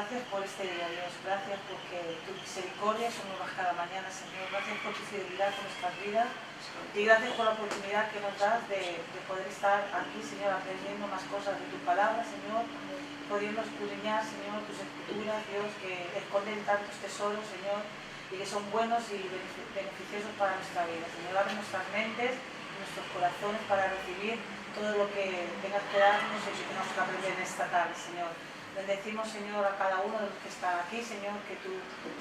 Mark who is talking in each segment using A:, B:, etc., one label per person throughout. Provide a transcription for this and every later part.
A: gracias por este día, Dios. Gracias porque tu misericordia son nuevas cada mañana, Señor. Gracias por tu fidelidad con nuestras vidas. Y gracias por la oportunidad que nos das de poder estar aquí, Señor, aprendiendo más cosas de tu palabra, Señor. Pudiendo escudriñar, Señor, tus escrituras, Dios, que esconden tantos tesoros, Señor, y que son buenos y beneficiosos para nuestra vida. Señor, abre nuestras mentes, nuestros corazones para recibir todo lo que tengas que darnos y que tenemos que aprender en esta tarde, Señor. Bendecimos, Señor, a cada uno de los que están aquí, Señor, que tú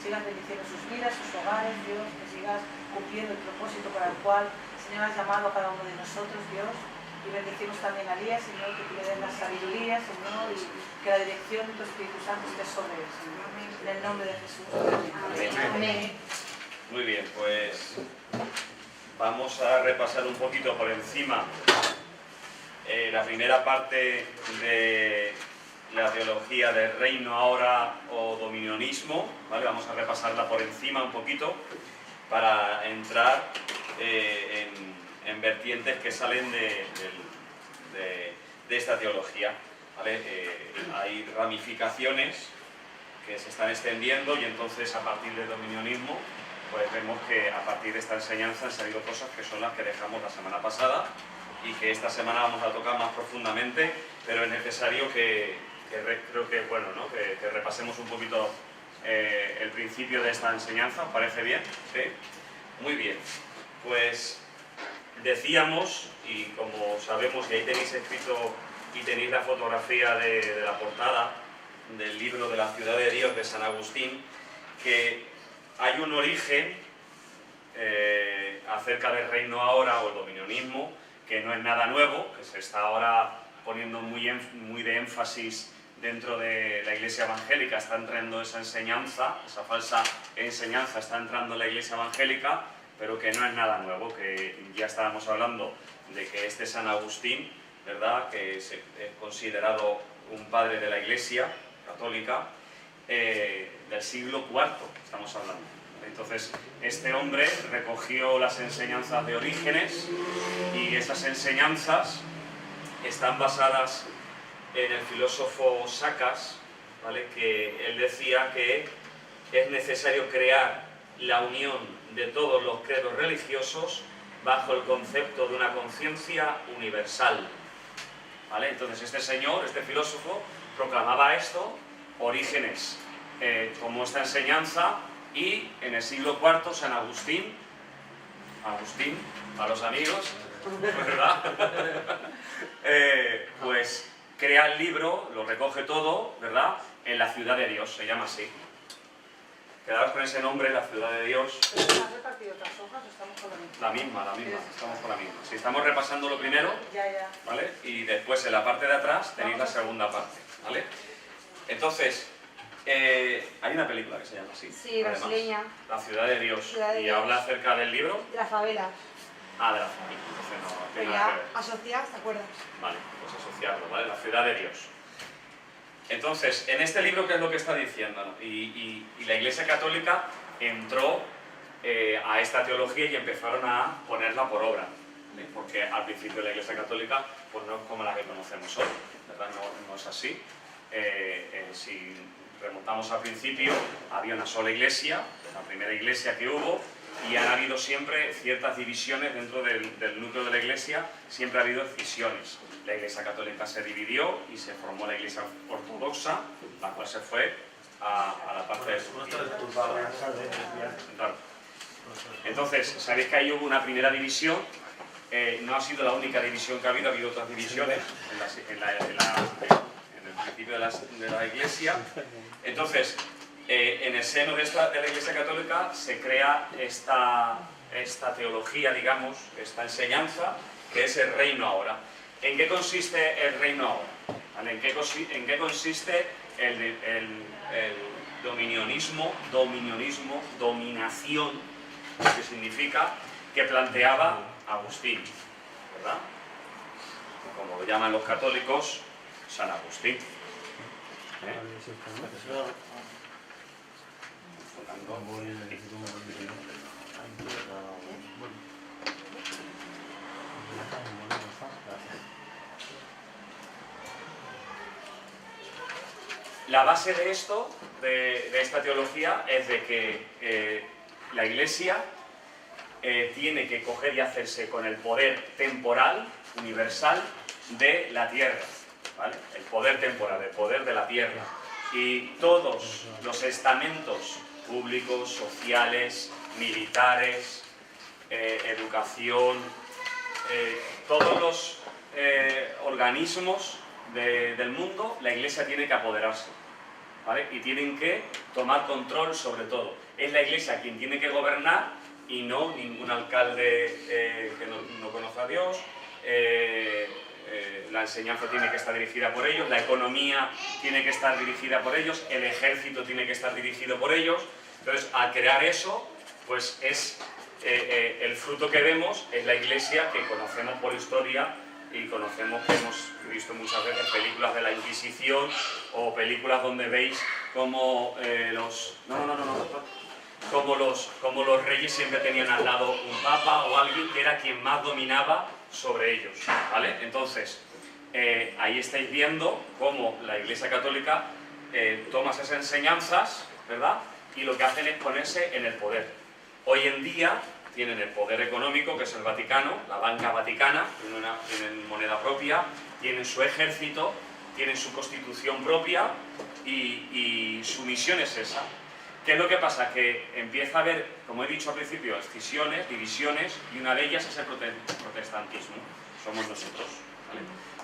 A: sigas bendiciendo sus vidas, sus hogares, Dios, que sigas cumpliendo el propósito para el cual, Señor, has llamado a cada uno de nosotros, Dios. Y bendecimos también a Elías, Señor, que tú le des la sabiduría, Señor, y que la dirección de tu Espíritu Santo esté sobre él, Señor. En el nombre de Jesús. Amén.
B: Amén.
C: Muy bien, pues vamos a repasar un poquito por encima la primera parte de la teología del reino ahora o dominionismo, ¿vale? Vamos a repasarla por encima un poquito para entrar en vertientes que salen de esta teología, ¿vale? Hay ramificaciones que se están extendiendo y entonces a partir del dominionismo pues vemos que a partir de esta enseñanza han salido cosas que son las que dejamos la semana pasada y que esta semana vamos a tocar más profundamente, pero es necesario creo que, bueno, ¿no? que repasemos un poquito el principio de esta enseñanza. ¿Os parece bien? ¿Sí? Muy bien. Pues decíamos, y como sabemos, y ahí tenéis escrito y tenéis la fotografía de la portada del libro de la Ciudad de Dios de San Agustín, que hay un origen acerca del reino ahora o el dominionismo, que no es nada nuevo, que se está ahora poniendo muy de énfasis dentro de la Iglesia evangélica. Está entrando esa enseñanza, esa falsa enseñanza está entrando en la Iglesia evangélica, pero que no es nada nuevo, que ya estábamos hablando de que este San Agustín, ¿verdad?, que es considerado un padre de la Iglesia católica, del siglo IV, estamos hablando. Entonces, este hombre recogió las enseñanzas de Orígenes y esas enseñanzas están basadas en el filósofo Sacas, ¿vale?, que él decía que es necesario crear la unión de todos los credos religiosos bajo el concepto de una conciencia universal, ¿vale? Entonces este señor, este filósofo, proclamaba esto. Orígenes tomó esta enseñanza y en el siglo IV San Agustín, a los amigos, ¿verdad? Pues crea el libro, lo recoge todo, ¿verdad?, en la Ciudad de Dios, se llama así. Quedaros con ese nombre, la Ciudad de Dios.
A: ¿Has repartido otras hojas o estamos con la misma?
C: La misma, estamos con la misma. Si estamos repasando lo primero,
A: Ya.
C: ¿vale? Y después en la parte de atrás tenéis la segunda parte, ¿vale? Entonces, hay una película que se llama así.
B: Sí,
C: además,
B: brasileña.
C: La Ciudad de Dios.
B: Ciudad de
C: y
B: Dios.
C: habla acerca del libro.
B: De las favelas.
C: Ah, de la familia. Entonces no
B: Pero
C: tiene nada que
B: ya
C: ver.
B: asociadas, ¿te acuerdas?
C: Vale, pues asociarlo, ¿vale? La Ciudad de Dios. Entonces, en este libro, ¿qué es lo que está diciendo? ¿No? Y la Iglesia Católica entró a esta teología y empezaron a ponerla por obra, ¿vale? Porque al principio la Iglesia Católica pues no es como la que conocemos hoy, ¿verdad? No es así. Si remontamos al principio, había una sola iglesia, la primera iglesia que hubo, y han habido siempre ciertas divisiones dentro del núcleo de la iglesia, siempre ha habido escisiones. La Iglesia Católica se dividió y se formó la Iglesia Ortodoxa, la cual se fue a la parte de Turquía. Claro. Entonces, sabéis que ahí hubo una primera división. No ha sido la única división que ha habido otras divisiones en el principio de la Iglesia. Entonces, en el seno de la Iglesia Católica se crea esta teología, digamos, esta enseñanza, que es el reino ahora. ¿En qué consiste el reino ahora? ¿Vale? ¿En qué consiste el dominación, que significa, que planteaba Agustín, ¿verdad? Como lo llaman los católicos, San Agustín. la base de esto, de esta teología, es de que la Iglesia tiene que coger y hacerse con el poder temporal, universal, de la tierra, ¿vale? El poder temporal, el poder de la tierra. Y todos los estamentos públicos, sociales, militares, educación, todos los organismos del mundo, la Iglesia tiene que apoderarse, ¿vale? Y tienen que tomar control sobre todo. Es la Iglesia quien tiene que gobernar y no ningún alcalde que no conoce a Dios. La enseñanza tiene que estar dirigida por ellos, la economía tiene que estar dirigida por ellos, el ejército tiene que estar dirigido por ellos. Entonces, al crear eso, pues es el fruto que vemos es la Iglesia que conocemos por historia y conocemos, que hemos visto muchas veces películas de la Inquisición o películas donde veis como como los reyes siempre tenían al lado un papa o alguien que era quien más dominaba sobre ellos, ¿vale? Entonces, ahí estáis viendo cómo la Iglesia Católica toma esas enseñanzas, ¿verdad? Y lo que hacen es ponerse en el poder. Hoy en día tienen el poder económico, que es el Vaticano, la banca vaticana, tienen moneda propia, tienen su ejército, tienen su constitución propia y su misión es esa. ¿Qué es lo que pasa? Que empieza a haber, como he dicho al principio, escisiones, divisiones, y una de ellas es el protestantismo. Somos nosotros, ¿vale?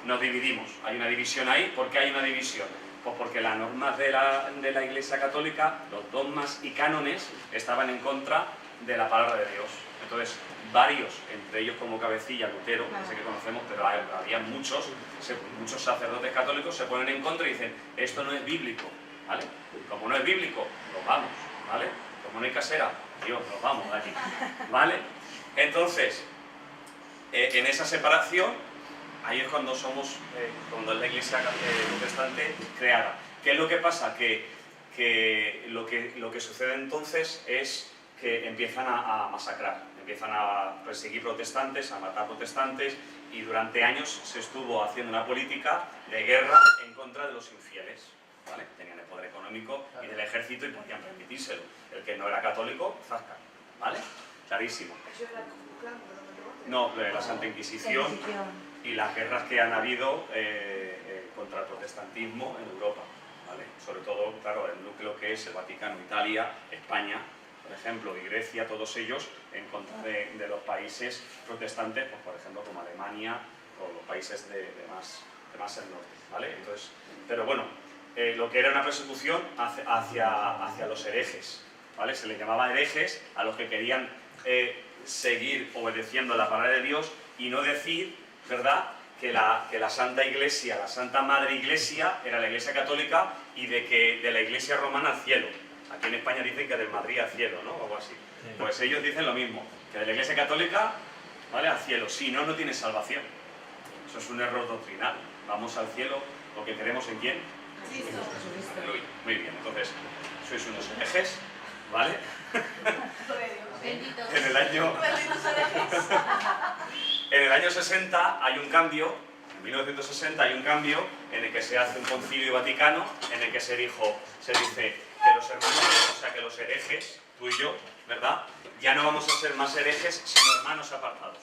C: Nos dividimos. Hay una división ahí. ¿Por qué hay una división? Pues porque las normas de la Iglesia Católica, los dogmas y cánones, estaban en contra de la palabra de Dios. Entonces, varios, entre ellos como cabecilla Lutero, ese que conocemos, pero había muchos sacerdotes católicos se ponen en contra y dicen, esto no es bíblico, ¿vale? Como no es bíblico, nos vamos, ¿vale? Como no hay casera, Dios, nos vamos de aquí, ¿vale? Entonces, en esa separación, ahí es cuando cuando es la Iglesia protestante creada. ¿Qué es lo que pasa? Que lo que sucede entonces es que empiezan a masacrar, empiezan a perseguir protestantes, a matar protestantes, y durante años se estuvo haciendo una política de guerra en contra de los infieles, ¿vale? Tenían el poder económico y del ejército y podían permitírselo. El que no era católico, zasca, ¿vale? Clarísimo.
B: ¿Eso era como clan?
C: No, la Santa Inquisición y las guerras que han habido contra el protestantismo en Europa, ¿vale? Sobre todo, claro, el núcleo que es el Vaticano, Italia, España, por ejemplo, y Grecia, todos ellos en contra de los países protestantes, pues, por ejemplo, como Alemania o los países de más al norte, ¿vale? Entonces, pero bueno, lo que era una persecución hacia los herejes, ¿vale? Se les llamaba herejes a los que querían seguir obedeciendo la palabra de Dios y no decir, ¿verdad?, que la Santa Iglesia, la Santa Madre Iglesia, era la Iglesia Católica y de la Iglesia Romana al cielo. Aquí en España dicen que del Madrid al cielo, ¿no? O algo así. Sí. Pues ellos dicen lo mismo, que de la Iglesia Católica, ¿vale?, al cielo. Si no, no tienes salvación. Eso es un error doctrinal. Vamos al cielo, lo que queremos en quién.
B: Cristo.
C: Muy bien, entonces, sois unos herejes, ¿vale?
B: Benditos.
C: En el año 60 hay un cambio, en 1960 hay un cambio en el que se hace un concilio vaticano, en el que se dice que los hermanos, o sea, que los herejes, tú y yo, ¿verdad?, ya no vamos a ser más herejes, sino hermanos apartados,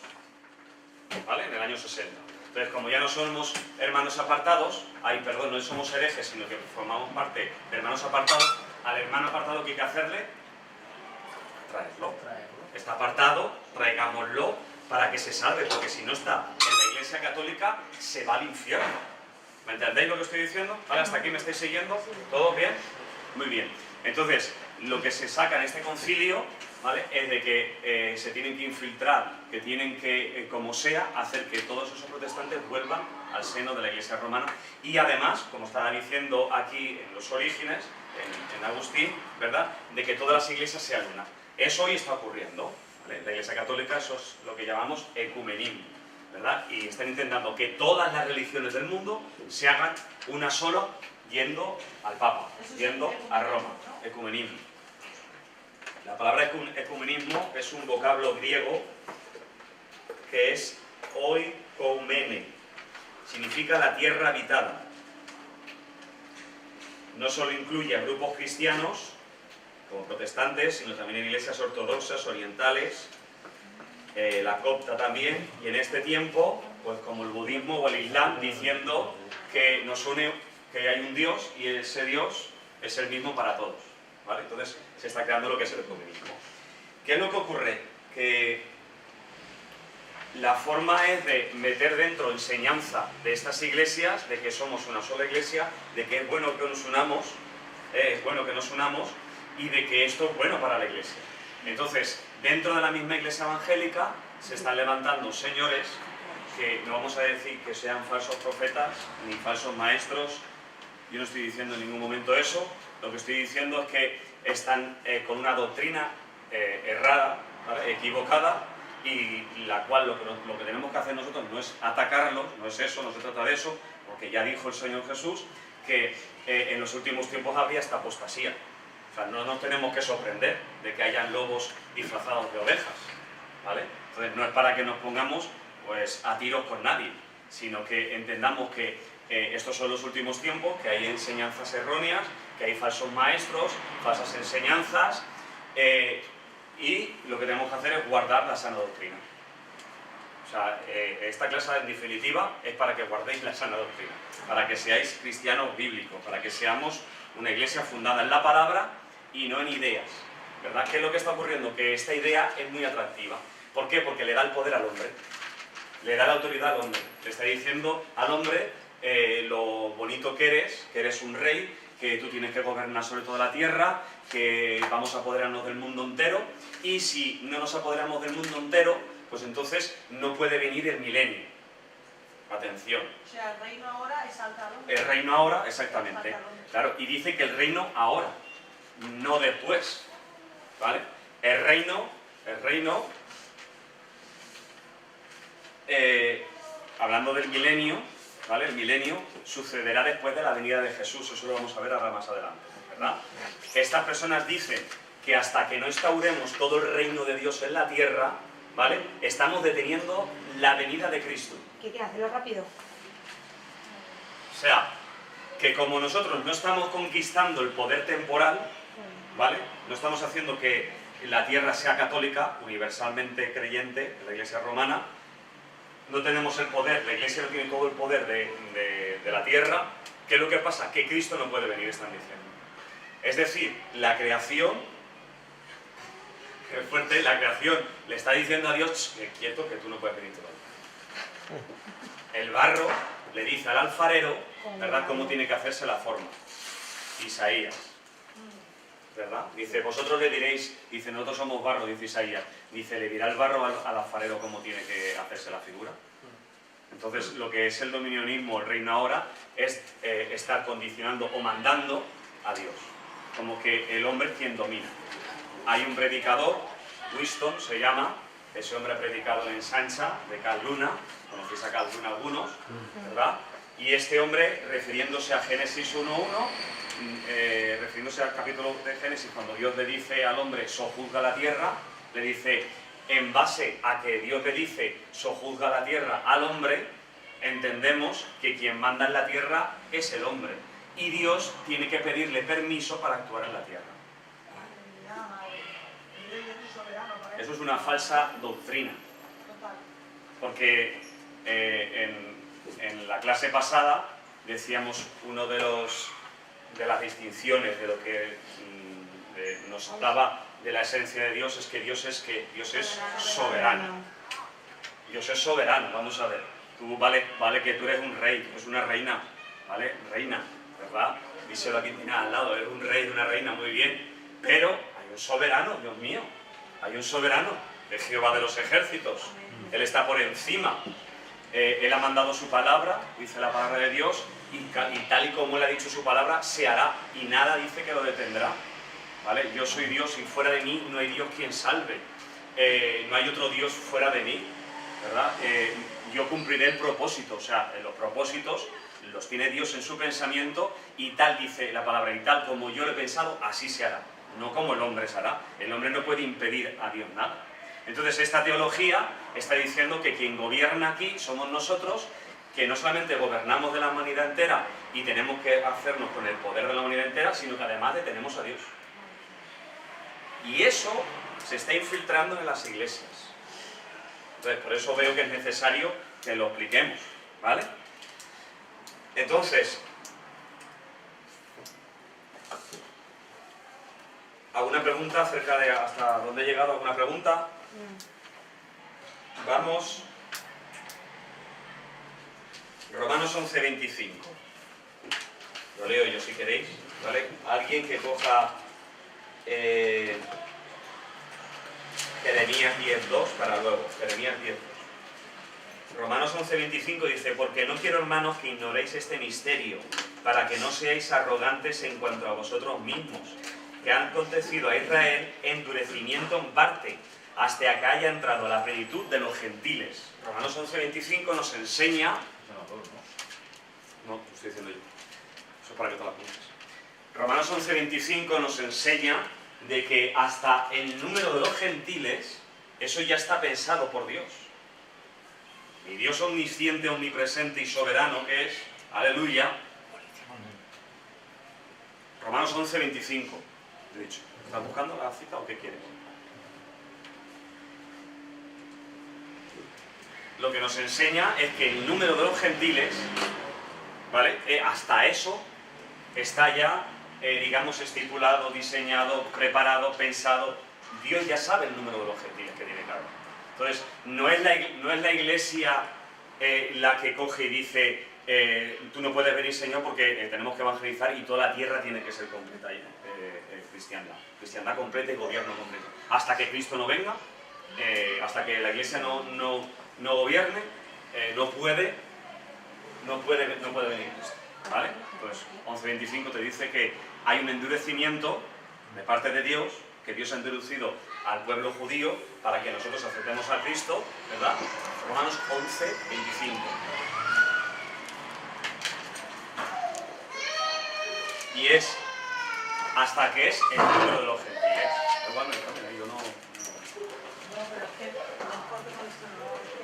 C: ¿vale? En el año 60. Entonces, como ya no somos hermanos apartados, no somos herejes, sino que formamos parte de hermanos apartados, al hermano apartado, ¿qué hay que hacerle? Traerlo. Está apartado, traigámoslo para que se salve, porque si no está en la Iglesia Católica, se va al infierno. ¿Me entendéis lo que estoy diciendo? ¿Vale? ¿Hasta aquí me estáis siguiendo? ¿Todo bien? Muy bien. Entonces, lo que se saca en este concilio, ¿vale?, es de que se tienen que infiltrar, que tienen que, como sea, hacer que todos esos protestantes vuelvan al seno de la Iglesia romana. Y además, como estaba diciendo aquí en los orígenes, en Agustín, ¿verdad?, de que todas las iglesias sean una. Eso hoy está ocurriendo, ¿vale? La Iglesia Católica, eso es lo que llamamos ecumenismo, ¿verdad? Y están intentando que todas las religiones del mundo se hagan una sola, yendo al Papa, yendo a Roma. Ecumenismo. La palabra ecumenismo es un vocablo griego que es oikoumene, significa la tierra habitada. no solo incluye a grupos cristianos, como protestantes, sino también en iglesias ortodoxas, orientales, la copta también, y en este tiempo, pues como el budismo o el islam, diciendo que nos une, que hay un Dios, y ese Dios es el mismo para todos, ¿vale? Entonces se está creando lo que es el ecumenismo. ¿Qué es lo que ocurre? Que la forma es de meter dentro enseñanza de estas iglesias, de que somos una sola iglesia, de que es bueno que nos unamos, y de que esto es bueno para la iglesia. Entonces, dentro de la misma iglesia evangélica se están levantando señores que no vamos a decir que sean falsos profetas ni falsos maestros. Yo no estoy diciendo en ningún momento eso. Lo que estoy diciendo es que están con una doctrina errada, ¿vale? Equivocada, y la cual lo que tenemos que hacer nosotros no es atacarlos, no es eso, no se trata de eso, porque ya dijo el Señor Jesús que en los últimos tiempos habría esta apostasía. O sea, no nos tenemos que sorprender de que hayan lobos disfrazados de ovejas, ¿vale? Entonces no es para que nos pongamos pues a tiros con nadie, sino que entendamos que estos son los últimos tiempos, que hay enseñanzas erróneas, que hay falsos maestros, falsas enseñanzas, y lo que tenemos que hacer es guardar la sana doctrina. O sea, esta clase en definitiva es para que guardéis la sana doctrina, para que seáis cristianos bíblicos, para que seamos una iglesia fundada en la palabra y no en ideas, ¿verdad? ¿Qué es lo que está ocurriendo? Que esta idea es muy atractiva. ¿Por qué? Porque le da el poder al hombre, le da la autoridad al hombre. Le está diciendo al hombre lo bonito que eres un rey, que tú tienes que gobernar sobre toda la tierra, que vamos a apoderarnos del mundo entero, y si no nos apoderamos del mundo entero, pues entonces no puede venir el milenio. Atención.
A: O sea, el reino ahora es alta al hombre.
C: El reino ahora, exactamente. Claro, y dice que el reino ahora, no después, ¿vale? El reino, hablando del milenio, ¿vale? El milenio sucederá después de la venida de Jesús, eso lo vamos a ver ahora más adelante, ¿verdad? Estas personas dicen que hasta que no instauremos todo el reino de Dios en la tierra, ¿vale? Estamos deteniendo la venida de Cristo.
B: ¿Qué quieres hacerlo rápido?
C: O sea, que como nosotros no estamos conquistando el poder temporal, ¿vale? No estamos haciendo que la tierra sea católica, universalmente creyente, en la iglesia romana, no tenemos el poder, la iglesia no tiene todo el poder de la tierra. ¿Qué es lo que pasa? Que Cristo no puede venir, están diciendo. Es decir, la creación, es fuerte, la creación le está diciendo a Dios, quieto, que tú no puedes venir todavía. El barro le dice al alfarero, ¿verdad?, cómo tiene que hacerse la forma. Isaías, ¿verdad? Dice, vosotros le diréis, dice, nosotros somos barro, dice Isaías. Dice, le dirá el barro al alfarero cómo tiene que hacerse la figura. Entonces, lo que es el dominionismo, el reino ahora, es estar condicionando o mandando a Dios. Como que el hombre es quien domina. Hay un predicador, Winston se llama, ese hombre ha predicado en Sancha, de Cal Luna, conocéis a Cal Luna algunos, ¿verdad? Y este hombre, refiriéndose a Génesis 1.1, refiriéndose al capítulo de Génesis, cuando Dios le dice al hombre, sojuzga la tierra, le dice, en base a que Dios le dice, sojuzga la tierra al hombre, entendemos que quien manda en la tierra es el hombre. Y Dios tiene que pedirle permiso para actuar en la tierra. Eso es una falsa doctrina. Porque en la clase pasada decíamos uno de las distinciones de lo que nos hablaba de la esencia de Dios es que Dios es soberano. Dios es soberano, vamos a ver. Tú vale que tú eres un rey, tú eres una reina, ¿vale? Reina, ¿verdad? Díselo aquí al lado, eres un rey, una reina, muy bien. Pero hay un soberano, Dios mío. Hay un soberano, de Jehová de los ejércitos. Él está por encima. Él ha mandado su palabra, dice la palabra de Dios, y tal y como Él ha dicho su palabra, se hará. Y nada dice que lo detendrá. ¿Vale? Yo soy Dios y fuera de mí no hay Dios quien salve. No hay otro Dios fuera de mí, ¿verdad? Yo cumpliré el propósito. O sea, los propósitos los tiene Dios en su pensamiento y tal dice la palabra, y tal como yo lo he pensado, así se hará. No como el hombre se hará. El hombre no puede impedir a Dios nada. Entonces esta teología está diciendo que quien gobierna aquí somos nosotros que no solamente gobernamos de la humanidad entera y tenemos que hacernos con el poder de la humanidad entera, sino que además detenemos a Dios. Y eso se está infiltrando en las iglesias. Entonces, por eso veo que es necesario que lo expliquemos, ¿vale? Entonces, ¿alguna pregunta acerca de hasta dónde he llegado? ¿Alguna pregunta? Vamos. Romanos 11:25. Lo leo yo si queréis, ¿vale? Alguien que coja Jeremías 10:2 para luego. Jeremías 10:2. Romanos 11:25 dice: porque no quiero, hermanos, que ignoréis este misterio, para que no seáis arrogantes en cuanto a vosotros mismos, que han acontecido a Israel endurecimiento en parte, hasta que haya entrado la plenitud de los gentiles. Romanos 11:25 nos enseña... No, lo estoy diciendo yo. Eso es para que te lo apuntes. Romanos 11:25 nos enseña de que hasta el número de los gentiles, eso ya está pensado por Dios. Mi Dios omnisciente, omnipresente y soberano que es, aleluya. Romanos 11:25, de hecho. ¿Estás buscando la cita o qué quieres? Lo que nos enseña es que el número de los gentiles, ¿vale? Hasta eso está ya, digamos, estipulado, diseñado, preparado, pensado. Dios ya sabe el número de los gentiles que tiene cada uno. Entonces, no es la iglesia la que coge y dice, tú no puedes venir, Señor, porque tenemos que evangelizar y toda la tierra tiene que ser completa, cristiandad. Cristiandad completa y gobierno completo. Hasta que Cristo no venga, hasta que la iglesia no gobierne, no puede venir Cristo, ¿vale? Entonces, 11:25 te dice que hay un endurecimiento de parte de Dios, que Dios ha endurecido al pueblo judío para que nosotros aceptemos a Cristo, ¿verdad? Romanos 11:25. Y es hasta que es el número de los gentiles. Igual me dejan ahí, yo no...
A: No, pero es que mejor que con esto no, es que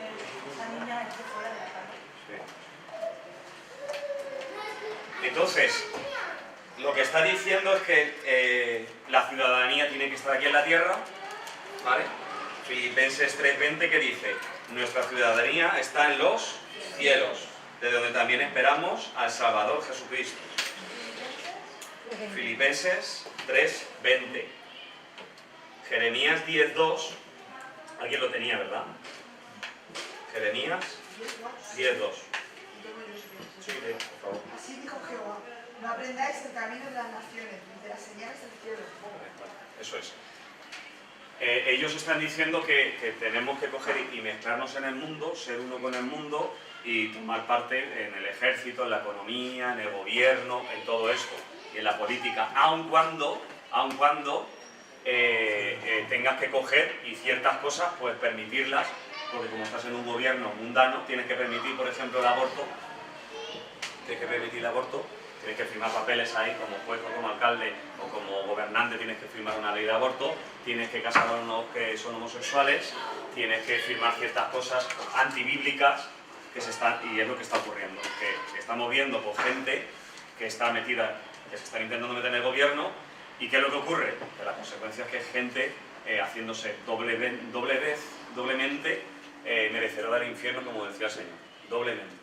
A: esa niña es de fuera de la casa.
C: Sí. Entonces, lo que está diciendo es que la ciudadanía tiene que estar aquí en la tierra, ¿vale? Filipenses 3:20 que dice, nuestra ciudadanía está en los cielos, de donde también esperamos al Salvador Jesucristo. Filipenses 3:20. Jeremías 10:2. Alguien lo tenía, ¿verdad? Jeremías 10:2. Sí, por favor.
B: Así dijo Jehová, no aprendáis el camino de las naciones, ni de las señales del cielo.
C: Eso es. Ellos están diciendo que tenemos que coger y mezclarnos en el mundo, ser uno con el mundo y tomar parte en el ejército, en la economía, en el gobierno, en todo esto, y en la política, aun cuando tengas que coger y ciertas cosas, pues permitirlas, porque como estás en un gobierno mundano, tienes que permitir, por ejemplo, el aborto, tienes que firmar papeles ahí como juez o como alcalde o como gobernante, tienes que firmar una ley de aborto, tienes que casar a unos que son homosexuales, tienes que firmar ciertas cosas antibíblicas y es lo que está ocurriendo, que estamos viendo por gente que está metida, que se están intentando meter en el gobierno. ¿Y qué es lo que ocurre? Que la consecuencia es que es gente haciéndose doblemente merecedora del infierno, como decía el Señor, doblemente.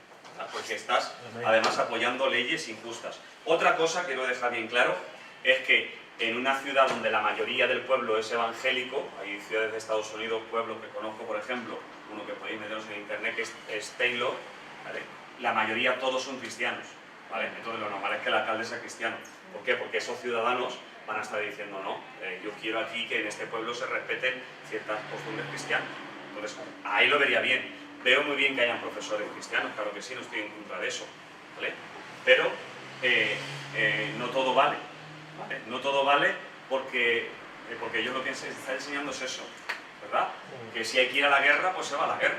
C: Porque estás además apoyando leyes injustas. Otra cosa que quiero dejar bien claro es que en una ciudad donde la mayoría del pueblo es evangélico, hay ciudades de Estados Unidos, pueblos que conozco, por ejemplo, uno que podéis meteros en internet, que es Taylor, ¿vale? La mayoría todos son cristianos, ¿vale? Entonces lo normal es que el alcalde sea cristiano. ¿Por qué? Porque esos ciudadanos van a estar diciendo, no, yo quiero aquí que en este pueblo se respeten ciertas costumbres cristianas. Entonces, ahí lo vería bien. Veo muy bien que hayan profesores cristianos, claro que sí, no estoy en contra de eso, ¿vale? Pero no todo vale, ¿vale? No todo vale porque ellos lo que se están enseñando es eso, ¿verdad? Que si hay que ir a la guerra, pues se va a la guerra.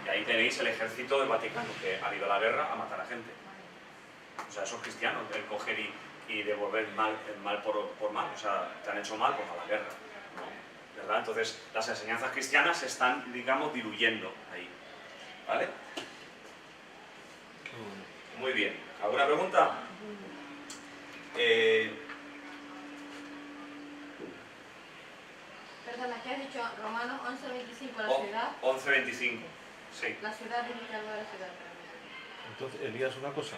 C: Y ahí tenéis el ejército del Vaticano, que ha ido a la guerra a matar a gente. O sea, esos cristianos, el coger y devolver el mal por mal, o sea, te han hecho mal, pues a la guerra, ¿no? ¿Verdad? Entonces, las enseñanzas cristianas se están, digamos, diluyendo ahí, ¿vale? Muy bien. ¿Alguna pregunta?
D: Perdona, ¿qué has dicho? Romanos 11:25, la
C: Oh,
D: ciudad.
C: 11:25. Sí.
D: La ciudad dice algo de la ciudad.
E: Entonces, Elías, una cosa.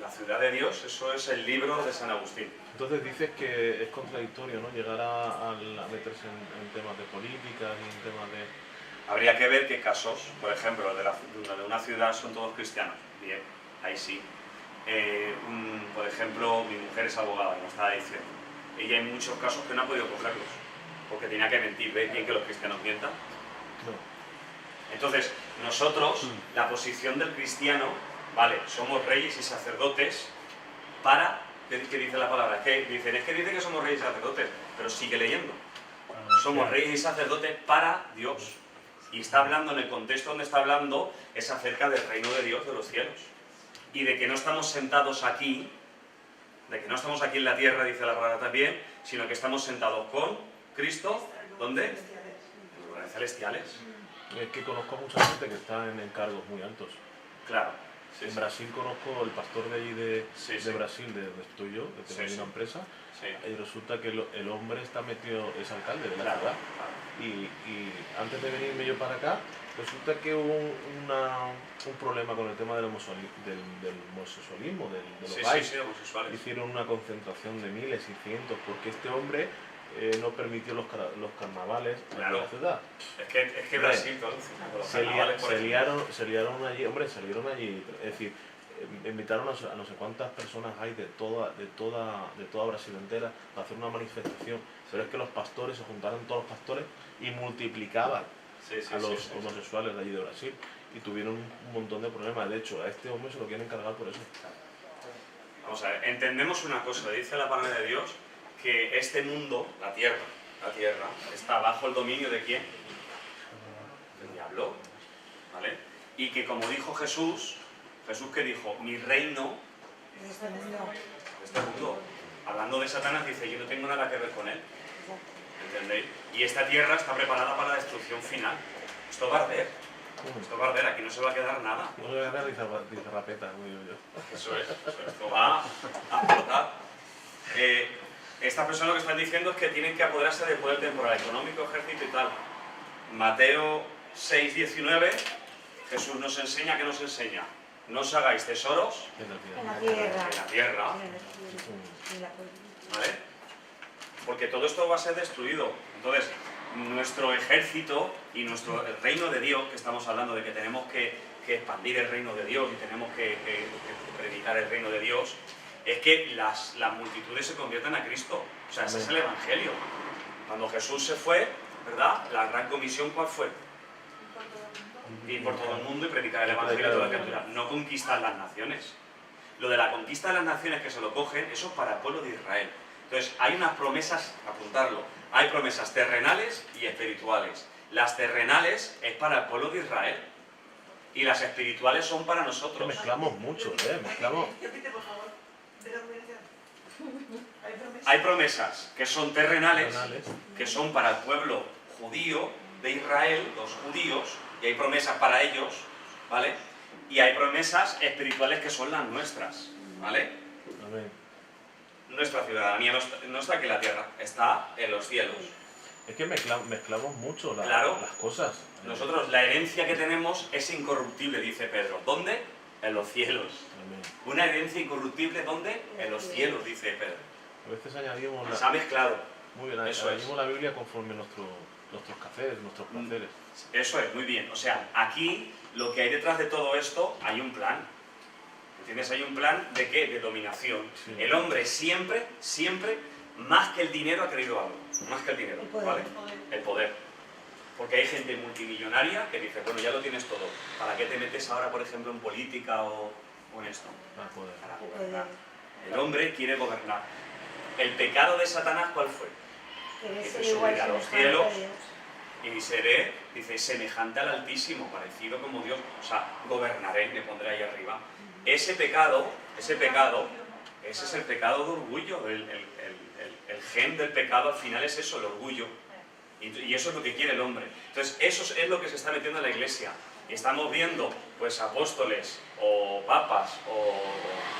C: La ciudad de Dios, eso es el libro de San Agustín.
E: Entonces dices que es contradictorio, ¿no? Llegar a meterse en temas de política y en temas de...
C: Habría que ver qué casos, por ejemplo, de una ciudad son todos cristianos. Bien, ahí sí. Por ejemplo, mi mujer es abogada, como estaba diciendo. Ella en muchos casos que no ha podido cogerlos, porque tenía que mentir. ¿Ves bien que los cristianos mientan?
E: No.
C: Entonces, nosotros, la posición del cristiano, vale, somos reyes y sacerdotes para... ¿Qué dice la palabra? Es que dice que somos reyes y sacerdotes, pero sigue leyendo. Somos reyes y sacerdotes para Dios. Y está hablando, en el contexto donde está hablando, es acerca del reino de Dios, de los cielos. Y de que no estamos sentados aquí, de que no estamos aquí en la tierra, dice la palabra también, sino que estamos sentados con Cristo, ¿dónde? En los lugares celestiales.
E: Es que conozco a mucha gente que está en cargos muy altos.
C: Claro. Sí,
E: En
C: sí.
E: Brasil conozco el pastor de allí de
C: Sí.
E: Brasil, de donde estoy yo, que tengo
C: Sí.
E: una empresa,
C: Sí.
E: y resulta que el hombre está metido, es alcalde de la
C: Claro,
E: ciudad.
C: claro.
E: Y antes de venirme yo para acá, resulta que hubo un problema con el tema del homosexualismo, de los
C: Sí,
E: gays.
C: sí, homosexuales.
E: Hicieron una concentración de miles y cientos porque este hombre no permitió los carnavales en
C: Claro.
E: la ciudad.
C: Es que Brasil, todo encima, con los
E: Se
C: carnavales, por ejemplo.
E: liaron allí, hombre, salieron allí, es decir, invitaron a no sé cuántas personas hay de toda Brasil entera para hacer una manifestación, pero es que los pastores, se juntaron todos los pastores y multiplicaban
C: Sí, sí,
E: a los
C: sí.
E: homosexuales de allí de Brasil y tuvieron un montón de problemas. De hecho, a este hombre se lo quieren cargar por eso.
C: Vamos a ver, entendemos una cosa, dice la palabra de Dios, que este mundo, la tierra, está bajo el dominio de ¿quién? Del diablo, ¿vale? Y que como dijo Jesús que dijo, mi reino
B: En este mundo.
C: de este mundo, hablando de Satanás, dice, yo no tengo nada que ver con él, ¿entendéis? Y esta tierra está preparada para la destrucción final. Esto va a arder, aquí no se va a quedar nada.
E: No se va a ganar dice rapeta, como digo yo.
C: Eso es, esto va a explotar. Esta persona lo que están diciendo es que tienen que apoderarse del poder temporal, económico, ejército y tal. Mateo 6:19, Jesús nos enseña, ¿qué nos enseña? No os hagáis tesoros
E: En la
B: En la
E: tierra.
B: tierra.
C: en la tierra,
B: En la política.
C: ¿vale? Porque todo esto va a ser destruido. Entonces, nuestro ejército y el reino de Dios, que estamos hablando de que tenemos que expandir el reino de Dios y tenemos que predicar el reino de Dios, es que las multitudes se conviertan a Cristo. O sea, ese es el Evangelio. Cuando Jesús se fue, ¿verdad? La gran comisión, ¿cuál fue? Ir por todo el mundo y predicar el Evangelio de toda la criatura. No conquistar las naciones. Lo de la conquista de las naciones que se lo cogen, eso es para el pueblo de Israel. Entonces, hay unas promesas, apuntarlo, hay promesas terrenales y espirituales. Las terrenales es para el pueblo de Israel y las espirituales son para
E: Que
C: nosotros.
E: mezclamos mucho, mezclamos.
B: Repite, por favor, de la combinación. Hay promesas.
C: Hay promesas que son terrenales,
E: Canales.
C: que son para el pueblo judío de Israel, los judíos, y hay promesas para ellos, ¿vale? Y hay promesas espirituales que son las nuestras, ¿vale?
E: Amén.
C: Nuestra ciudadanía no está aquí en la tierra, está en los cielos.
E: Es que mezclamos mucho
C: Claro.
E: las cosas.
C: Nosotros, la herencia que tenemos es incorruptible, dice Pedro. ¿Dónde? En los cielos.
E: Amén.
C: Una herencia incorruptible, ¿dónde? En los cielos, dice Pedro.
E: A veces añadimos
C: Se ha mezclado.
E: muy bien,
C: Eso
E: añadimos la Biblia conforme nuestros quehaceres, nuestros placeres.
C: Eso es, muy bien. O sea, aquí lo que hay detrás de todo esto, hay un plan. ¿Entiendes? Hay un plan de qué? De dominación.
E: Sí.
C: El hombre siempre, siempre, más que el dinero ha querido algo. Más que el dinero,
B: El poder.
C: ¿vale? El poder. Porque hay gente multimillonaria que dice, bueno, ya lo tienes todo. ¿Para qué te metes ahora, por ejemplo, en política o en esto?
E: Para poder.
C: Para gobernar. El hombre quiere gobernar. ¿El pecado de Satanás cuál fue?
B: Querer
C: Que
B: ser
C: se
B: igual,
C: subirá a los
B: semejante
C: cielos.
B: a Dios.
C: Y seré, dice, semejante al Altísimo, parecido como Dios. O sea, gobernaré, me pondré ahí arriba. Ese pecado, ese es el pecado de orgullo. El gen del pecado al final es eso, el orgullo. Y eso es lo que quiere el hombre. Entonces, eso es lo que se está metiendo en la iglesia. y estamos viendo pues apóstoles o papas o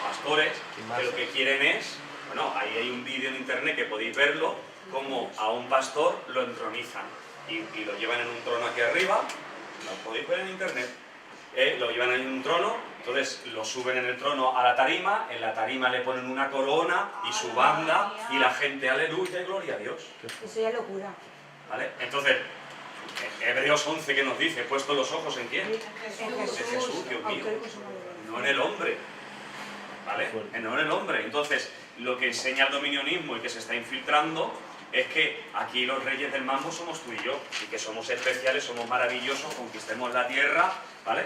C: pastores que lo que quieren es, bueno, ahí hay un vídeo en internet que podéis verlo, como a un pastor lo entronizan y lo llevan en un trono aquí arriba, lo podéis ver en internet, lo llevan en un trono, entonces lo suben en el trono a la tarima, en la tarima le ponen una corona y su banda y la gente, aleluya y gloria a Dios.
B: Eso ya es locura.
C: ¿Vale? Entonces, Hebreos 11 que nos dice, puesto los ojos en quién, en Jesús, Dios mío, no en el hombre, ¿vale? No en el hombre. Entonces, lo que enseña el dominionismo y que se está infiltrando es que aquí los reyes del mambo somos tú y yo, y que somos especiales, somos maravillosos, conquistemos la tierra, ¿vale?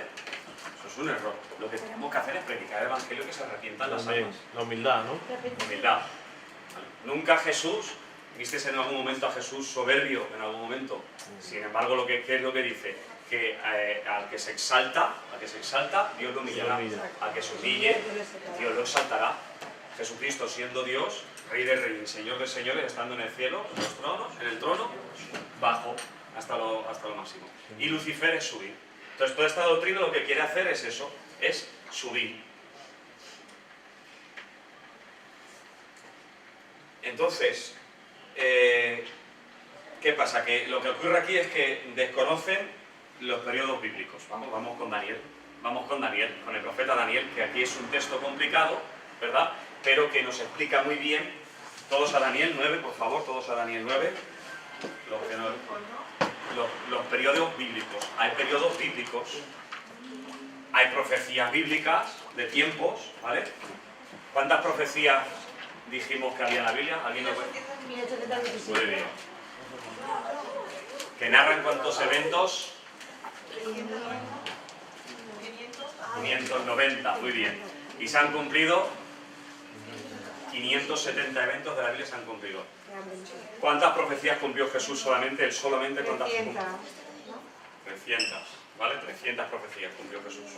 C: Eso es un error. Lo que tenemos que hacer es predicar el evangelio, que se arrepientan las almas.
E: La humildad, ¿no?
C: Humildad. ¿Vale? Nunca Jesús, ¿visteis en algún momento a Jesús soberbio? En algún momento. Sin embargo, ¿qué es lo que dice? Que al que se exalta, Dios lo humillará. Al que se humille, Dios lo exaltará. Jesucristo, siendo Dios, Rey de Reyes, Señor de Señores, estando en el cielo, en el trono, bajo, hasta lo máximo. Y Lucifer es subir. Entonces, toda esta doctrina lo que quiere hacer es eso, es subir. Entonces, ¿qué pasa? Que lo que ocurre aquí es que desconocen los periodos bíblicos. Vamos con Daniel. Vamos con Daniel, con el profeta Daniel, que aquí es un texto complicado, ¿verdad? Pero que nos explica muy bien. Todos a Daniel 9, por favor, todos a Daniel 9. Los periodos bíblicos. Hay periodos bíblicos, hay profecías bíblicas de tiempos, ¿vale? ¿Cuántas profecías dijimos que había en la Biblia? ¿Alguien lo puede?
B: 1827.
C: Muy bien. ¿Que narran cuántos eventos? 590, muy bien. ¿Y se han cumplido? 570 eventos de la Biblia se han cumplido. ¿Cuántas profecías cumplió Jesús solamente? Él solamente, ¿cuántas cumplió? 300, ¿vale? 300 profecías cumplió Jesús.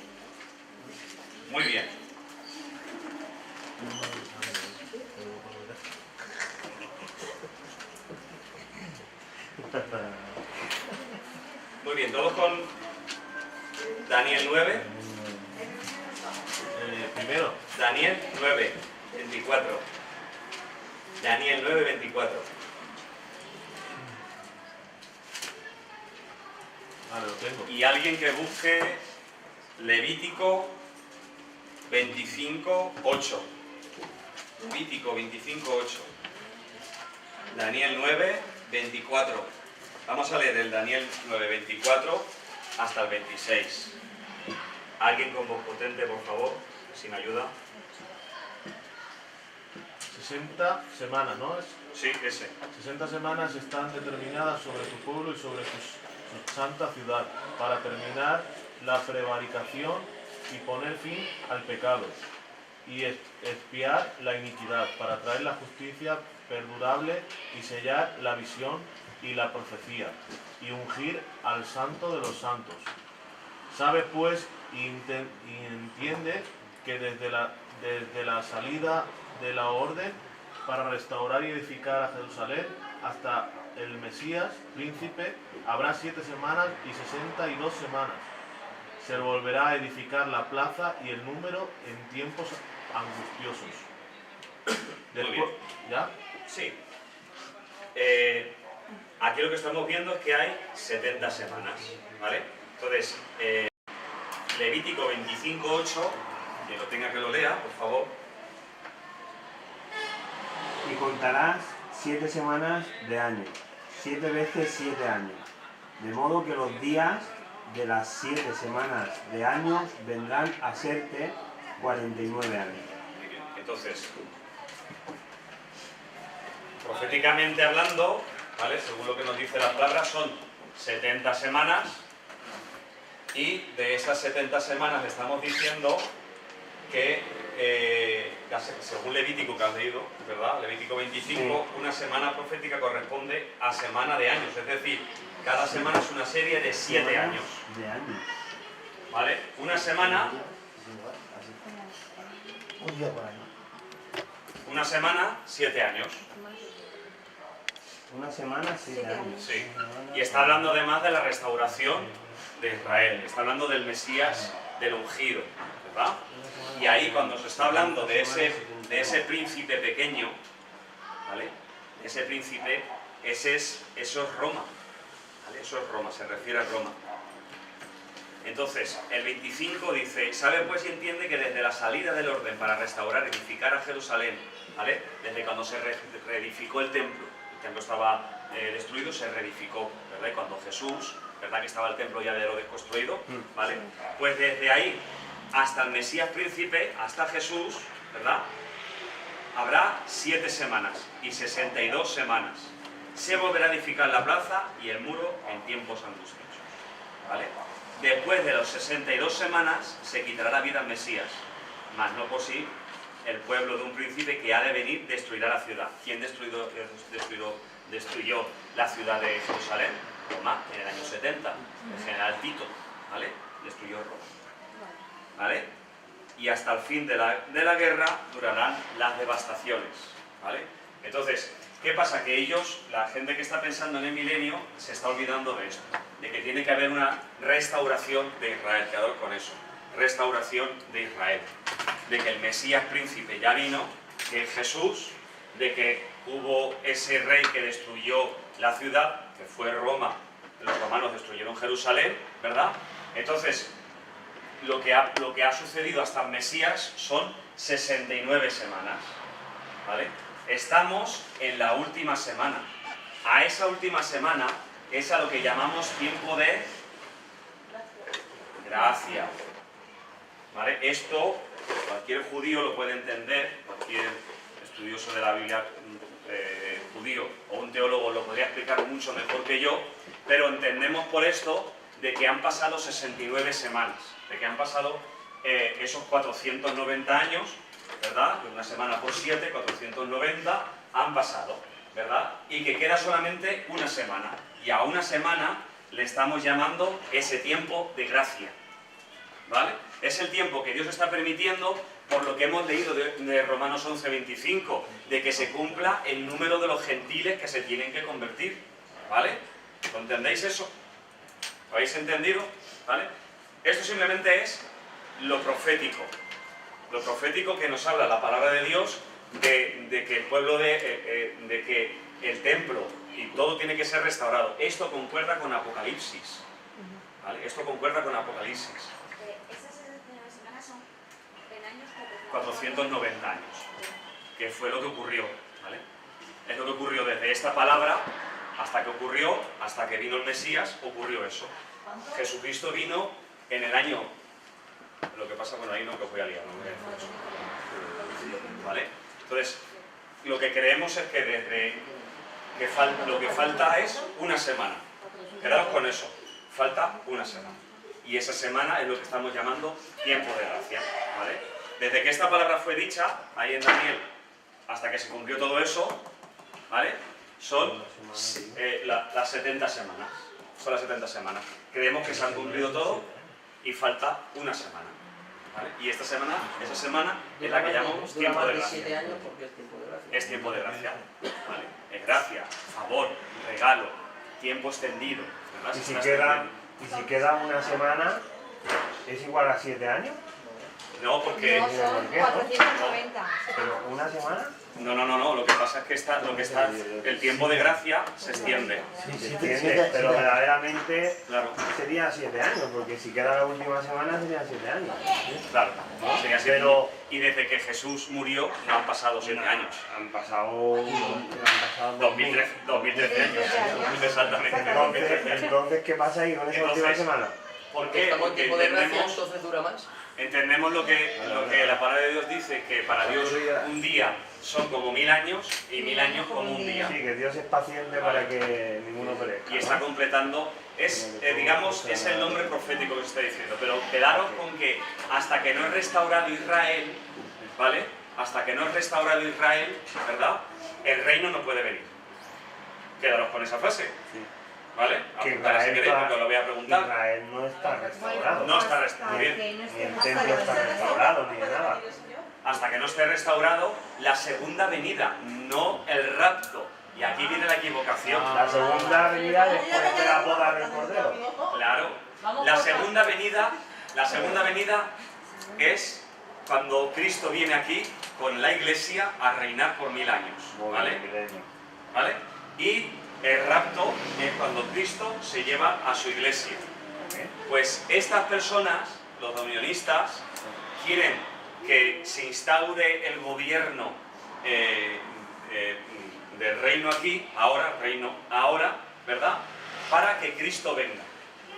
C: Muy bien. Muy bien, todos con Daniel 9.
E: Primero.
C: Daniel 9, 24. Daniel 9, 24.
E: Vale, lo tengo.
C: Y alguien que busque Levítico 25, 8. Levítico 25, 8. Daniel 9, 24. Vamos a leer el Daniel 9, 24 hasta el 26. Alguien con voz potente, por favor, si me ayuda.
E: 60 semanas, ¿no?
C: Sí, ese.
E: 60 semanas están determinadas sobre tu pueblo y sobre su santa ciudad, para terminar la prevaricación y poner fin al pecado, y expiar la iniquidad, para traer la justicia perdurable y sellar la visión y la profecía, y ungir al santo de los santos. Sabe pues y entiende que desde la salida de la orden para restaurar y edificar a Jerusalén hasta el Mesías, príncipe, habrá 7 semanas y 62 semanas. Se volverá a edificar la plaza y el número en tiempos angustiosos.
C: Muy bien.
E: ¿Ya?
C: Sí. Aquí lo que estamos viendo es que hay 70 semanas, ¿vale? Entonces, Levítico 25, 8, quien lo tenga que lo lea, por favor.
F: Y contarás 7 semanas de año, 7 veces 7 años, de modo que los días de las 7 semanas de años vendrán a serte 49 años.
C: Muy bien. Entonces, proféticamente hablando, ¿vale? Según lo que nos dice la palabra, son 70 semanas, y de esas 70 semanas estamos diciendo que, según Levítico que has leído, ¿verdad? Levítico 25, sí. Una semana profética corresponde a semana de años, es decir, cada semana es una serie de 7 años.
F: De años.
C: ¿Vale? Una semana...
F: Un día por año.
C: Una semana, 7 años.
F: Una semana, 7 años.
C: Sí. Y está hablando además de la restauración de Israel, está hablando del Mesías, del ungido, ¿verdad? Y ahí cuando se está hablando de ese príncipe pequeño, ¿vale? Ese príncipe, eso es Roma, ¿vale? Eso es Roma, se refiere a Roma. Entonces, el 25 dice, sabe pues y entiende que desde la salida del orden para restaurar, edificar a Jerusalén, ¿vale? Desde cuando se reedificó el templo estaba destruido, se reedificó, ¿verdad? Y cuando Jesús, ¿verdad? Que estaba el templo ya de lo desconstruido, ¿vale? Pues desde ahí hasta el Mesías príncipe, hasta Jesús, ¿verdad? Habrá 7 semanas y 62 semanas. Se volverá a edificar la plaza y el muro en tiempos angustiosos, ¿vale? Después de las 62 semanas se quitará la vida al Mesías, mas no por sí el pueblo de un príncipe que ha de venir destruirá la ciudad. ¿Quién destruyó la ciudad de Jerusalén? Roma, en el año 70. El general Tito, ¿vale? Destruyó Roma, ¿vale? Y hasta el fin de la guerra durarán las devastaciones, ¿vale? Entonces, ¿qué pasa? Que ellos, la gente que está pensando en el milenio, se está olvidando de esto, de que tiene que haber una restauración de Israel, quedaros con eso, restauración de Israel, de que el Mesías príncipe ya vino, que es Jesús, de que hubo ese rey que destruyó la ciudad, que fue Roma, los romanos destruyeron Jerusalén, ¿verdad? Entonces, lo que ha sucedido hasta el Mesías son 69 semanas, ¿vale? Estamos en la última semana. A esa última semana es a lo que llamamos tiempo de gracia, ¿vale? Esto cualquier judío lo puede entender, cualquier estudioso de la Biblia judío o un teólogo lo podría explicar mucho mejor que yo, pero entendemos por esto de que han pasado 69 semanas, de que han pasado esos 490 años, ¿verdad? Una semana por 7, 490 han pasado, ¿verdad? Y que queda solamente una semana. Y a una semana le estamos llamando ese tiempo de gracia, ¿vale? Es el tiempo que Dios está permitiendo por lo que hemos leído de Romanos 11:25, de que se cumpla el número de los gentiles que se tienen que convertir, ¿vale? ¿Lo entendéis eso? ¿Lo habéis entendido? ¿Vale? Esto simplemente es lo profético que nos habla la palabra de Dios, de que el pueblo, de que el templo y todo tiene que ser restaurado. Esto concuerda con Apocalipsis, ¿vale? Esto concuerda con Apocalipsis.
G: Esas semanas son en años
C: 490 años, que fue lo que ocurrió, ¿vale? Es lo que ocurrió desde esta palabra hasta que ocurrió, hasta que vino el Mesías, ocurrió eso. Jesucristo vino en el año... Lo que pasa, bueno, ahí no que os voy a liar, no me voy a decir eso. ¿Vale? Entonces, lo que creemos es que desde lo que falta es una semana. Quedaos con eso, falta una semana. Y esa semana es lo que estamos llamando tiempo de gracia, ¿vale? Desde que esta palabra fue dicha, ahí en Daniel, hasta que se cumplió todo eso, ¿vale? Son las 70 semanas. Son las 70 semanas. Creemos que se han cumplido todo y falta una semana, ¿vale? Y esa semana es la que llamamos tiempo de gracia.
H: 7 años porque es tiempo de gracia.
C: Es tiempo de gracia, ¿vale? Es gracia, favor, regalo, tiempo extendido, ¿verdad?
F: Y si queda una semana, ¿es igual a 7 años?
C: No, porque...
G: No, son 490.
F: ¿Pero una semana?
C: No, lo que pasa es que el tiempo de gracia se extiende.
F: Se entiende, pero verdaderamente
C: Claro,
F: sería 7 años, porque si queda la última semana serían 7 años.
C: claro. Sería así.
F: Pero-
C: Y desde que Jesús murió no han pasado 7 años.
F: Han pasado
C: 2013 años. Exactamente.
F: Entonces, ¿qué pasa ahí con esa última
C: Entonces,
F: semana?
C: ¿Por qué?
H: Estamos en
C: Porque
H: tiempo de gracia,
C: entendemos...
H: entonces dura más.
C: Entendemos lo que la palabra de Dios dice, que para Dios un día son como 1000 años y 1000 años como un día.
F: Sí, que Dios es paciente para que ninguno perezca.
C: Y está completando, digamos, es el nombre profético que se está diciendo. Pero quedaros con que hasta que no es restaurado Israel, ¿vale? Hasta que no es restaurado Israel, ¿verdad? El reino no puede venir. Quedaros con esa frase. ¿Vale?
F: Que
C: Apuntar si queréis porque os lo voy a preguntar.
F: Israel no está restaurado.
C: No está restaurado. Bien.
F: Ni el templo está restaurado, ni nada.
C: Hasta que no esté restaurado la segunda venida, no el rapto. Y aquí viene la equivocación.
F: La segunda venida después de la boda del Cordero.
C: Claro,
A: Vamos
C: La
A: por
C: segunda venida es cuando Cristo viene aquí con la Iglesia a reinar por 1000 años, ¿vale? ¿Vale? Y el rapto es cuando Cristo se lleva a su Iglesia. Pues estas personas, los dominionistas, quieren que se instaure el gobierno del reino aquí, ahora, ¿verdad? Para que Cristo venga.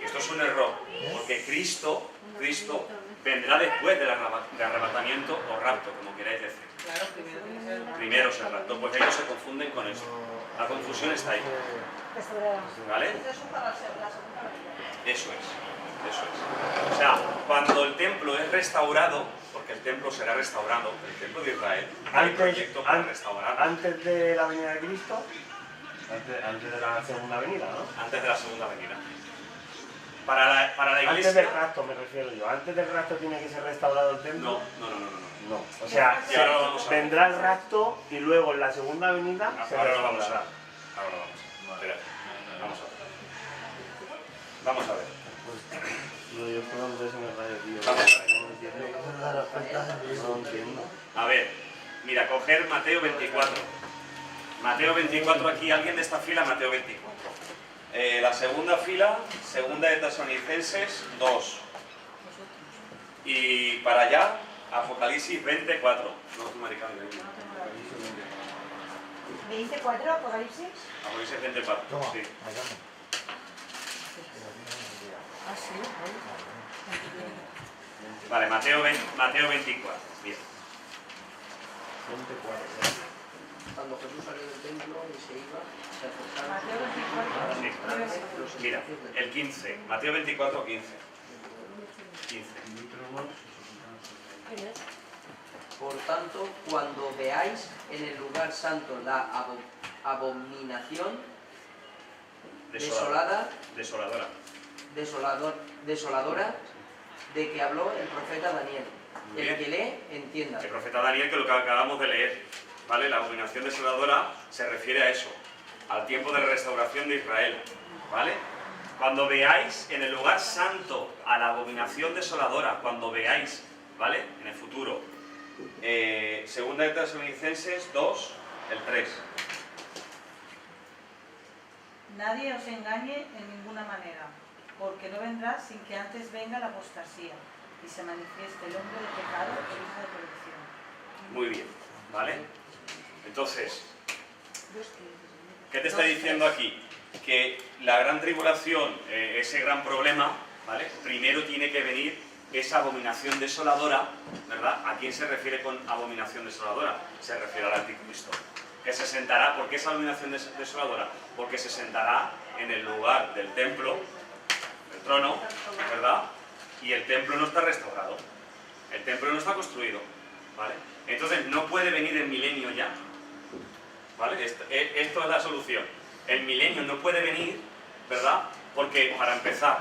C: Esto es un error, porque Cristo vendrá después del arrebatamiento o rapto, como queráis decir.
A: Claro, primero tiene que ser el
C: Primero se raptó, pues ellos se confunden con esto. La confusión está ahí. ¿Vale? Eso es. O sea, cuando el templo es restaurado, porque el templo será restaurado, el templo de Israel, hay proyecto para restaurarlo.
F: Antes de la venida de Cristo, antes de la segunda venida, ¿no?
C: Antes de la segunda venida. Para la iglesia...
F: Antes del rapto me refiero yo. Antes del rapto tiene que ser restaurado el templo.
C: No.
F: O sea,
C: Y ahora lo vamos a ver.
F: vendrá el rapto y luego en la segunda venida se
C: Ahora lo vamos a ver.
F: restaurará.
C: Ahora lo vamos a ver. Espera. Vamos a ver.
F: Yo creo que se me raya, tío. No entiendo.
C: A ver, mira, coger Mateo 24. Mateo 24 aquí, alguien de esta fila, Mateo 24. La segunda fila, segunda de Tesalonicenses 2. Y para allá, Apocalipsis 24. No, tú, maricón,
B: 24, Apocalipsis.
C: Apocalipsis 24, sí. Vale, Mateo 24. Bien.
H: Cuando Jesús salió del templo y se iba, se acercaron.
A: Mateo 24.
C: Sí. Mira, el 15. Mateo 24, 15. 15.
H: Por tanto, cuando veáis en el lugar santo la abominación desoladora de que habló el profeta Daniel,
C: Bien.
H: el que lee, entienda.
C: El profeta Daniel, que lo que acabamos de leer, ¿vale? La abominación desoladora se refiere a eso, al tiempo de la restauración de Israel, ¿vale? Cuando veáis en el lugar santo a la abominación desoladora, cuando veáis, ¿vale? En el futuro. Segunda de Tesalonicenses 2, el 3.
A: Nadie os engañe en ninguna manera, porque no vendrá sin que antes venga la apostasía y se manifieste el hombre de pecado e hijo de perdición.
C: Muy bien, ¿vale? Entonces, ¿qué te está diciendo aquí? Que la gran tribulación, ese gran problema, ¿vale? Primero tiene que venir esa abominación desoladora, ¿verdad? ¿A quién se refiere con abominación desoladora? Se refiere al anticristo. Que se sentará, ¿por qué esa abominación desoladora? Porque se sentará en el lugar del templo, del trono, ¿verdad? Y el templo no está restaurado. El templo no está construido, ¿vale? Entonces no puede venir el milenio ya, ¿vale? Esto es la solución. El milenio no puede venir, ¿verdad? Porque para empezar,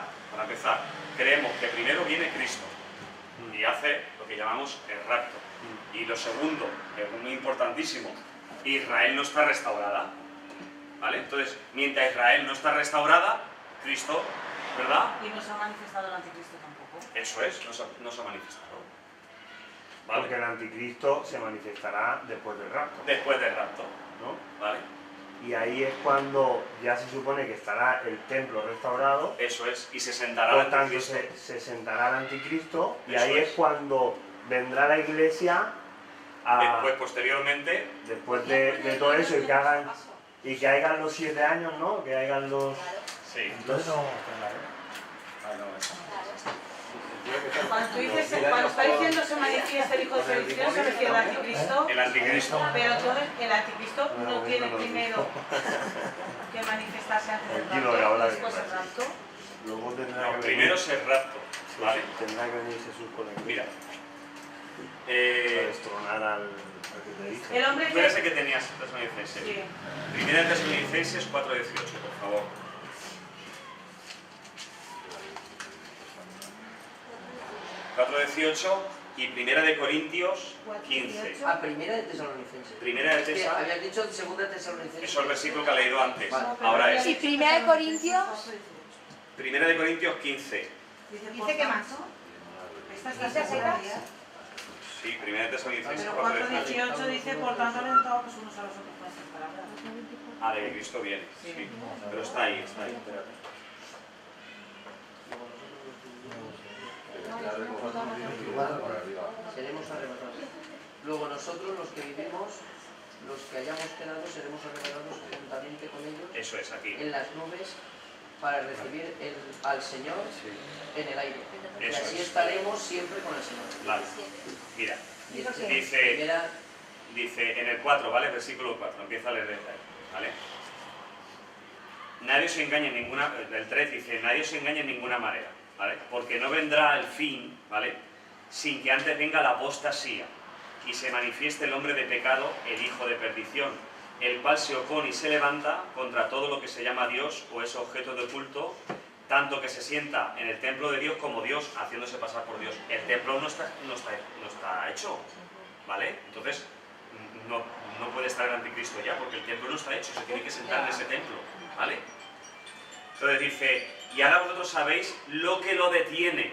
C: creemos que primero viene Cristo y hace lo que llamamos el rapto. Y lo segundo, que es muy importantísimo, Israel no está restaurada, ¿vale? Entonces, mientras Israel no está restaurada, Cristo, ¿verdad?
A: Y no se ha manifestado el anticristo tampoco.
C: Eso es, no se ha manifestado. ¿Vale?
F: Porque el anticristo se manifestará después del rapto,
C: Después del rapto,
F: ¿no?
C: ¿vale?
F: Y ahí es cuando ya se supone que estará el templo restaurado.
C: Eso es, y se sentará
F: Por
C: el
F: tanto,
C: anticristo.
F: se sentará el anticristo y
C: Eso
F: ahí es
C: es.
F: cuando vendrá la iglesia
C: Después, posteriormente,
F: después de todo eso y que hagan los 7 años, ¿no? Que hagan los...
C: sí.
F: Entonces,
A: Cuando está diciendo se manifiesta el hijo de perdición, se refiere al anticristo.
C: El anticristo.
A: Pero entonces el anticristo no tiene primero que manifestarse antes del
F: Tranquilo, que ahora
A: rapto, después del rapto.
F: luego tendrá
C: No,
F: que
C: primero
F: venir,
C: es el rapto, ¿vale?
F: tendrá que venir Jesús con el
C: Mira.
F: para destronar al que te dije.
A: El hombre
C: Tú eres el
A: que...
C: que tenías Tesalonicenses.
A: Sí.
C: Primera de Tesalonicenses 4:18, por favor. 4:18 y Primera de Corintios 15.
H: A primera de Tesalonicenses.
C: Primera de
H: Es que
C: Tesalonicenses.
H: habías dicho segunda de Tesalonicenses.
C: Eso es el versículo que ha leído antes.
H: Vale.
C: Ahora
D: Y
C: es.
D: Primera de Corintios
C: Primera de Corintios 15.
B: Dice que más.
A: Esta es la
B: ¿Dice
A: segunda
B: secas?
A: día.
C: Sí, Primera de Tesalonicenses
A: Pero
C: 4:18.
A: 4:18 dice, por tanto, alentados unos a los otros con estas palabras.
C: Ah, de que Cristo viene. Sí. Pero está ahí, espérate.
H: Seremos arrebatados. Luego nosotros, los que vivimos, los que hayamos quedado, seremos arrebatados juntamente con ellos
C: Eso es, aquí.
H: en las nubes para recibir al Señor en el aire. Y
C: Eso
H: así
C: es.
H: estaremos siempre con el Señor.
C: Vale. Mira,
H: Dice,
C: dice en el 4, ¿vale? Versículo 4, empieza a leer desde ahí, ¿vale? Nadie se engañe en ninguna, del 3 dice, nadie se engañe en ninguna manera, ¿vale? Porque no vendrá el fin, ¿vale? Sin que antes venga la apostasía y se manifieste el hombre de pecado, el hijo de perdición, el cual se opone y se levanta contra todo lo que se llama Dios o es objeto de culto, tanto que se sienta en el templo de Dios como Dios, haciéndose pasar por Dios. El templo no está hecho, ¿vale? Entonces, no puede estar el anticristo ya, porque el templo no está hecho, se tiene que sentar en ese templo, ¿vale? Entonces dice, y ahora vosotros sabéis lo que lo detiene,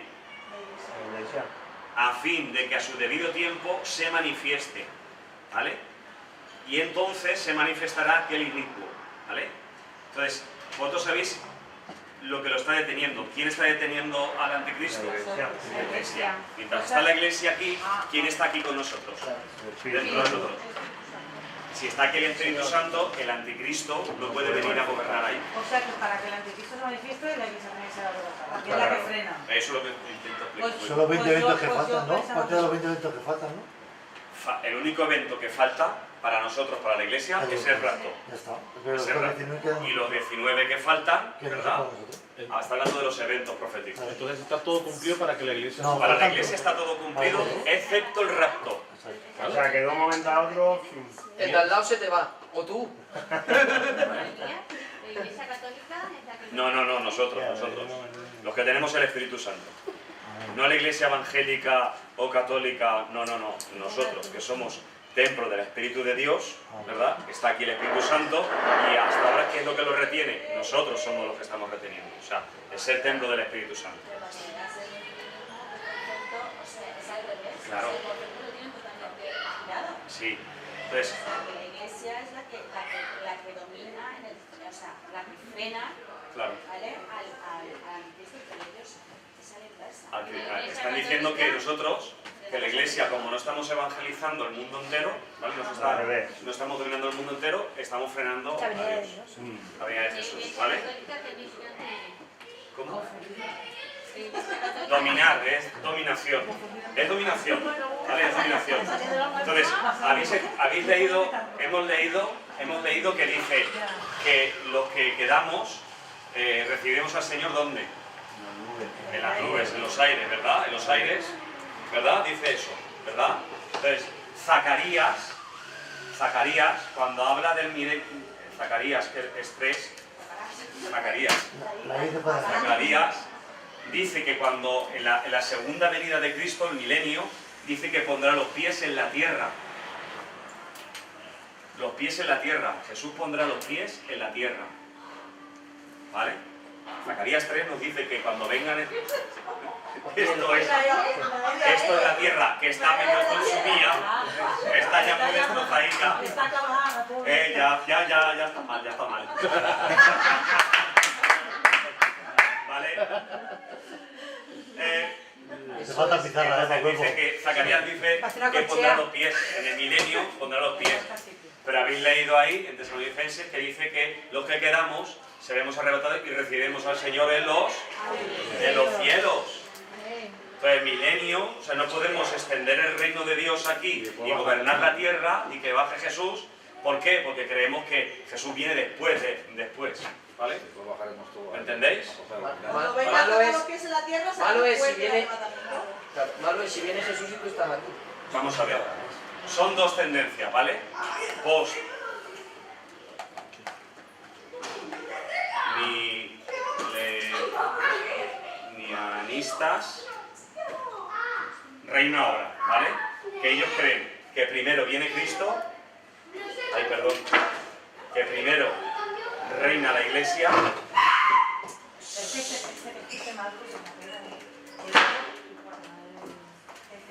C: a fin de que a su debido tiempo se manifieste, ¿vale? Y entonces se manifestará aquel inicuo, ¿vale? Entonces, vosotros sabéis lo que lo está deteniendo. ¿Quién está deteniendo al anticristo? La iglesia. Mientras está la iglesia aquí, ¿quién está aquí con nosotros? Dentro de nosotros. Si está aquí el Espíritu Santo, el anticristo no puede venir a gobernar ahí.
A: O sea que para que el anticristo se manifieste, la iglesia también será derrotada, que es la que frena.
C: Eso es lo que intento explicar.
A: Pues-
I: Son los 20 eventos que
A: pues
I: faltan,
A: yo
I: ¿no?
A: pensaba
I: Parte de los
A: que-
I: 20 eventos que faltan, ¿no?
C: El único evento que falta para nosotros, para la iglesia, es el rapto.
I: Ya está. Pero los
C: Es el rapto.
I: 19 quedan.
C: Y los 19 que faltan,
I: Que no
C: ¿verdad?
I: sepamos nosotros.
C: Ah, está hablando de los eventos proféticos.
E: Entonces está todo cumplido para que la iglesia...
I: No,
C: Para la
I: faltan
C: iglesia
I: dos.
C: está todo cumplido, excepto el rapto.
I: Exacto.
F: O sea, que de un momento a otro...
H: el de al lado se te va, o tú.
D: La Iglesia Católica es la que...
C: No, nosotros. Los que tenemos el Espíritu Santo. No la iglesia evangélica o católica, no. Nosotros, que somos templo del Espíritu de Dios, ¿verdad? Está aquí el Espíritu Santo y hasta ahora, ¿qué es lo que lo retiene? Nosotros somos los que estamos reteniendo. O sea, es el templo del Espíritu Santo. Claro. Sí. Entonces,
G: La iglesia es la que domina, la que frena,
C: claro.
G: ¿vale? al anticristo, pero ellos es a la inversa.
C: Están diciendo que nosotros, que la iglesia, como no estamos evangelizando el mundo entero, ¿vale? No estamos dominando el mundo entero, estamos frenando a Dios. La venida de Jesús, ¿vale? ¿Cómo? Dominar, es dominación. Es dominación, ¿vale? Es dominación. Entonces, habéis leído, hemos leído que dice que los que quedamos recibimos al Señor ¿dónde? En las nubes, en los aires, ¿verdad? En los aires, ¿verdad? Dice eso, ¿verdad? Entonces, Zacarías, cuando habla del milenio, Zacarías, que es 3,
I: La dice para acá.
C: Zacarías dice que cuando en la segunda venida de Cristo, el milenio, dice que pondrá los pies en la tierra. Los pies en la tierra. Jesús pondrá los pies en la tierra. ¿Vale? Zacarías 3 nos dice que cuando vengan... Esto es la tierra que está medio consumida, está ya muy destrozadita.
A: Está acabada,
C: Ya está mal. ¿Vale?
I: Te falta pizarra,
C: Entonces
I: huevo.
C: dice que Zacarías dice que pondrá los pies, en el milenio pondrá los pies. Pero habéis leído ahí, en Tesalonicenses, que dice que los que quedamos seremos arrebatados y recibiremos al Señor en los cielos. Entonces, milenio, o sea, no podemos extender el reino de Dios aquí y gobernar la tierra y que baje Jesús. ¿Por qué? Porque creemos que Jesús viene después. ¿Vale? ¿Entendéis?
B: Cuando vengan todos los pies en la tierra, se
H: Malo es si
B: fuerte el
H: viene-
B: arrebatamiento.
H: Claro, malo es si viene Jesús y tú estás aquí.
C: Vamos a ver. Son dos tendencias, ¿vale? Post. Nianistas. Reino ahora, ¿vale? Que ellos creen que primero viene Cristo. Ay, perdón. Que primero reina la iglesia.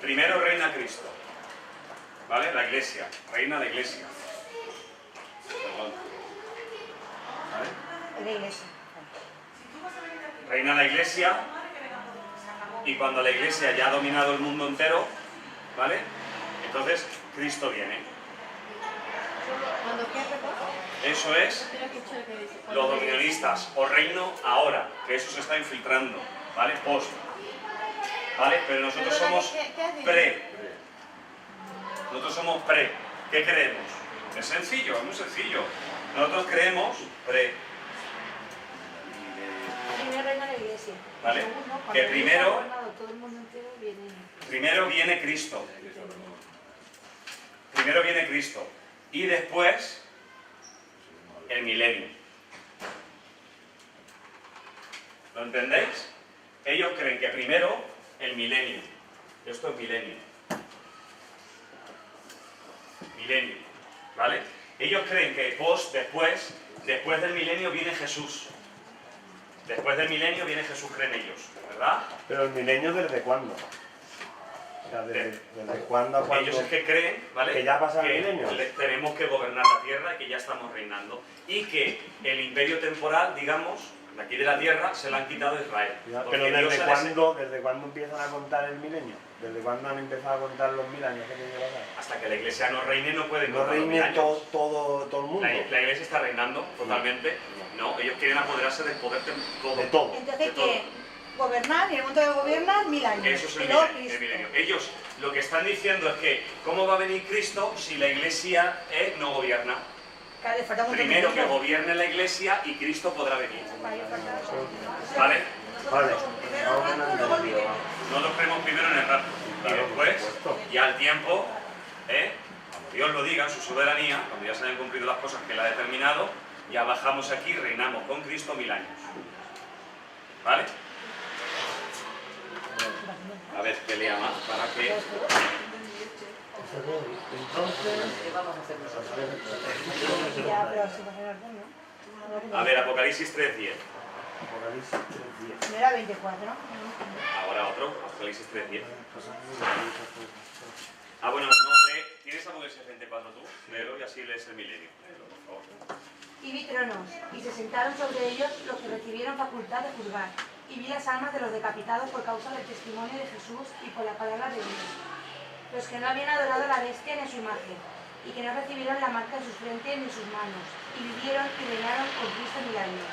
C: primero reina Cristo, ¿vale? La iglesia, reina la iglesia. Perdón. ¿Vale?
B: La iglesia.
C: Reina la iglesia, y cuando la iglesia ya ha dominado el mundo entero, ¿vale? Entonces Cristo viene.
D: ¿Cuándo qué, perdón?
C: Eso es los dominionistas, o reino ahora, que eso se está infiltrando, ¿vale? Post. ¿Vale? Pero nosotros somos pre. Nosotros somos pre. ¿Qué creemos? Es sencillo, es muy sencillo. Nosotros creemos pre.
B: Primero reina la iglesia.
C: ¿Vale?
B: Segundo,
C: Que primero,
B: todo el mundo entero viene.
C: primero viene Cristo. Primero viene Cristo. Y después el milenio. ¿Lo entendéis? Ellos creen que primero el milenio. Esto es milenio. Milenio. ¿Vale? Ellos creen que después del milenio viene Jesús. Después del milenio viene Jesús, creen ellos. ¿Verdad?
F: Pero el milenio, ¿desde cuándo? O sea, ¿desde cuándo a cuándo?
C: Ellos es que creen, ¿vale?
F: Que ya pasa el milenio.
C: Tenemos que gobernar la tierra y que ya estamos reinando. Y que el imperio temporal, digamos, de aquí de la tierra, se lo han quitado a Israel.
F: Pero ¿desde cuándo empiezan a contar el milenio? ¿Desde cuándo han empezado a contar los 1000 años que tiene que pasar?
C: Hasta que la iglesia no reine no pueden
F: ¿No
C: contar los 1000
F: reine
C: años.
F: todo el mundo?
C: La iglesia está reinando totalmente. No, ellos quieren apoderarse del poder todo.
F: De todo.
B: Entonces,
C: De todo.
B: que gobernar, y en el momento de gobernar, 1000 años.
C: Eso es
B: Y luego
C: el
B: Cristo.
C: milenio. Ellos lo que están diciendo es que ¿cómo va a venir Cristo si la iglesia no gobierna?
B: Claro, le falta un montón de
C: Primero que
B: tiempo.
C: gobierne la iglesia y Cristo podrá venir.
B: Vale, falta-
C: ¿Vale?
F: Vale.
C: Nosotros creemos primero en el rapto y después, ya al tiempo, cuando Dios lo diga en su soberanía, cuando ya se hayan cumplido las cosas que Él ha determinado, ya bajamos aquí y reinamos con Cristo 1000 años. ¿Vale? A ver qué lea más para que...
H: Vamos a hacer nosotros.
B: Ya, pero si pasa orden, ¿no?
C: A ver, Apocalipsis 3.10.
F: Apocalipsis 3:10.
B: No era 24, ¿no?
C: Ahora otro, Apocalipsis 3.10. Ah, bueno, no, ¿tienes Apocalipsis 24 tú? Léelo y así lees el milenio. Léelo, por favor.
J: Y vi tronos, y se sentaron sobre ellos los que recibieron facultad de juzgar. Y vi las almas de los decapitados por causa del testimonio de Jesús y por la palabra de Dios. Los que no habían adorado a la bestia ni a su imagen, y que no recibieron la marca en sus frentes ni en sus manos, y vivieron y reinaron con Cristo 1000 años.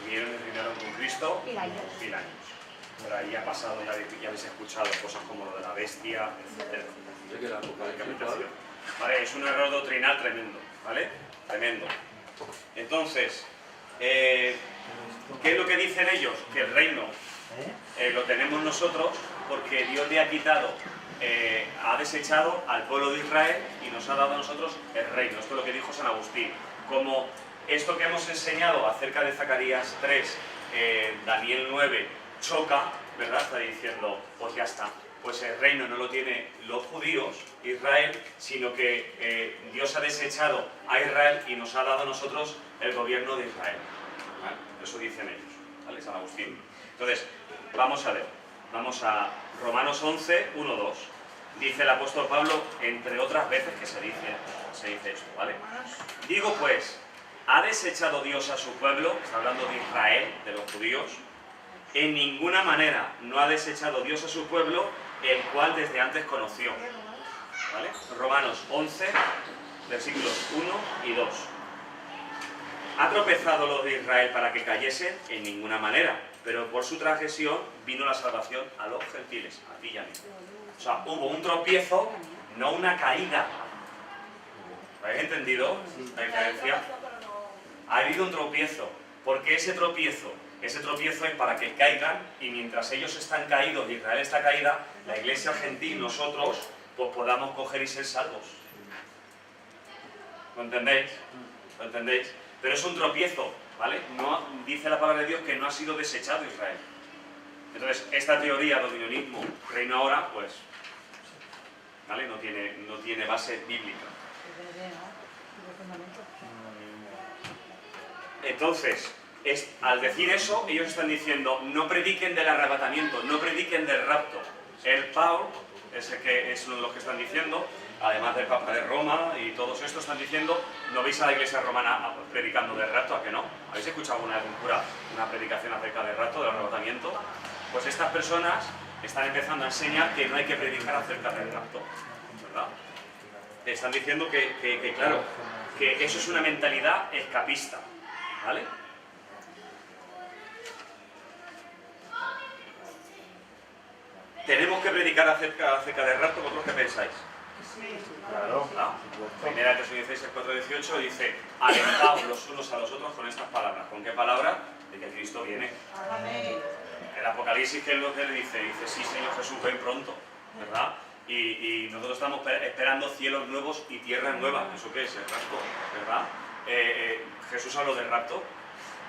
C: Vivieron y reinaron con Cristo
J: 1000 años.
C: 1000 años. Por ahí ha pasado, ya habéis escuchado cosas como lo de la bestia, etc. Decapitación. Vale, es un error doctrinal tremendo, ¿vale? Tremendo. Entonces, ¿qué es lo que dicen ellos? Que el reino lo tenemos nosotros porque Dios le ha quitado, ha desechado al pueblo de Israel y nos ha dado a nosotros el reino. Esto es lo que dijo San Agustín. Como esto que hemos enseñado acerca de Zacarías 3, Daniel 9, choca, ¿verdad? Está diciendo, pues ya está. Pues el reino no lo tienen los judíos, Israel, sino que Dios ha desechado a Israel y nos ha dado a nosotros el gobierno de Israel. ¿Vale? Eso dicen ellos, ¿vale? San Agustín. Entonces, vamos a ver. Vamos a Romanos 11, 1, 2. Dice el apóstol Pablo, entre otras veces que se dice esto, ¿vale? Digo pues, ¿ha desechado Dios a su pueblo? Está hablando de Israel, de los judíos. En ninguna manera no ha desechado Dios a su pueblo, el cual desde antes conoció. ¿Vale? Romanos 11, versículos 1 y 2. ¿Ha tropezado los de Israel para que cayesen? En ninguna manera. Pero por su transgresión vino la salvación a los gentiles, a ti y a mí. O sea, hubo un tropiezo, no una caída. ¿Habéis entendido la diferencia? Ha habido un tropiezo. ¿Por qué ese tropiezo? Ese tropiezo es para que caigan y mientras ellos están caídos y Israel está caída, la iglesia gentil, nosotros, pues podamos coger y ser salvos. ¿Lo entendéis? ¿Lo entendéis? Pero es un tropiezo, ¿vale? No, dice la palabra de Dios que no ha sido desechado Israel. Entonces, esta teoría del unionismo, reino ahora, pues, ¿vale? No tiene base bíblica. Entonces, al decir eso, ellos están diciendo, no prediquen del arrebatamiento, no prediquen del rapto, El Pau, ese que es uno de los que están diciendo, además del Papa de Roma y todos estos están diciendo, ¿no veis a la Iglesia romana predicando del rapto? ¿A que no? ¿Habéis escuchado alguna vez un cura una predicación acerca del rapto, del arrebatamiento? Pues estas personas están empezando a enseñar que no hay que predicar acerca del rapto, ¿verdad? Están diciendo que claro, que eso es una mentalidad escapista, ¿vale? ¿Tenemos que predicar acerca del rapto? ¿Vosotros qué pensáis?
F: Claro.
C: ¿No? Primera Tesalonicenses 4:18 dice: alentaos los unos a los otros con estas palabras. ¿Con qué palabra? De que Cristo viene.
A: Amén.
C: El Apocalipsis, ¿qué es lo que le dice? Dice: sí, Señor Jesús, ven pronto, ¿verdad? Y nosotros estamos esperando cielos nuevos y tierras nuevas. ¿Eso qué es? El rapto, ¿verdad? Jesús habló del rapto.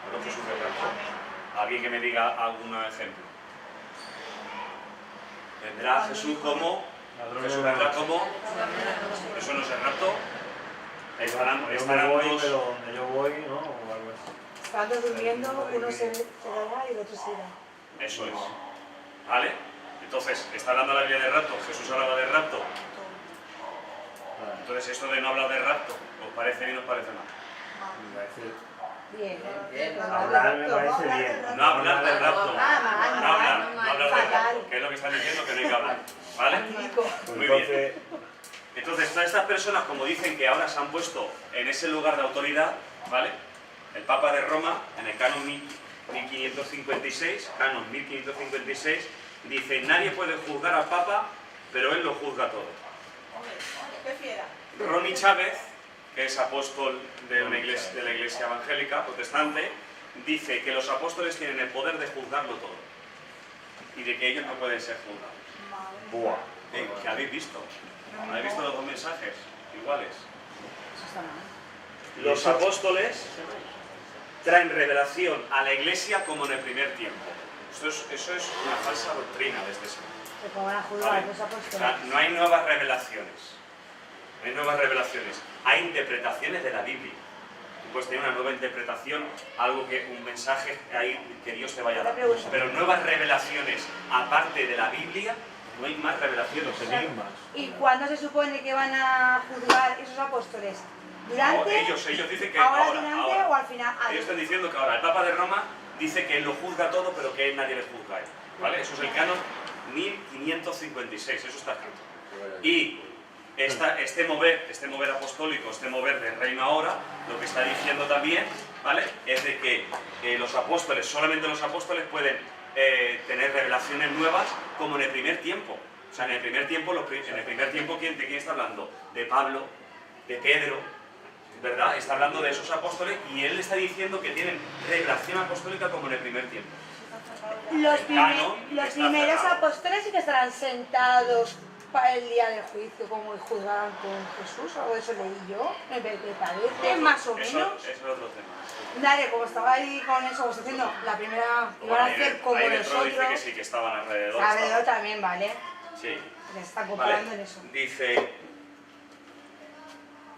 C: ¿Habló Jesús del rapto? ¿Alguien que me diga algún ejemplo? ¿Vendrá Jesús como? ¿Jesús vendrá como? ¿Eso no es el rapto? Estarán todos...
F: pero donde yo voy, ¿no? O algo así.
J: Estando durmiendo, uno se dará y el otro se irá.
C: Eso es. ¿Vale? Entonces, está hablando la Biblia de rapto. Jesús hablaba de rapto. Entonces, esto de no hablar de rapto, ¿os parece bien o os parece mal?
F: Me parece...
J: Bien.
F: Hablar me parece bien.
C: No hablar del rapto. No hablar del
J: fatal.
C: rapto. Que es lo que están diciendo que no hay que hablar. ¿Vale? Muy bien. Entonces, todas estas personas, como dicen que ahora se han puesto en ese lugar de autoridad, ¿vale? El Papa de Roma, en el canon 1556, canon 1556, dice: nadie puede juzgar al Papa, pero él lo juzga todo.
B: ¡Qué fiera!
C: Ronnie Chávez, que es apóstol de la iglesia evangélica protestante, dice que los apóstoles tienen el poder de juzgarlo todo y de que ellos no pueden ser juzgados.
F: Buah.
C: ¿Qué habéis visto? ¿Habéis visto los dos mensajes iguales? Los apóstoles traen revelación a la iglesia como en el primer tiempo. Eso es una falsa doctrina desde ese momento.
J: Se pongan a juzgar
C: ¿Vale?
J: los
C: O
J: apóstoles.
C: sea, no hay nuevas revelaciones. No hay nuevas revelaciones. Hay interpretaciones de la Biblia. Tú puedes tener una nueva interpretación, un mensaje ahí que Dios te vaya a dar. Pero nuevas revelaciones, aparte de la Biblia, no hay más revelaciones.
E: Enigmas.
J: ¿Y cuándo se supone que van a juzgar esos apóstoles? ¿Durante?
C: Ellos dicen que
J: ¿Ahora,
C: ahora.
J: durante o al final?
C: Ellos están diciendo que ahora. El Papa de Roma dice que él lo juzga todo, pero que él nadie le juzga a él. ¿Vale? Eso es el canon 1556, eso está escrito. Y este mover apostólico, este mover del reino ahora, lo que está diciendo también, ¿vale? Es de que los apóstoles, solamente los apóstoles pueden tener revelaciones nuevas como en el primer tiempo. O sea, en el primer tiempo, ¿de quién está hablando? De Pablo, de Pedro, ¿verdad? Está hablando de esos apóstoles y él está diciendo que tienen revelación apostólica como en el primer tiempo.
J: Los
C: está
J: primeros
C: cerrado.
J: apóstoles sí que estarán sentados para el día del juicio, como juzgaban con Jesús, algo de eso leí yo, me parece, más o menos.
C: Eso es otro tema.
J: Dale, como estaba ahí con eso, pues diciendo, la primera iban a hacer como
C: ahí dentro
J: nosotros.
C: dice que sí, que estaban alrededor.
J: Alrededor también, ¿vale?
C: Sí.
J: Les están comparando
C: Vale.
J: en eso.
C: Dice,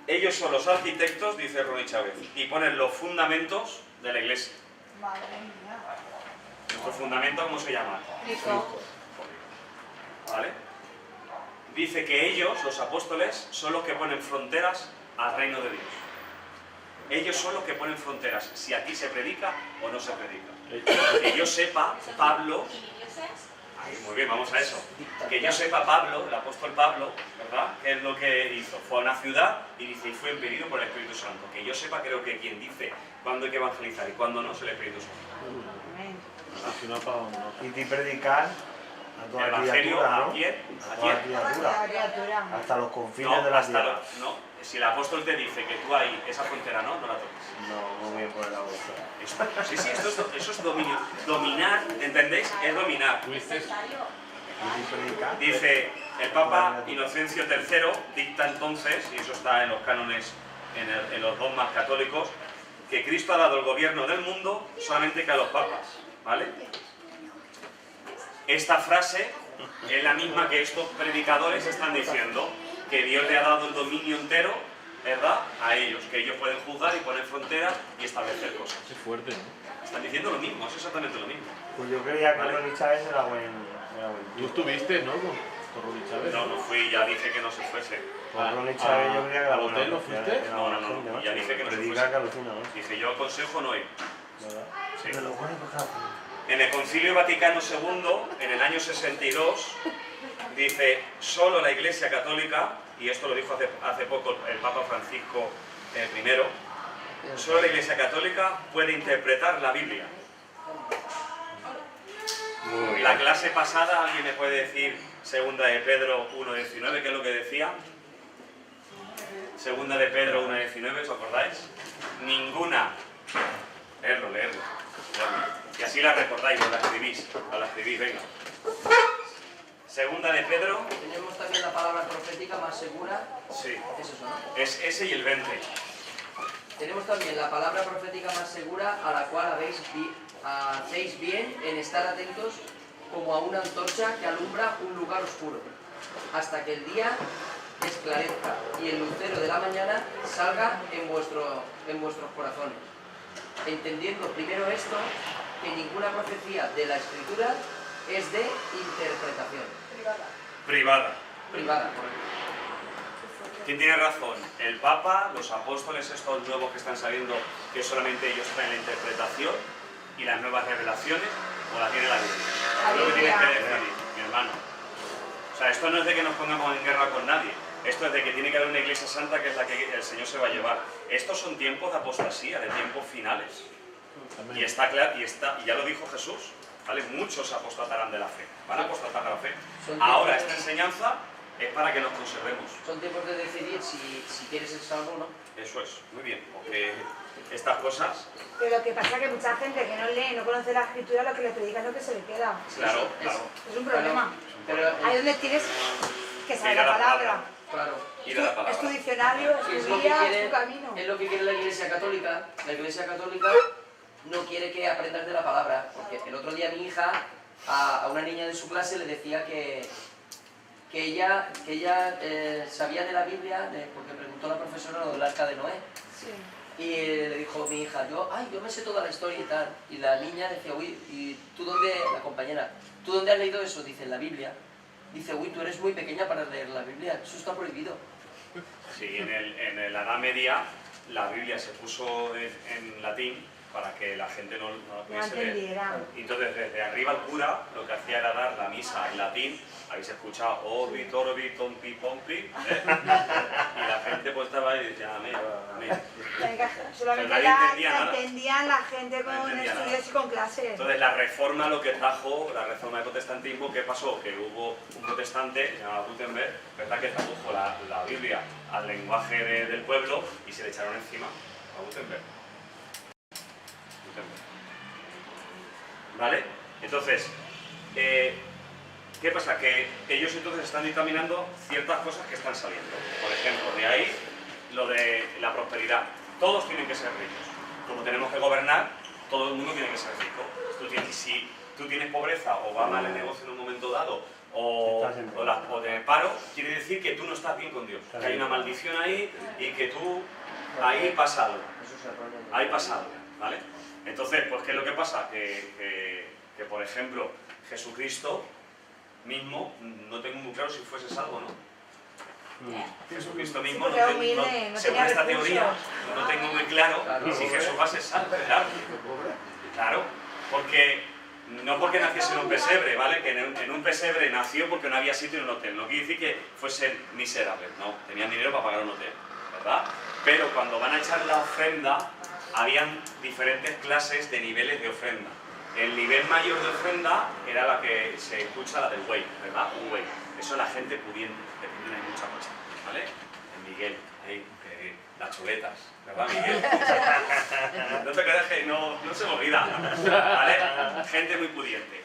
C: ellos son los arquitectos, dice Ronnie Chávez, y ponen los fundamentos de la iglesia.
B: Madre mía.
C: ¿Nuestro fundamento cómo se llama?
J: Cristo.
C: ¿Vale? Dice que ellos, los apóstoles, son los que ponen fronteras al reino de Dios. Ellos son los que ponen fronteras, si aquí se predica o no se predica. Que yo sepa, Pablo... Ahí, muy bien, vamos a eso. Que yo sepa, Pablo, el apóstol Pablo, ¿verdad? ¿Qué es lo que hizo? Fue a una ciudad y dice, y fue impedido por el Espíritu Santo. Que yo sepa, creo que quien dice cuándo hay que evangelizar y cuándo no es el Espíritu Santo.
E: Si no apaga un
F: Y predicar a toda
C: Evangelio
F: criatura, ¿no?
C: a quién?
F: A
C: ¿A
F: toda
C: quién?
F: criatura. Hasta los confines
C: No,
F: de la
C: hasta
F: tierra.
C: no. Si el apóstol te dice que tú ahí, esa frontera no la toques.
F: No, muy bien por la voz.
C: Sí, eso es dominio. Dominar, ¿entendéis? Es dominar. Dice el Papa Inocencio III, dicta entonces, y eso está en los cánones, en los dogmas católicos, que Cristo ha dado el gobierno del mundo solamente que a los papas, ¿vale? Esta frase es la misma que estos predicadores están diciendo, que Dios le ha dado el dominio entero, ¿verdad?, a ellos, que ellos pueden juzgar y poner fronteras y establecer cosas.
E: Es fuerte, ¿no?
C: Están diciendo lo mismo, es exactamente lo mismo.
F: Pues yo creía que
C: Vale.
F: Ronnie Chávez era buen
E: Tú estuviste, ¿no? Con Ronnie Chávez.
C: No, no fui, ya dije que no se fuese.
F: Con Ronnie Chávez yo creía que
E: ¿Al hotel no fuiste?
C: No, ya dije que no se fuese. Dije, yo aconsejo no ir. Sí. En el Concilio Vaticano II, en el año 62, dice, solo la Iglesia Católica, y esto lo dijo hace poco el Papa Francisco I, solo la Iglesia Católica puede interpretar la Biblia. La clase pasada, ¿alguien me puede decir segunda de Pedro 1.19, qué es lo que decía? Segunda de Pedro 1.19, ¿os acordáis? Ninguna. Leerlo. Y así la recordáis, o la escribís, venga. Segunda de Pedro.
H: Tenemos también la palabra profética más segura.
C: Sí.
H: Es eso, ¿no?
C: Es ese y el 20.
H: Tenemos también la palabra profética más segura, a la cual hacéis bien en estar atentos como a una antorcha que alumbra un lugar oscuro, hasta que el día esclarezca y el lucero de la mañana salga en vuestros corazones. Entendiendo primero esto, que ninguna profecía de la Escritura es de interpretación.
C: Privada.
H: Correcto.
C: ¿Quién tiene razón? ¿El Papa, los apóstoles estos nuevos que están saliendo, que solamente ellos traen la interpretación y las nuevas revelaciones, o la tiene la Biblia? Es lo que tienes que decidir, mi hermano. O sea, esto no es de que nos pongamos en guerra con nadie. Esto es de que tiene que haber una iglesia santa que es la que el Señor se va a llevar. Estos son tiempos de apostasía, de tiempos finales. Y está claro, y ya lo dijo Jesús, ¿vale? Muchos apostatarán de la fe. Van a apostatar de la fe. Ahora esta enseñanza es para que nos conservemos.
H: Son tiempos de decidir si quieres ser salvo o no.
C: Eso es, muy bien. Porque estas cosas...
J: Pero lo que pasa es que mucha gente que no lee, no conoce la escritura, lo que le predica es lo que se le queda.
C: Claro.
J: Es un problema.
H: Pero
J: ahí donde tienes que saber la palabra.
H: Claro.
J: Es tu diccionario, es tu guía, es tu camino.
H: Es lo que quiere la Iglesia Católica. La Iglesia Católica no quiere que aprendas de la palabra. Porque el otro día mi hija, a una niña de su clase, le decía que ella sabía de la Biblia, porque preguntó a la profesora lo del arca de Noé.
J: Sí.
H: Y le dijo mi hija, yo me sé toda la historia y tal. Y la niña decía, uy, ¿y tú dónde, la compañera, tú dónde has leído eso? Dice, en la Biblia. Dice, uy, tú eres muy pequeña para leer la Biblia, eso está prohibido.
C: Sí, en la Edad Media la Biblia se puso en latín para que la gente no la pudiese leer. Y entonces desde arriba el cura lo que hacía era dar la misa en latín. Habéis escuchado Orbit, Orbit, Tompi, Pompi, y la gente pues estaba ahí y decía amén.
J: Solamente entendían la gente con estudios y con clases.
C: Entonces la reforma lo que trajo, la reforma del protestantismo, ¿qué pasó? Que hubo un protestante llamado Gutenberg, ¿verdad? Que tradujo la Biblia al lenguaje del pueblo y se le echaron encima a Gutenberg. ¿Vale? Entonces, ¿qué pasa? Que ellos entonces están dictaminando ciertas cosas que están saliendo. Por ejemplo, de ahí lo de la prosperidad. Todos tienen que ser ricos. Como tenemos que gobernar, todo el mundo tiene que ser rico. Si tú tienes pobreza o va mal el negocio en un momento dado o tienes paro, quiere decir que tú no estás bien con Dios. Que hay una maldición ahí y que tú ahí pasado. Ahí pasado, ¿vale? Entonces, pues ¿qué es lo que pasa? Que por ejemplo, Jesucristo mismo, no tengo muy claro si fuese salvo o no. Jesucristo mismo, según esta teoría, no tengo muy claro si Jesús va a ser salvo. Claro, porque no porque naciese en un pesebre, ¿vale? Que en un pesebre nació porque no había sitio en un hotel. No quiere decir que fuesen miserables, no, tenían dinero para pagar un hotel, ¿verdad? Pero cuando van a echar la ofrenda, habían diferentes clases de niveles de ofrenda. El nivel mayor de ofrenda era la que se escucha, la del buey, ¿verdad? Un buey. Eso es la gente pudiente, que tiene mucha cosa, ¿vale? El Miguel, ahí, las chuletas, ¿verdad, Miguel? No te creas que no se me olvida, ¿vale? Gente muy pudiente.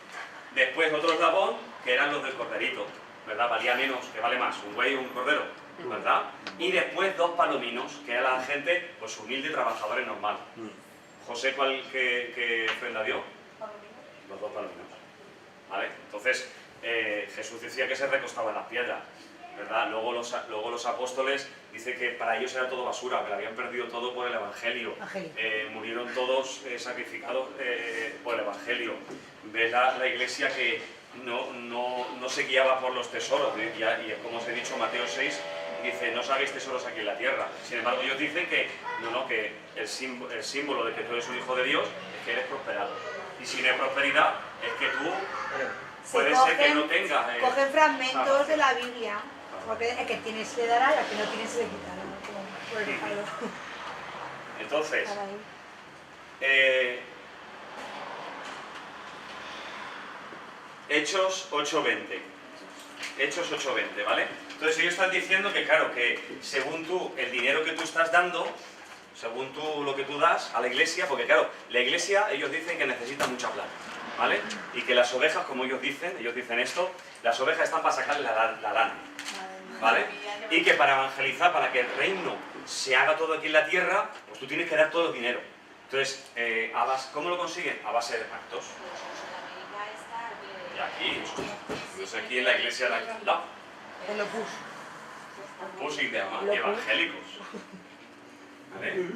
C: Después otro eslabón, que eran los del corderito, ¿verdad? Valía menos, que vale más, un buey o un cordero, ¿verdad? Y después dos palominos, que era la gente, pues humilde, trabajadores normal. José, ¿cuál que ofrenda dio? Los dos palominos, ¿vale? Entonces, Jesús decía que se recostaba en las piedras, ¿verdad? Luego los apóstoles dice que para ellos era todo basura, que lo habían perdido todo por el Evangelio. Murieron todos sacrificados por el Evangelio. Ves la iglesia que no se guiaba por los tesoros, y como os he dicho, Mateo 6 dice, no os hagáis tesoros aquí en la tierra. Sin embargo, ellos dicen que, que el símbolo de que tú eres un hijo de Dios es que eres prosperado. Y si no hay prosperidad, es que tú puede ser que no tengas...
J: cogen fragmentos de la Biblia, porque el que tiene se le dará y al que no tiene se le quitará. Por el palo.
C: Entonces, Hechos 8:20. Hechos 8:20, ¿vale? Entonces ellos están diciendo que, claro, que según tú, el dinero que tú estás dando, según tú lo que tú das a la iglesia, porque claro, la iglesia, ellos dicen que necesita mucha plata, ¿vale? Y que las ovejas, como ellos dicen esto, las ovejas están para sacarle la lana, ¿vale? Y que para evangelizar, para que el reino se haga todo aquí en la tierra, pues tú tienes que dar todo el dinero. Entonces, ¿cómo lo consiguen? A base de pactos. Y aquí, pues aquí en la iglesia de al lado.
J: En los bus.
C: Bus y demás, evangélicos. ¿Vale?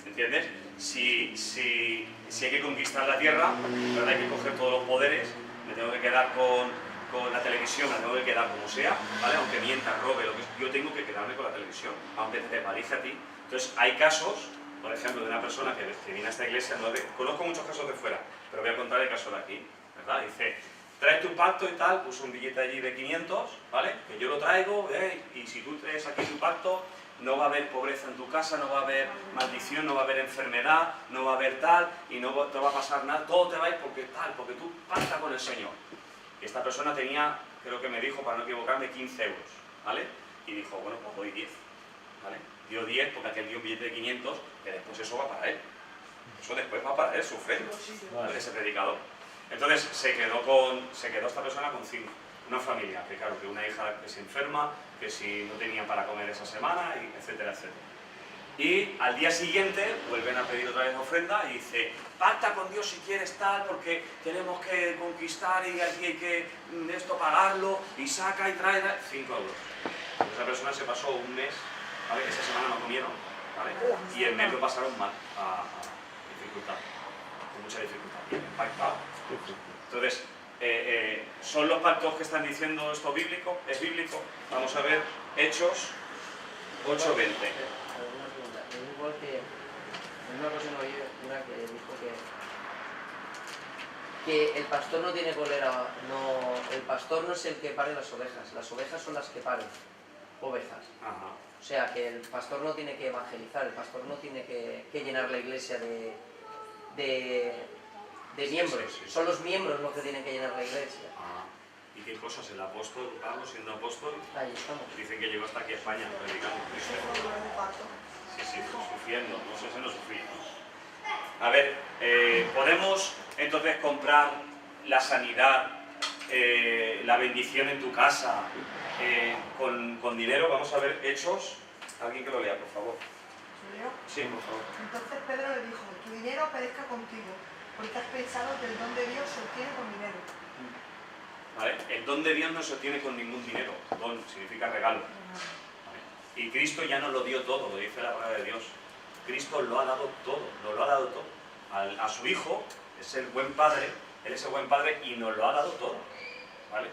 C: ¿Entiendes? Si hay que conquistar la tierra, ¿verdad? Hay que coger todos los poderes, me tengo que quedar con la televisión, me tengo que quedar como sea, ¿vale? Aunque mienta, robe, yo tengo que quedarme con la televisión, aunque te paralice a ti. Entonces, hay casos, por ejemplo, de una persona que viene a esta iglesia, conozco muchos casos de fuera, pero voy a contar el caso de aquí, ¿verdad? Dice, trae tu pacto y tal, puso un billete allí de 500, ¿vale? Que yo lo traigo, y si tú traes aquí tu pacto, no va a haber pobreza en tu casa, no va a haber maldición, no va a haber enfermedad, no va a haber tal, y no te va a pasar nada, todo te va a ir porque tú pactas con el Señor. Y esta persona tenía, creo que me dijo, para no equivocarme, 15 euros, ¿vale? Y dijo, bueno, pues doy 10, ¿vale? Dio 10 porque aquel dio un billete de 500, que después eso va para él. Eso después va para él, su fe, ¿vale? Ese predicador. Entonces se quedó esta persona con 5. Una familia, que claro, que una hija que se enferma, que si no tenía para comer esa semana, etcétera, etcétera. Y al día siguiente vuelven a pedir otra vez ofrenda y dice, pacta con Dios si quieres tal, porque tenemos que conquistar y aquí hay que esto pagarlo, y saca y trae 5 euros. Esa persona se pasó un mes, ¿vale? Esa semana no comieron, ¿vale? Y el mes lo pasaron mal, a dificultad, con mucha dificultad. Y pactado. Entonces, ¿son los pactos que están diciendo esto bíblico? ¿Es bíblico? Vamos a ver Hechos 8:20.
H: Igual que en una ocasión oí una que dijo que el pastor no tiene cólera, el pastor no es el que pare las ovejas son las que paren ovejas.
C: Ajá.
H: O sea que el pastor no tiene que evangelizar, el pastor no tiene que llenar la iglesia de miembros,
C: sí.
H: Son los miembros los que tienen que llenar la iglesia.
C: ¿Y qué cosas? El apóstol, Pablo siendo apóstol,
H: Ahí estamos.
C: dicen que llegó hasta aquí a España, predicando Cristo. Sí, sufriendo, no sé si no sufrí, ¿no? A ver, ¿podemos entonces comprar la sanidad, la bendición en tu casa con dinero? Vamos a ver Hechos. Alguien que lo lea, por favor.
B: ¿Leo?
C: Sí, por favor.
B: Entonces Pedro le dijo, tu dinero perezca contigo, porque has pensado que el don de Dios se obtiene con dinero.
C: ¿Vale? El don de Dios no se obtiene con ningún dinero. Don significa regalo. ¿Vale? Y Cristo ya nos lo dio todo, lo dice la palabra de Dios. Cristo lo ha dado todo, nos lo ha dado todo. A su Hijo, es el buen Padre, Él es el buen Padre y nos lo ha dado todo. ¿Vale?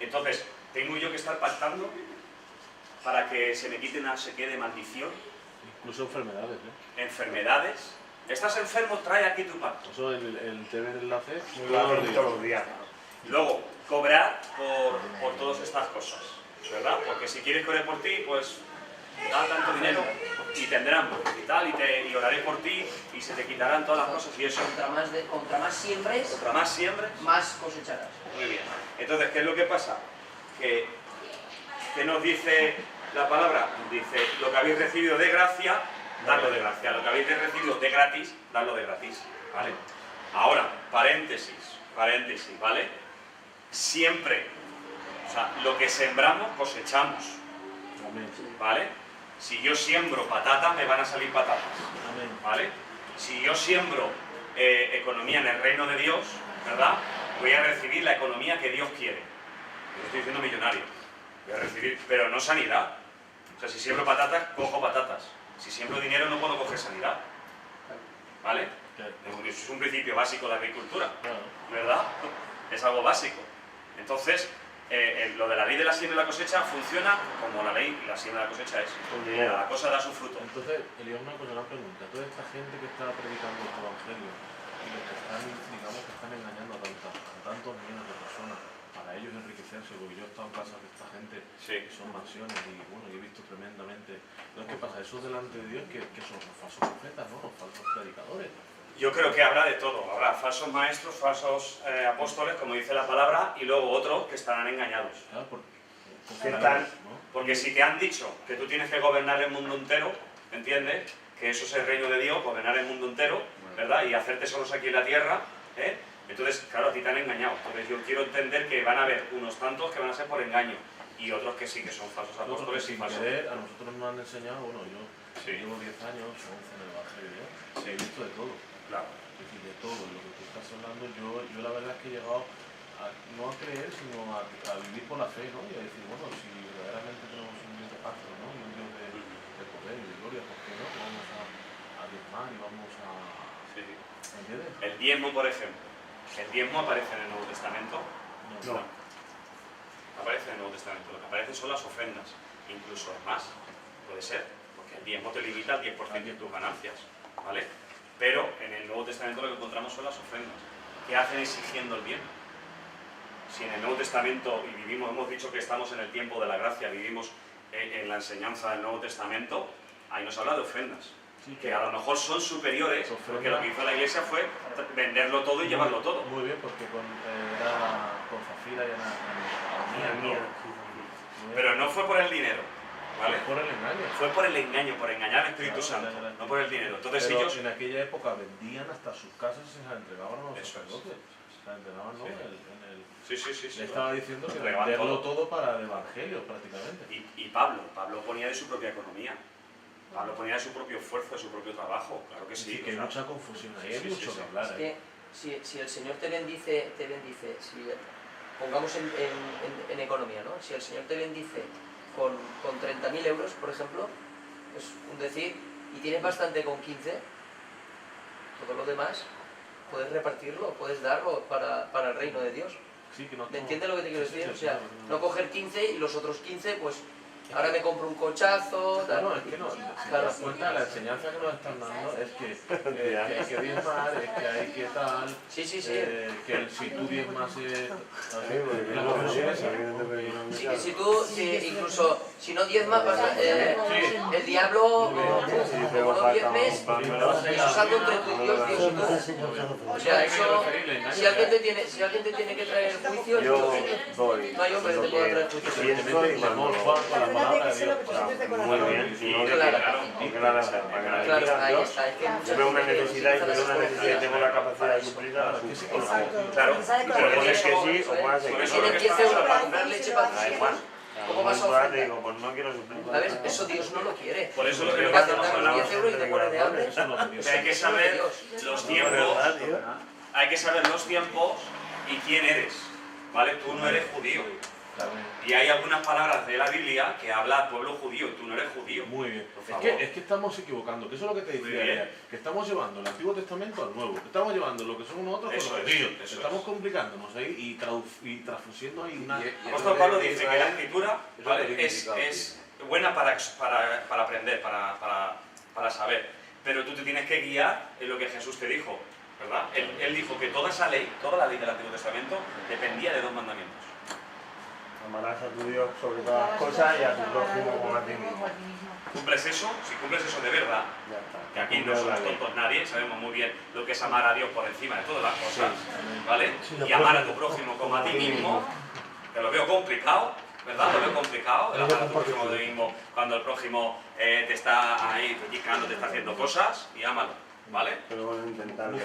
C: Entonces, ¿tengo yo que estar pactando para que se me quite una sequía de maldición?
E: Incluso enfermedades,
C: Enfermedades. ¿Estás enfermo? Trae aquí tu pacto.
E: Eso el TV de enlace
F: todos los días.
C: Luego, cobrar por todas estas cosas, ¿verdad? Porque si quieres que ore por ti, pues da tanto dinero y tendrán y tal, y oraré por ti y se te quitarán todas las cosas y eso.
H: Contra más siembres, más cosecharás.
C: Muy bien. Entonces, ¿qué es lo que pasa? Que nos dice la palabra, dice, lo que habéis recibido de gracia, dadlo de gracia. Lo que habéis recibido de gratis, dadlo de gratis. ¿Vale? Ahora, paréntesis, ¿vale? Siempre, o sea, lo que sembramos, cosechamos. ¿Vale? Si yo siembro patatas, me van a salir patatas. ¿Vale? Si yo siembro economía en el reino de Dios, ¿verdad? Voy a recibir la economía que Dios quiere. Yo estoy diciendo millonario. Voy a recibir, pero no sanidad. O sea, si siembro patatas, cojo patatas. Si siembro dinero, no puedo coger sanidad. ¿Vale? Eso es un principio básico de la agricultura, ¿verdad? Es algo básico. Entonces, lo de la ley de la siembra y la cosecha funciona como la ley y la siembra y la cosecha es. La cosa da su fruto.
E: Entonces, Elías, una cosa, una pregunta. Toda esta gente que está predicando este evangelio y los que están, digamos, que están engañando a tantos millones de personas para ellos enriquecerse, porque yo he estado en casa de esta gente que son mansiones y bueno, y he visto tremendamente. Entonces, ¿qué pasa? Eso delante de Dios que son los falsos profetas, ¿no? Los falsos predicadores.
C: Yo creo que habrá de todo. Habrá falsos maestros, falsos apóstoles, como dice la palabra, y luego otros que estarán engañados.
E: Claro,
C: porque si te han dicho que tú tienes que gobernar el mundo entero, ¿entiendes? Que eso es el reino de Dios, gobernar el mundo entero, ¿verdad? Y hacerte solos aquí en la tierra, ¿eh? Entonces, claro, a ti te han engañado. Entonces yo quiero entender que van a haber unos tantos que van a ser por engaño y otros que sí, que son falsos apóstoles y falsos.
E: A nosotros nos han enseñado, bueno, yo llevo 10 años, 11 en el Evangelio, he visto de todo.
C: Claro.
E: Es decir, de todo. Lo que tú estás hablando, yo la verdad es que he llegado no a creer, sino a vivir por la fe, ¿no? Y a decir, bueno, si verdaderamente tenemos un Dios de pacto, ¿no? Y un Dios de poder y de gloria, ¿por qué no? Vamos a diezmar y vamos a...
C: Sí.
E: ¿Entiendes?
C: El diezmo, por ejemplo. ¿El diezmo aparece en el Nuevo Testamento?
E: No.
C: Aparece en el Nuevo Testamento. Lo que aparecen son las ofrendas. Incluso más. Puede ser. Porque el diezmo te limita al 10% de tus ganancias. ¿Vale? Pero en el Nuevo Testamento lo que encontramos son las ofrendas. ¿Qué hacen exigiendo el bien? Si en el Nuevo Testamento, y vivimos, hemos dicho que estamos en el tiempo de la gracia, vivimos en la enseñanza del Nuevo Testamento, ahí nos habla de ofrendas. Sí, que a lo mejor son superiores, porque lo que hizo la Iglesia fue venderlo todo y llevarlo todo.
E: Muy bien, porque era con Zafira y Ananías.
C: Pero no fue por el dinero, ¿vale?
E: Fue por el engaño.
C: Fue por el engaño, por engañar al Espíritu Santo, no por el dinero. Entonces
E: pero
C: ellos...
E: en aquella época vendían hasta sus casas y se las entregaban a los sacerdotes. Se las entregaban, ¿no?
C: Sí.
E: Le estaba diciendo que venderlo todo para el Evangelio, prácticamente.
C: Y Pablo ponía de su propia economía. Pablo ponía de su propio esfuerzo, de su propio trabajo, claro que sí.
E: Que hay mucha confusión ahí, hay mucho que hablar.
H: Es que si el Señor te bendice, si, pongamos en economía, ¿no? Si el Señor te bendice con 30.000 euros, por ejemplo, es un decir, y tienes bastante con 15, todo lo demás puedes repartirlo, puedes darlo para el reino de Dios.
E: Sí, que no,
H: ¿Me entiendes lo que te quiero decir?
E: Sí,
H: o sea,
E: no.
H: No coger 15 y los otros 15, pues ahora me compro un cochazo.
E: No, es que no. Si te das cuenta, la enseñanza que nos están dando es que hay que diezmar, es que hay que tal.
H: Sí.
E: Que si tú diezmas
H: Sí, que si tú, incluso si no diezmas, el diablo, como no diezmes, eso es algo entre tu Dios y tú. O sea, eso, si alguien te tiene que traer juicio,
F: yo voy.
H: no hay hombre que te pueda traer juicio.
F: Muy bien, si no
H: ahí está.
F: Yo veo una necesidad y veo una necesidad y tengo la capacidad de suplirla. Claro, puede ser que sí o puede ser que no.
H: Tienes 10 euros para comprar leche para tus hijos. ¿Cómo vas a ofrecer?
F: Digo, pues no quiero suplir.
H: ¿Sabes? Eso Dios no lo quiere.
C: Por eso lo que
H: Porque te dan 10 euros y te mueres de hambre.
C: hay que saber los tiempos, hay que saber los tiempos y quién eres, ¿vale? Tú no eres judío. Y hay algunas palabras de la Biblia que habla al pueblo judío, tú no eres judío.
E: Muy bien.
C: Por favor.
E: Es que estamos equivocando, que eso es lo que te decía ayer, que estamos llevando el Antiguo Testamento al Nuevo, que estamos llevando lo que son nosotros con los judíos, estamos complicándonos ahí y transfusiendo ahí una...
C: El apóstol Pablo dice que la Escritura, ¿vale? es buena para aprender, para saber, pero tú te tienes que guiar en lo que Jesús te dijo, ¿verdad? Él dijo que toda esa ley, toda la ley del Antiguo Testamento, dependía de dos mandamientos.
F: Amarás a tu Dios sobre todas las cosas y a tu prójimo como a ti mismo.
C: ¿Cumples eso? Si cumples eso de verdad,
F: Ya está.
C: que aquí no somos tontos nadie, sabemos muy bien lo que es amar a Dios por encima de todas las cosas, ¿vale? Y amar a tu prójimo como a ti mismo, que lo veo complicado, ¿verdad? Lo veo complicado, el amar a tu prójimo de mismo, cuando el prójimo te está ahí pellizcando, te está haciendo cosas, y ámalo, ¿vale?
F: Pero bueno, intentarlo.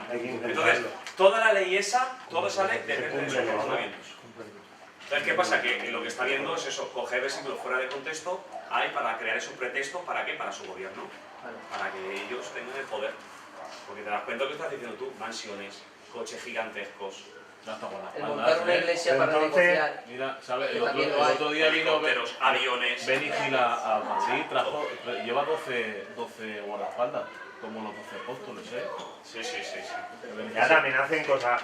F: Hay que intentarlo.
C: Entonces, toda la ley esa, toda esa ley depende de esos mandamientos. Entonces, ¿qué pasa? Que lo que está viendo es eso, coger versículos fuera de contexto, hay para crear esos pretextos, ¿para qué? Para su gobierno, para que ellos tengan el poder. Porque te das cuenta de lo que estás diciendo tú, mansiones, coches gigantescos,
H: el montar una iglesia para negociar.
E: Mira, ¿sabes?
H: Que
E: El
H: también
E: otro,
H: lo hay.
E: el otro día vino
C: Helicópteros, aviones.
E: Benny Gil a Madrid, lleva 12 guardaespaldas, como los 12 apóstoles, ¿eh?
C: Sí, sí, sí, sí.
F: Ya también hacen cosas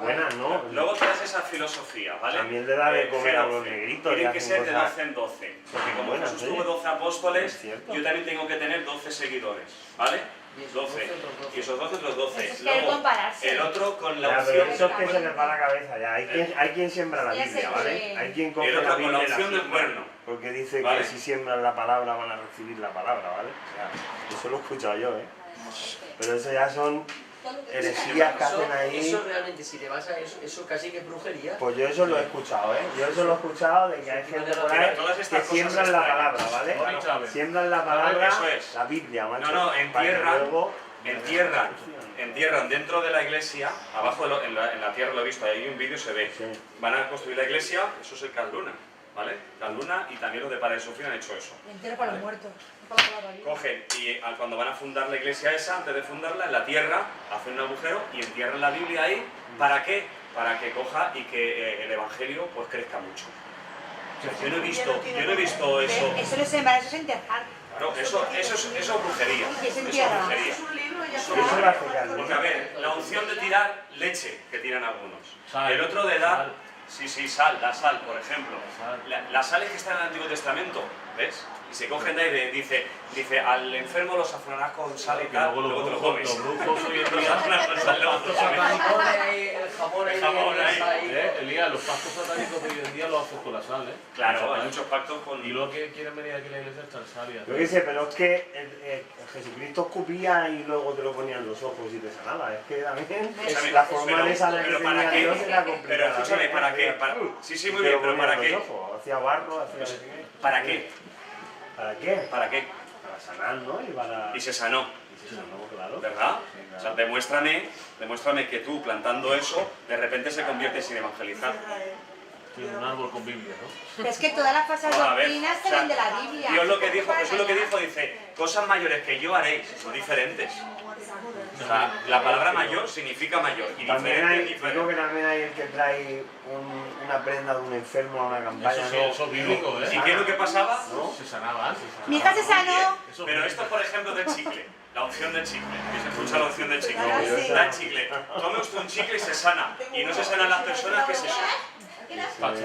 F: buenas, ¿no?
C: Luego traes esa filosofía, ¿vale?
F: También le da de comer a los negritos.
C: Tienen
F: y
C: que
F: hacen
C: ser de
F: cosas-
C: 12 en 12. Porque como
F: buenas,
C: Jesús
F: ¿eh?
C: tuvo 12 apóstoles,
F: Es cierto.
C: yo también tengo que tener 12 seguidores, ¿vale? 12. Y esos 12 otros 12.
J: Eso es querer
C: Luego,
J: compararse.
C: el otro con la
F: Ya,
C: opción.
F: pero eso es que se les va la cabeza ya. Hay quien siembra la
J: Ya
F: Biblia,
J: sé
F: ¿vale?
J: que-
F: Hay quien coge
C: El otro
F: la
C: con la
F: Biblia y la
C: opción del
F: siembra,
C: cuerno.
F: porque dice
C: ¿Vale?
F: que si siembran la palabra van a recibir la palabra, ¿vale? O sea, eso lo he escuchado yo, ¿eh? Pero eso ya son heresías que hacen ahí.
H: Eso realmente, si te vas a eso casi que es brujería.
F: Pues yo eso lo he escuchado, ¿eh? Yo eso lo he escuchado de que hay gente por ahí
C: todas estas
F: que
C: cosas
F: siembran la
C: extrañas.
F: palabra, ¿vale?
E: Claro, ¿sabes?
F: Siembran la palabra,
C: Eso es.
F: la Biblia, macho.
C: No,
F: para que luego-
C: entierran dentro de la iglesia, abajo en la tierra lo he visto, ahí hay un vídeo se ve.
F: Sí.
C: Van a construir la iglesia, eso es el Caluna, ¿vale? Caluna y también los de Padre Sofía han hecho eso.
J: Entero para los muertos. No para la palabra viva.
C: Cogen y cuando van a fundar la iglesia esa, antes de fundarla, en la tierra, hacen un agujero y entierran la Biblia ahí. ¿Para qué? Para que coja y que el evangelio pues crezca mucho. Yo no he visto eso.
J: Eso no es sembrar, eso es enterrar.
C: Claro, eso es brujería.
J: Y es
C: Eso es
J: entierrar.
C: brujería.
B: Es un libro y ya
F: Eso lo hace ya, ¿no?
C: Porque a ver, la unción de tirar leche que tiran algunos.
E: Sal.
C: El otro de dar,
E: Sal.
C: sí, sal, la sal, por ejemplo.
E: Sal.
C: Las sales que están en el Antiguo Testamento, ¿ves? Y se cogen de ahí, dice, al enfermo lo sazonarás con sal y
E: Que
C: tal,
E: luego
C: luego te lo
E: los
C: comes.
E: brujos hoy en
C: Lo
E: día...
C: sazonas con sal, luego te lo comes.
H: El jamón ahí,
C: El jamón ahí.
E: Elías, los pactos satánicos de hoy en día los hacen con la sal, ¿eh?
C: Claro, hay muchos pactos con...
E: Y luego que quieren venir aquí a la iglesia están sal y
F: Yo qué sé, pero es que Jesucristo escupía y luego te lo ponían en los ojos y te sanaba. Es que también
C: Escúchame,
F: la forma
C: pero-
F: de sanar que
C: pero ¿para
F: tenía
C: qué?
F: Dios era complicada.
C: Pero escúchame, ¿para qué? Sí, muy bien, pero ¿para qué?
F: Hacía barro, hacía... no sé qué.
C: ¿Para qué?
F: ¿Para qué?
C: ¿Para qué?
F: Para sanar, ¿no? Y para...
C: Y se sanó.
F: Y se sanó, claro.
C: ¿Verdad?
F: Sí, claro.
C: O sea, demuéstrame que tú plantando eso, de repente se conviertes en evangelizar.
E: tiene un árbol con Biblia, ¿no?
J: Pero es que todas las falsas
C: Vamos a ver,
J: doctrinas
C: o
J: se
C: sea,
J: ven de la Biblia.
C: Dios lo que dijo,
J: Para
C: Jesús lo que
J: engañar.
C: dijo, dice, cosas mayores que yo haréis, son diferentes. O sea, la palabra mayor significa mayor y
F: También
C: diferente
F: hay,
C: es diferente.
F: digo que también hay el que trae una prenda de un enfermo a una campaña,
E: Eso sí,
F: ¿no?
E: eso es bíblico, ¿eh?
C: ¿Y qué es lo que pasaba?
F: ¿No?
E: Se sanaba.
J: Mi hija se sanó.
E: Eso
C: Pero
E: es
C: esto, por ejemplo, del chicle, la opción del chicle. ¿Qué se escucha la opción del chicle?
B: Ah, sí.
C: Da el chicle. Tome usted un chicle y se sana. Y no se sanan las personas que se
E: falso.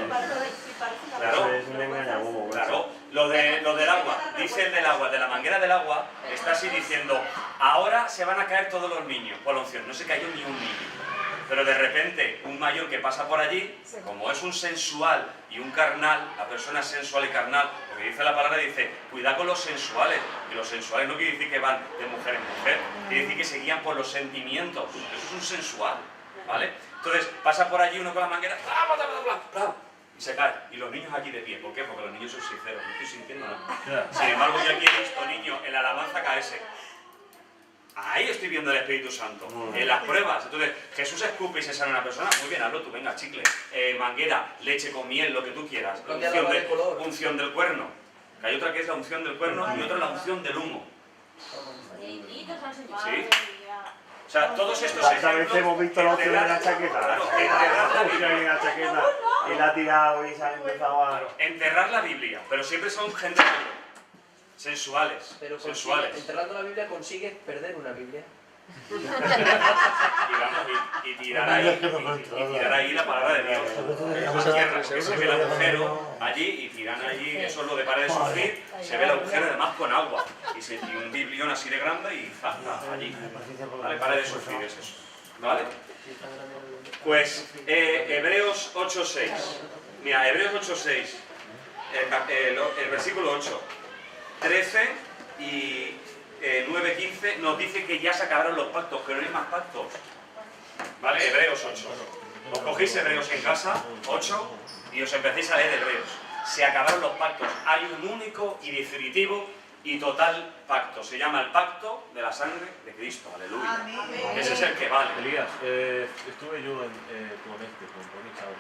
C: Claro.
F: Eso es un engañabobo.
C: Claro, lo del agua, dice el del agua, de la manguera del agua, está así diciendo, ahora se van a caer todos los niños por la unción, no se cayó ni un niño. Pero de repente, un mayor que pasa por allí, como es un sensual y un carnal, la persona es sensual y carnal, porque dice la palabra, dice, cuidado con los sensuales. Y los sensuales no quiere decir que van de mujer en mujer, quiere decir que se guían por los sentimientos. Eso es un sensual, ¿vale? Entonces, pasa por allí uno con la manguera, ¡bla, bla, bla, bla, bla! Y se cae. Y los niños aquí de pie. ¿Por qué? Porque los niños son sinceros. No estoy sintiendo nada. Sin embargo, yo aquí he visto niños en la alabanza caerse. Ahí estoy viendo el Espíritu Santo. En las pruebas. Entonces, Jesús escupe y se sana a una persona. Muy bien, hazlo tú. Venga, chicle. Manguera, leche con miel, lo que tú quieras.
H: Cambia la de color.
C: Unción del cuerno. Que hay otra que es la unción del cuerno y otra la unción del humo. Sí. O sea, todos estos
F: ¿Cuántas veces hemos visto la opción de la
C: enterrar-
F: chaqueta?
C: Claro, enterrar la
F: La opción de
C: Biblia.
F: la chaqueta y la ha tirado y se ha empezado a...
C: Claro, enterrar la Biblia, pero siempre son gente mayor, sensuales,
H: Pero
C: sensuales.
H: enterrando la Biblia consigues perder una Biblia.
C: Y tirar ahí la palabra de Dios. Que se ve el agujero allí y tiran allí, eso es lo de pared de sufrir, se ve el agujero además con agua. Y un biblión así de grande y zasta allí. ¿Vale? Pared de sufrir es eso. ¿Vale? Pues Hebreos 8.6. Mira, Hebreos 8.6. El versículo 8. 13 y 9.15 nos dice que ya se acabaron los pactos, que no hay más pactos. ¿Vale? Hebreos 8. Os cogéis Hebreos en casa, 8, y os empecéis a leer Hebreos. Se acabaron los pactos. Hay un único y definitivo y total pacto. Se llama el pacto de la sangre de Cristo. Aleluya.
B: Amén.
C: Ese es el que vale.
E: Elías, estuve yo con Tony Chao.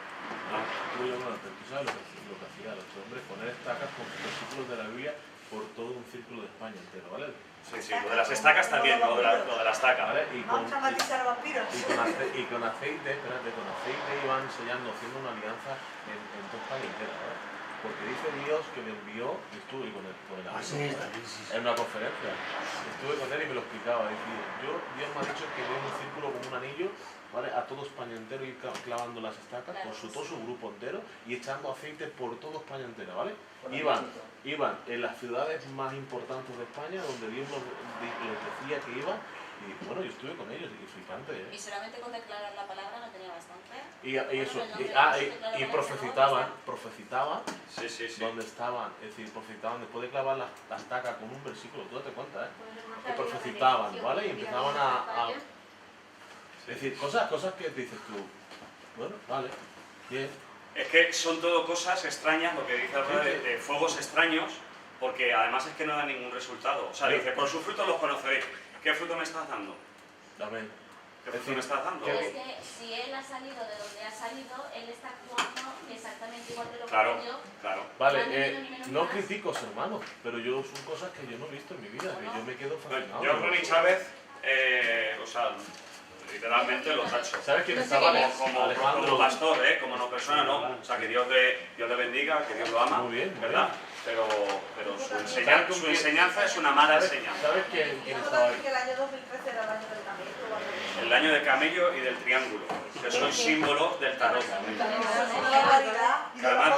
E: Estuve yo con ¿tú sabes lo lo que hacía este hombre, poner estacas con versículos de la Biblia por todo un círculo de España entero, ¿vale?
C: Sí, sí, lo de las estacas también, lo de la estaca.
E: ¿Vale?
B: Vamos a matizar a vampiros.
E: Y con aceite, espérate, con aceite iban sellando, haciendo una alianza en toda España entera, ¿vale? Porque dice Dios que me envió, y estuve con él, en una conferencia, estuve con él y me lo explicaba, decía, Dios me ha dicho que veo un círculo como un anillo, ¿vale? A todo España entero, ir clavando las estacas, con todo su grupo entero, y echando aceite por toda España entera, ¿vale? Iban en las ciudades más importantes de España, donde Dios les decía que iban, y bueno, yo estuve con ellos, y flipante, ¿eh?
G: Y solamente con declarar la palabra no tenía bastante.
E: Y profetizaban
C: Sí, sí, sí.
E: donde estaban, es decir, profetizaban después de clavar la estaca con un versículo, tú date cuenta, ¿eh? Y profetizaban, ¿vale? Y empezaban a es decir, cosas que dices tú, bueno, vale, bien.
C: Es que son todo cosas extrañas, lo que dice el padre, de fuegos extraños, porque además es que no da ningún resultado. O sea, dice, por sus frutos los conoceréis. ¿Qué fruto me estás dando?
E: Amén.
C: ¿Qué fruto me estás dando?
G: Es que si él ha salido de donde ha salido, él está actuando exactamente igual de lo que
C: Claro,
G: yo.
C: claro.
E: Vale, no critico, hermanos, pero yo son cosas que yo no he visto en mi vida, que yo me quedo fascinado.
C: Yo, Ronnie Chávez, o sea, literalmente lo tacho.
E: ¿Sabes quién estaba?
C: Como pastor, como no persona, no. O sea, que Dios le bendiga, que Dios lo ama,
E: muy bien,
C: ¿verdad? Pero su enseñanza es una mala enseñanza.
E: ¿Sabes quién estaba ahí?
B: Que el año 2013 era el año del camello.
C: El año del camello y del triángulo, que son símbolos del tarot. Además,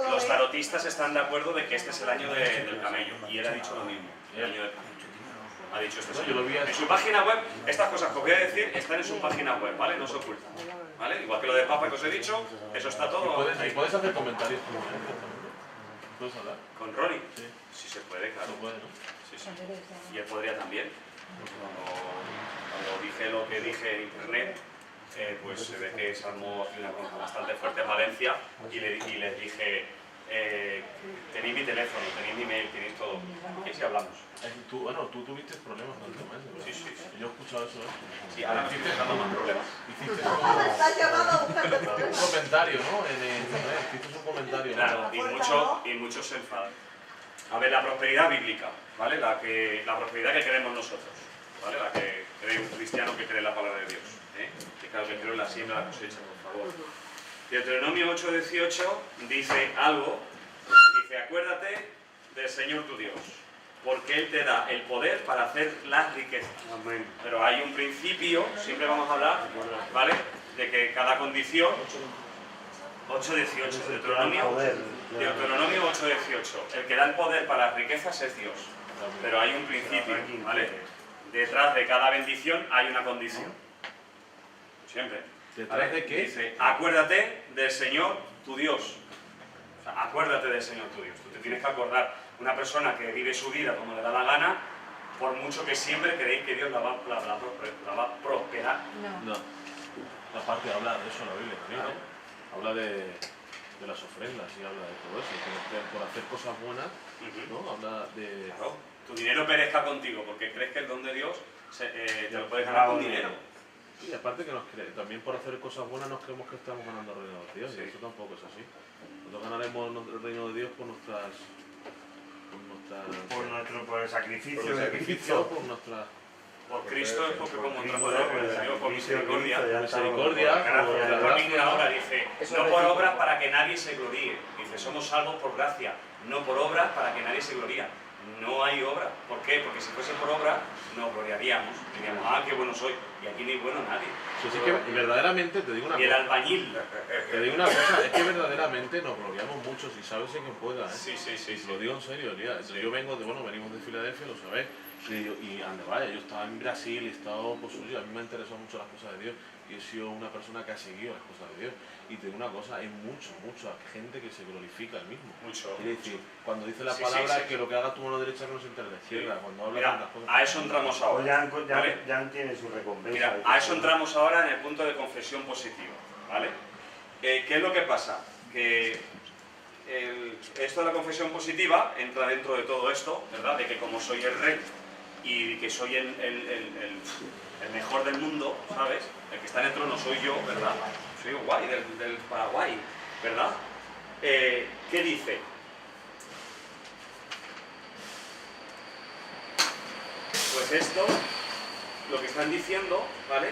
C: los tarotistas están de acuerdo de que este es el año del camello, y él ha dicho lo mismo, el año del camello. Ha dicho esto. En su página web, estas cosas que os voy a decir están en su página web, ¿vale? No se ocultan, ¿vale? Igual que lo de Papa que os he dicho, eso está todo.
E: ¿Y puedes hacer comentarios con él? ¿Puedes hablar?
C: ¿Con Ronnie?
E: Sí.
C: Sí se puede, claro.
E: Se puede, ¿no?
C: Sí, sí. Y él podría también. Cuando dije lo que dije en internet, pues se ve que se armó una bronca bastante fuerte en Valencia y les dije, tenéis mi teléfono, tenéis mi mail, tenéis todo. Y si hablamos.
E: Tú tuviste problemas con el tema ese, ¿verdad?
C: Sí, sí, sí.
E: Yo he escuchado eso, ¿eh?
C: Sí, ahora me estoy dejando más problemas.
E: Hiciste
B: Estás llamado a buscar
E: un comentario, ¿no? En internet, hiciste un comentario.
C: Claro, y muchos se enfadan. A ver, la prosperidad bíblica, ¿vale? La prosperidad que queremos nosotros, ¿vale? La que cree un cristiano que cree en la palabra de Dios, ¿eh? Que claro que creo en la siembra, la cosecha, por favor. Deuteronomio 8:18 dice algo, dice, acuérdate del Señor tu Dios, porque Él te da el poder para hacer las riquezas. Amén. Pero hay un principio, siempre vamos a hablar, ¿vale? De que cada condición, 8:18, Deuteronomio 8:18, el que da el poder para las riquezas es Dios. Pero hay un principio, ¿vale? Detrás de cada bendición hay una condición. Siempre.
E: ¿Detrás de qué?
C: Dice, acuérdate del Señor tu Dios. O sea, acuérdate del Señor tu Dios. Tú te tienes que acordar. Una persona que vive su vida como le da la gana, por mucho que siempre creéis que Dios la va a prosperar.
E: No. Aparte habla de eso en la Biblia también, ¿no? Habla de las ofrendas y habla de todo eso. Que por hacer cosas buenas, ¿no? Habla de...
C: Claro. Tu dinero perezca contigo porque crees que el don de Dios te lo puedes ganar con dinero.
E: Y aparte que también por hacer cosas buenas nos creemos que estamos ganando el reino de Dios, y eso tampoco es así. Nosotros ganaremos el reino de Dios por
F: el sacrificio,
E: por nuestras...
C: Por Cristo es porque como Dios, por misericordia.
E: Misericordia.
C: Ahora dice, no por obras para que nadie se gloríe. Dice, somos salvos por gracia, no por obras para que nadie se gloríe. No hay obra. ¿Por qué? Porque si fuese por obra, nos gloriaríamos. Diríamos, qué bueno soy. Y aquí no hay bueno nadie.
E: Sí, que verdaderamente te digo una cosa.
C: Y el albañil.
E: Te digo una cosa, es que verdaderamente nos gloriamos mucho, si sabes en quien pueda, ¿eh?
C: Sí.
E: Lo digo en serio, yo vengo venimos de Filadelfia, lo sabéis, y ande vaya, yo estaba en Brasil y he estado, pues oye, a mí me han interesado mucho las cosas de Dios, y he sido una persona que ha seguido las cosas de Dios. Y te digo una cosa, hay mucha gente que se glorifica el mismo.
C: Mucho.
E: Quiere decir, cuando dice la palabra que lo que haga tu mano derecha no se entere la izquierda, cuando habla
C: Mira,
E: tantas cosas...
C: a eso entramos ahora. ¿vale?
F: Ya tiene su recompensa.
C: Mira, a eso entramos ahora en el punto de confesión positiva, ¿vale? ¿Qué es lo que pasa? Que esto de la confesión positiva entra dentro de todo esto, ¿verdad? De que como soy el rey y que soy el mejor del mundo, ¿sabes? El que está en el trono soy yo, ¿verdad? Soy guay del Paraguay, ¿verdad? ¿qué dice? Pues esto, lo que están diciendo, ¿vale?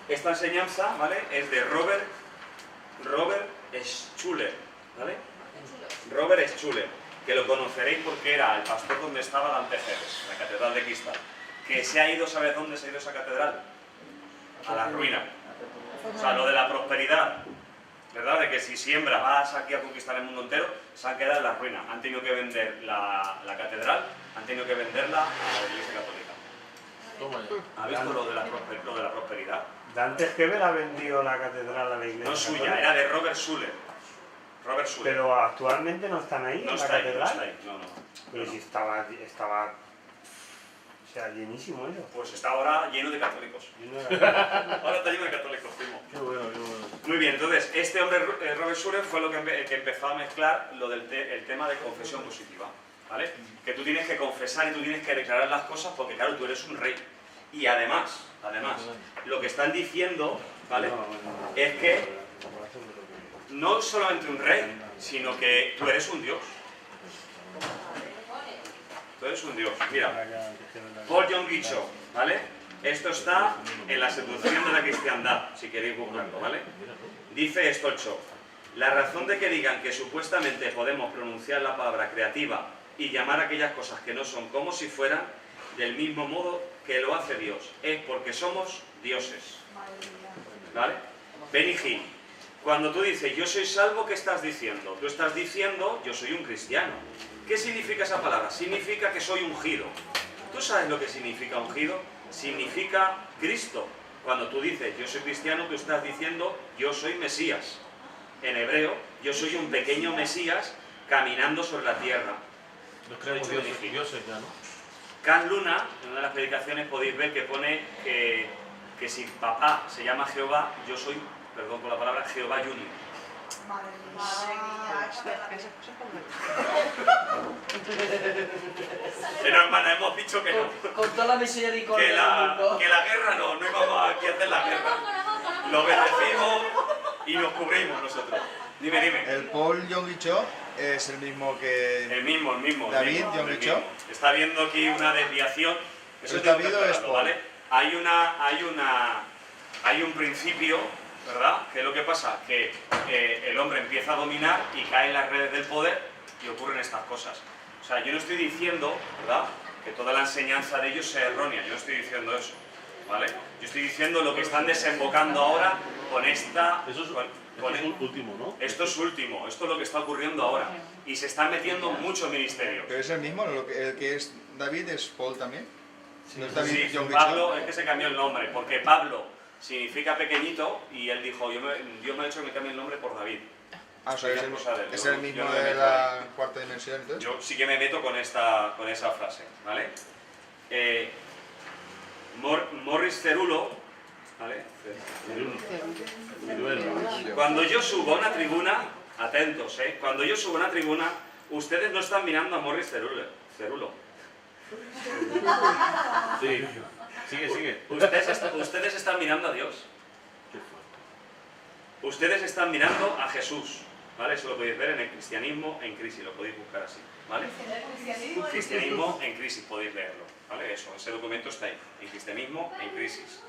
C: Esta enseñanza, ¿vale? Es de Robert Schuller, ¿vale? Robert Schuller, que lo conoceréis porque era el pastor donde estaba Dante Gebes, la catedral de cristal. Que se ha ido, ¿sabes dónde se ha ido esa catedral? A la ruina. O sea, lo de la prosperidad, ¿verdad? De que si siembras vas aquí a conquistar el mundo entero, se han quedado en la ruina. Han tenido que vender la catedral, han tenido que venderla a la Iglesia Católica. ¿Ha visto lo de la prosperidad?
F: Dante Gebel ha vendido la catedral a la Iglesia.
C: No es suya,
F: Católica.
C: era de Robert Schuller.
F: Pero actualmente no están ahí
C: No
F: en la
C: está ahí,
F: catedral.
C: no está ahí, no.
F: Pero si estaba, o sea, llenísimo eso.
C: Pues está ahora lleno de católicos. Ahora está lleno de católicos, primo.
E: Qué bueno, qué bueno.
C: Muy bien, entonces, este hombre, Robert Schuller, fue lo que empezó a mezclar lo del el tema de confesión positiva, ¿vale? Que tú tienes que confesar y tú tienes que declarar las cosas porque, claro, tú eres un rey. Y además, lo que están diciendo, ¿vale? Es que no solamente un rey, sino que tú eres un Dios. Tú eres un Dios. Mira, Paul Yong Cho, ¿vale? Esto está en la seducción de la cristiandad, si queréis buscarlo, ¿vale? Dice esto Cho. La razón de que digan que supuestamente podemos pronunciar la palabra creativa y llamar a aquellas cosas que no son como si fueran del mismo modo que lo hace Dios, es porque somos dioses. ¿Vale? Benny Hinn. Cuando tú dices yo soy salvo, ¿qué estás diciendo? Tú estás diciendo yo soy un cristiano. ¿Qué significa esa palabra? Significa que soy ungido. ¿Tú sabes lo que significa ungido? Significa Cristo. Cuando tú dices yo soy cristiano, tú estás diciendo yo soy Mesías. En hebreo, yo soy un pequeño Mesías caminando sobre la tierra.
E: Nos creemos dioses ya, ¿no?
C: Carl Luna, en una de las predicaciones podéis ver que pone que si papá se llama Jehová, yo soy, perdón por la palabra, Jehová Junior.
B: Madre mía,
C: Pero hermana, hemos dicho que no.
H: Con toda la misericordia
C: Que la guerra no íbamos aquí a hacer la guerra. Lo bendecimos y nos cubrimos nosotros. Dime.
K: El Paul Yong Cho es el mismo que...
C: El mismo.
K: David Yong Cho.
C: Está viendo aquí una desviación. Eso
K: ¿Es
C: tengo que
K: David o es
C: aclararlo,
K: Paul?
C: ¿vale? Hay un principio, ¿verdad? Que es lo que pasa, que el hombre empieza a dominar y cae en las redes del poder y ocurren estas cosas. O sea, yo no estoy diciendo, ¿verdad?, que toda la enseñanza de ellos sea errónea. Yo no estoy diciendo eso, ¿vale? Yo estoy diciendo lo que están desembocando ahora con esta...
E: Eso es,
C: con
E: esto es último, ¿no?
C: Esto es último, esto es lo que está ocurriendo ahora. Y se están metiendo muchos ministerios.
K: Pero es el mismo, el que es David es Paul también. ¿No es David
C: Sí,
K: Yong
C: Pablo
K: Cho?
C: es que se cambió el nombre, porque Pablo significa pequeñito y él dijo, Dios me ha dicho que me cambie el nombre por David.
K: Ah, o sea, es
C: Yo
K: el mismo
C: no me
K: de
C: meto
K: la cuarta dimensión, entonces.
C: Yo sí que me meto con esa frase, ¿vale? Morris Cerulo, ¿vale? Cuando yo subo a una tribuna, atentos, cuando yo subo a una tribuna, ustedes no están mirando a Morris Cerulo.
E: Sí, sigue.
C: Ustedes están mirando a Dios. Ustedes están mirando a Jesús, ¿vale? Eso lo podéis ver en el Cristianismo en Crisis, lo podéis buscar así, ¿vale? Cristianismo en Crisis, podéis leerlo, ¿vale? Eso, ese documento está ahí, en Cristianismo en Crisis,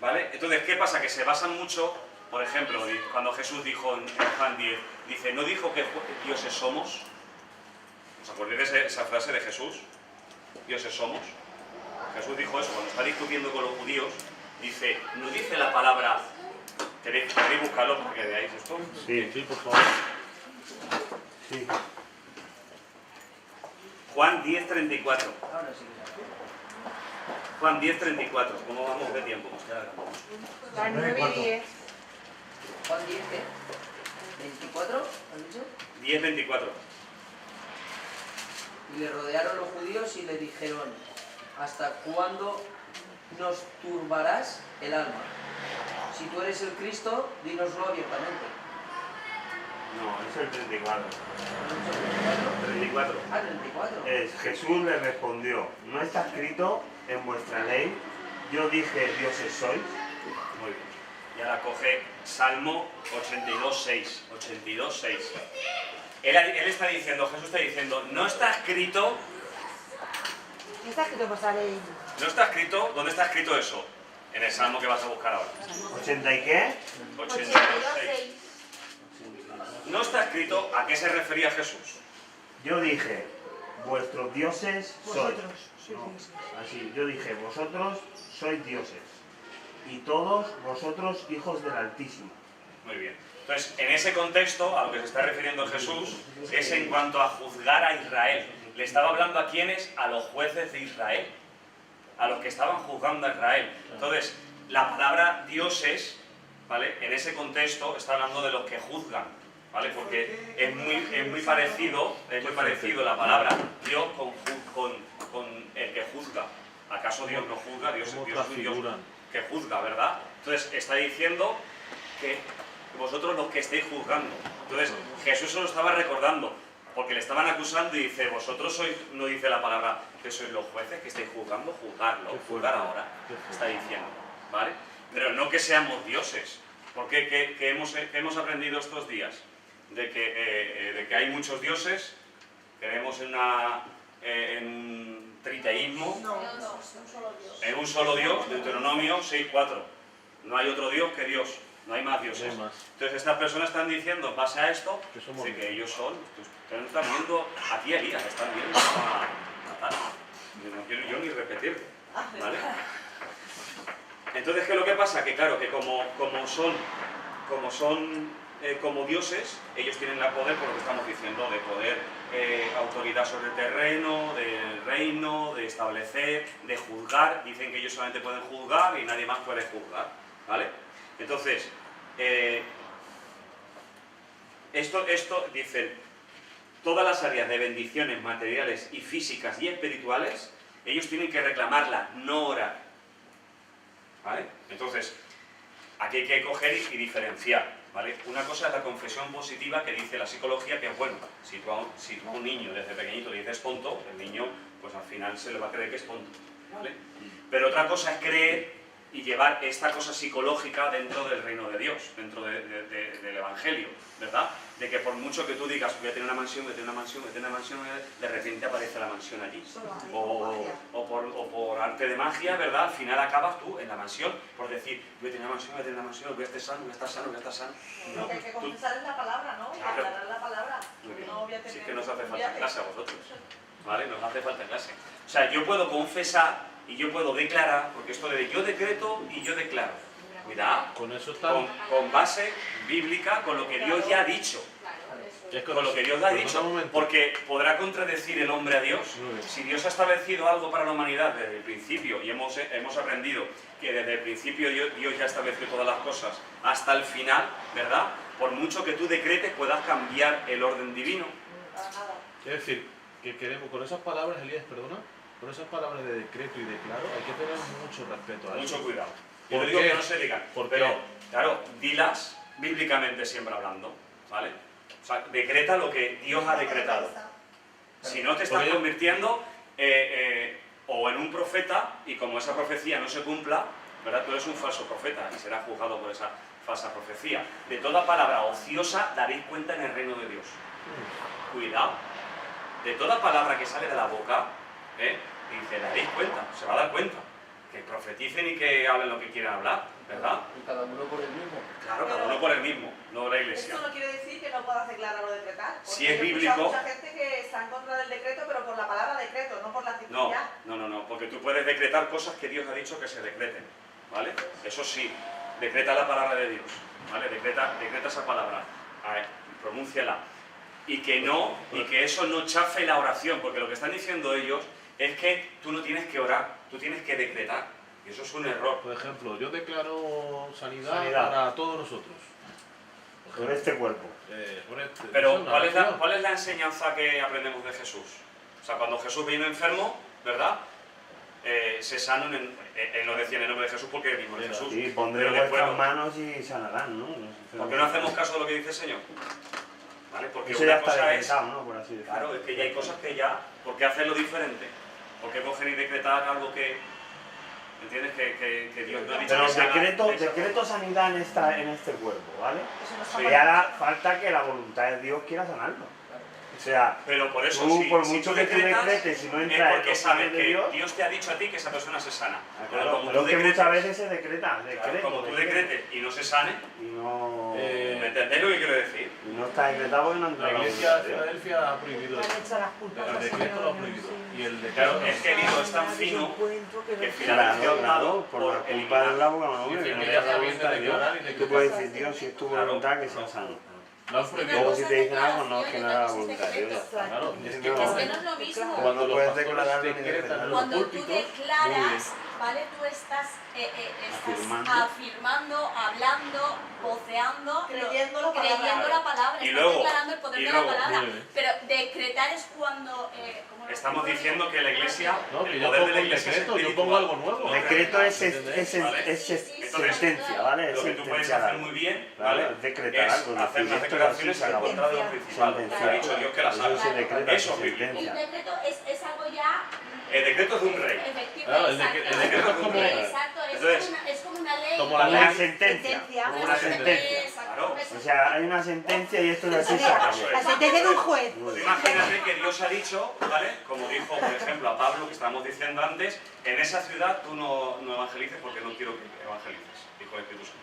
C: ¿vale? Entonces, ¿qué pasa? Que se basan mucho, por ejemplo, cuando Jesús dijo en Juan 10, dice, ¿no dijo que dioses somos? ¿Os acordáis de esa frase de Jesús? Dioses somos. Jesús dijo eso, cuando está discutiendo con los judíos, dice, no dice la palabra... ¿Queréis buscarlo porque veáis esto?
F: Sí,
E: por favor.
F: Sí.
C: Juan 10:34.
H: Ahora sí.
C: Juan 10:34. ¿Cómo vamos de tiempo?
J: Las 9 y 10.
H: Juan 10, ¿qué? ¿24? ¿Has dicho?
C: 10:24.
H: Y le rodearon los judíos y le dijeron, ¿hasta cuándo nos turbarás el alma? Si tú eres el Cristo, dínoslo abiertamente.
F: No, es el 34.
H: ¿No?
C: 34.
H: Ah, 34.
F: Jesús le respondió, ¿no está escrito en vuestra ley, yo dije dioses sois?
C: Muy bien. Y ahora coge Salmo 82.6. 82.6. Él está diciendo, Jesús está diciendo, no está escrito...
J: ¿Qué está escrito por ley?
C: No está escrito, ¿dónde está escrito eso? En el Salmo que vas a buscar ahora.
F: ¿80 y qué?
C: 82.6. No está escrito a qué se refería Jesús.
F: Yo dije, vuestros dioses sois.
B: Vosotros.
F: No, así, yo dije, vosotros sois dioses. Y todos vosotros hijos del Altísimo.
C: Muy bien. Entonces, en ese contexto, a lo que se está refiriendo Jesús, es en cuanto a juzgar a Israel. Le estaba hablando a quiénes, a los jueces de Israel, a los que estaban juzgando a Israel. Entonces, la palabra dioses, ¿vale? En ese contexto está hablando de los que juzgan, ¿vale? Porque es muy parecido la palabra Dios con el que juzga. ¿Acaso Dios no juzga? Dios es un Dios que juzga, ¿verdad? Entonces, está diciendo que vosotros los que estáis juzgando. Entonces, Jesús se lo estaba recordando, porque le estaban acusando y dice, vosotros sois, no dice la palabra, que sois los jueces que estáis juzgando, juzgarlo, juzgar ahora, está diciendo, ¿vale? Pero no que seamos dioses, porque que hemos aprendido estos días de que hay muchos dioses, creemos en un triteísmo, en un solo Dios, Deuteronomio 6.4, no hay otro Dios que Dios. No hay más dioses. Entonces estas personas están diciendo, en base a esto, que ellos son, ustedes están viendo aquí a Elías, están viendo a tal. No quiero yo ni repetirlo, ¿vale? Entonces, ¿qué es lo que pasa? Que claro, que como son como dioses, ellos tienen el poder, por lo que estamos diciendo, de poder, autoridad sobre el terreno, del reino, de establecer, de juzgar. Dicen que ellos solamente pueden juzgar y nadie más puede juzgar, ¿vale? Entonces, esto dicen, todas las áreas de bendiciones materiales y físicas y espirituales, ellos tienen que reclamarla, no orar. ¿Vale? Entonces, aquí hay que coger y diferenciar, ¿vale? Una cosa es la confesión positiva que dice la psicología, que es bueno, si tú a un niño desde pequeñito le dices tonto, el niño pues al final se le va a creer que es tonto, ¿vale? Pero otra cosa es creer y llevar esta cosa psicológica dentro del reino de Dios, dentro del Evangelio, ¿verdad? De que por mucho que tú digas, voy a tener una mansión, voy a tener una mansión, voy a tener una mansión, de repente aparece la mansión allí. O por arte de magia, ¿verdad? Al final acabas tú en la mansión, por decir, voy a tener una mansión, voy a tener una mansión, voy a estar sano, voy a estar sano, voy a estar sano.
G: No, hay que confesar en la palabra, ¿no? Y aclarar la palabra. No voy a tener...
C: Sí que nos hace falta clase a vosotros, ¿vale? Nos hace falta clase. O sea, yo puedo confesar y yo puedo declarar, porque esto de yo decreto y yo declaro. Cuidado,
E: con eso está...
C: con base bíblica, con lo que Dios ya ha dicho. Con lo que Dios ha dicho, porque podrá contradecir el hombre a Dios. Si Dios ha establecido algo para la humanidad desde el principio, y hemos aprendido que desde el principio Dios ya estableció todas las cosas hasta el final, ¿verdad? Por mucho que tú decretes, puedas cambiar el orden divino.
E: Es decir, que queremos, con esas palabras, Elías, perdona, con esas palabras de decreto y declaro, hay que tener mucho respeto a eso.
C: Mucho cuidado. Yo digo que no se digan, pero, claro, dilas bíblicamente siempre hablando, ¿vale? O sea, decreta lo que Dios ha decretado. Si no te estás convirtiendo o en un profeta, y como esa profecía no se cumpla, ¿verdad? Tú eres un falso profeta y serás juzgado por esa falsa profecía. De toda palabra ociosa daréis cuenta en el reino de Dios. Cuidado. De toda palabra que sale de la boca, dice, daréis cuenta, se va a dar cuenta. Que profeticen y que hablen lo que quieran hablar, ¿verdad?
H: Y cada uno por el mismo.
C: Claro, cada uno por el mismo, no la iglesia.
G: Esto no quiere decir que no puedas declarar o decretar.
C: Si es bíblico...
G: Hay mucha gente que está en contra del decreto, pero por la palabra decreto, no por la actividad.
C: No, porque tú puedes decretar cosas que Dios ha dicho que se decreten, ¿vale? Eso sí, decreta la palabra de Dios, ¿vale? Decreta esa palabra, pronúnciala. Y que eso no chafe la oración, porque lo que están diciendo ellos es que tú no tienes que orar, tú tienes que decretar. Y eso es un error.
E: Por ejemplo, yo declaro sanidad para todos nosotros.
F: Por este cuerpo.
C: Pero, ¿cuál es la enseñanza que aprendemos de Jesús? O sea, cuando Jesús vino enfermo, ¿verdad? Se sanan, él lo decía en el nombre de Jesús porque es el mismo de Jesús.
F: Sí, pondré vuestras manos y sanarán, ¿no?
C: ¿Por qué no hacemos caso de lo que dice el Señor? ¿Vale? Porque
F: eso
C: una
F: ya está
C: cosa
F: decretado, ¿no? Por así decirlo.
C: Claro, es que ya hay cosas que ya... ¿Por qué hacerlo diferente? ¿Por qué coger y decretar algo que ¿Entiendes? Que Dios no ha dicho
F: Pero
C: que se haga eso.
F: decreto sanidad en este cuerpo, ¿vale?
B: Eso no
F: Y ahora falta que la voluntad de Dios quiera sanarlo. O sea,
C: Pero por eso,
F: tú, por
C: si
F: mucho
C: tú
F: que tú
C: decretas,
F: decretes, si no
C: es
F: entra en
C: porque
F: los
C: sabes
F: planes de
C: que
F: Dios,
C: Dios te ha dicho a ti que esa persona se sana.
F: claro,
C: como
F: pero
C: tú
F: que muchas
C: decretes,
F: veces se decreta,
C: claro, como tú decretes y no se sane,
F: y no,
C: ¿me entendéis lo que quiero decir?
F: y no está decretado porque no entra
E: La
F: en la
E: Iglesia de
F: voluntad de Dios.
E: Filadelfia ha prohibido
J: Han
E: eso.
J: hecho las culpas
E: El
J: al
E: decreto lo ha
J: Señor,
E: prohibido.
J: sí.
E: Y el
C: Claro,
E: decreto
C: es que el hilo es tan fino que Filadelfia
F: Claro,
C: ha optado
F: por la
C: por
F: culpa del
C: eliminar.
F: agua, no,
E: Dice
F: que no
E: que
F: te
E: ya
F: da la
E: está bien
F: voluntad
E: de
F: de Dios.
E: declarar y
F: Tú
E: decretar.
F: puedes decir, Dios, si es tu voluntad, que sea sano.
E: Lo has
F: Luego
E: prohibido.
F: si te dicen algo, no, es que no era la voluntad de Dios.
E: Claro, es que
F: No.
G: Es que no es lo mismo.
E: cuando los
K: puedes
E: pastores
K: declarar ni
E: decretan
K: decretar.
E: en los
G: Cuando tú
E: púlpitos,
G: declaras, ¿vale? Tú estás
F: Afirmando.
G: afirmando, hablando, voceando,
B: Creyendo la palabra.
G: creyendo la palabra,
C: Y
G: estás
C: luego-
G: declarando el poder
C: y
G: de
C: luego-
G: la palabra.
E: Muy bien.
G: Pero decretar es cuando... ¿cómo lo
C: Estamos
G: explico?
C: diciendo que la Iglesia,
E: no, que
C: el
E: yo
C: poder
E: pongo
C: de la
E: un
C: Iglesia es
E: decreto, yo
C: espiritual.
E: pongo algo nuevo.
F: Decreto es
C: ¿Vale?
F: sentencia, ¿vale? Es
C: Lo que tú puedes
F: sentenciar
C: hacer
F: algo.
C: muy bien,
F: Claro,
C: ¿vale?
F: es decretar
C: es
F: algo,
C: hacer
F: decir,
C: unas
F: esto
C: declaraciones
F: es así,
C: en
F: se
C: contra de lo
F: acabó.
C: principal.
F: Sentenciar.
C: Ha dicho Dios que las
F: Eso
C: haga.
F: se decreta,
C: Eso
F: se
C: es bíblico.
F: sentencia.
G: El decreto es algo ya...
C: El decreto es de un rey.
G: Efectivo,
E: Claro, el
G: exacto.
E: decreto es como-
G: Exacto,
C: Entonces,
G: es como una ley.
E: como la
F: Una
E: ley.
F: sentencia. Como una sentencia.
C: Claro.
F: O sea, hay una sentencia y esto es así, se
C: Eso
F: acabó.
C: es.
J: La sentencia de un juez.
F: Muy
C: Tú
F: bien.
C: imagínate que Dios ha dicho, ¿vale? Como dijo, por ejemplo, a Pablo, que estábamos diciendo antes, en esa ciudad tú no evangelices porque no quiero que evangelices, dijo el Espíritu Santo.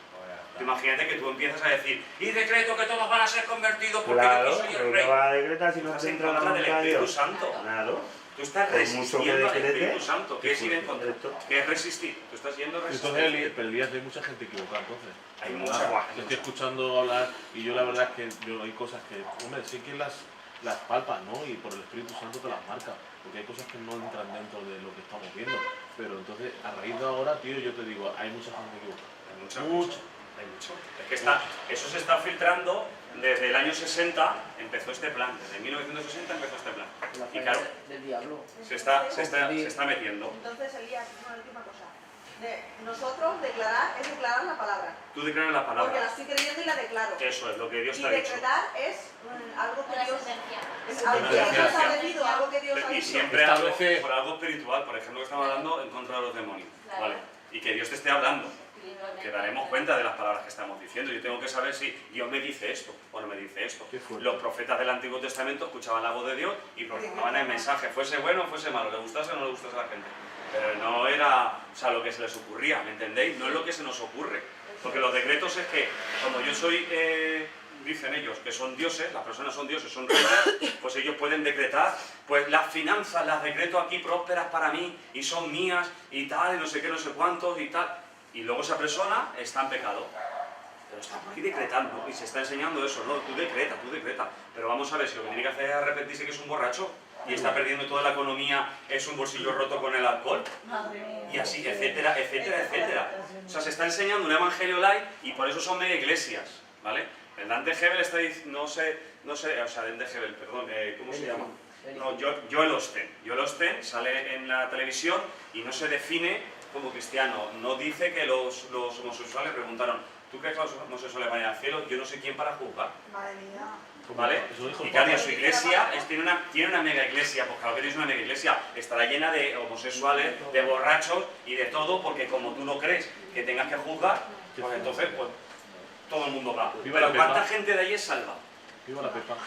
C: Tú imagínate que tú empiezas a decir, y decreto que todos van a ser convertidos porque
F: Claro,
C: yo soy el
F: pero
C: rey.
F: ¿qué va a decretar si no
C: Estás
F: te
C: en
F: entra la
C: contra del
F: voluntad de
C: Espíritu
F: Dios?
C: Santo.
F: Claro.
C: Tú estás
F: Por mucho que
C: resistiendo al
F: decrete,
C: Espíritu Santo. ¿Qué es ir en contra?
F: Correcto.
C: ¿Qué es resistir? Tú estás yendo a resistir.
E: Entonces, pero Elías, hay mucha gente equivocada entonces.
C: Hay
E: De
C: mucha,
E: verdad.
C: hay
E: Yo
C: mucha.
E: estoy escuchando hablar y yo la verdad es que yo hay cosas que, hombre, sí que las palpas, ¿no? Y por el Espíritu Santo te las marca. Porque hay cosas que no entran dentro de lo que estamos viendo. Pero entonces, a raíz de ahora, tío, yo te digo, hay mucha gente equivocada.
C: Hay mucha,
E: Mucha.
C: hay mucho. Es que eso se está filtrando desde el año 60, empezó este plan. Desde 1960 empezó este plan.
H: La
C: Y claro,
H: del diablo.
C: se está metiendo.
B: Entonces, Elías, una última cosa. Nosotros declarar es declarar la palabra.
C: Tú declaras la
B: Porque la
C: palabra.
B: estoy creyendo y la declaro.
C: Eso es lo que Dios
B: Y
C: te ha dicho.
B: decretar es algo que
G: Una
B: Dios...
G: sentencia.
B: Es algo que Dios ha establecido, algo que Dios ha
C: Y
B: dicho.
C: siempre
E: Establece-
C: algo, por algo espiritual, por ejemplo, que estamos hablando en contra de los demonios.
G: Claro.
C: ¿Vale? Y que Dios te esté hablando.
G: Individualmente.
C: Que daremos cuenta de las palabras que estamos diciendo. Yo tengo que saber si Dios me dice esto o no me dice esto.
E: Qué fuerte.
C: Los profetas del Antiguo Testamento escuchaban la voz de Dios y proclamaban el mensaje, fuese bueno o fuese malo, le gustase o no le gustase a la gente. Pero no era, o sea, lo que se les ocurría, ¿me entendéis? No es lo que se nos ocurre. Porque los decretos es que, como yo soy, dicen ellos, que son dioses, las personas son dioses, son reyes, pues ellos pueden decretar, pues las finanzas las decreto aquí prósperas para mí y son mías y tal, y no sé qué, no sé cuántos y tal. Y luego esa persona está en pecado. Pero está por aquí decretando y se está enseñando eso, ¿no? Tú decreta. Pero vamos a ver, si lo que tiene que hacer es arrepentirse que es un borracho y está perdiendo toda la economía, es un bolsillo roto con el alcohol, y así, etcétera, etcétera, etcétera. O sea, se está enseñando un evangelio light y por eso son mega iglesias, ¿vale? El Dan de Hebel está diciendo, no sé, o sea, Dan de Hebel, perdón, ¿cómo se llama? No, Joel Osteen. Joel Osteen sale en la televisión y no se define como cristiano. No dice que los homosexuales preguntaron, ¿tú crees que los homosexuales van a ir al cielo? Yo no sé quién para juzgar.
B: Madre mía.
C: ¿Vale?
E: Eso dijo el
C: Y cada día
E: Papa.
C: su iglesia tiene una mega iglesia, pues claro que tienes una mega iglesia, estará llena de homosexuales, de borrachos y de todo, porque como tú no crees que tengas que juzgar, pues entonces pues, todo el mundo va.
E: Viva la
C: Pero ¿cuánta
E: Pepa.
C: gente de allí es salva?
E: Viva la Pepa.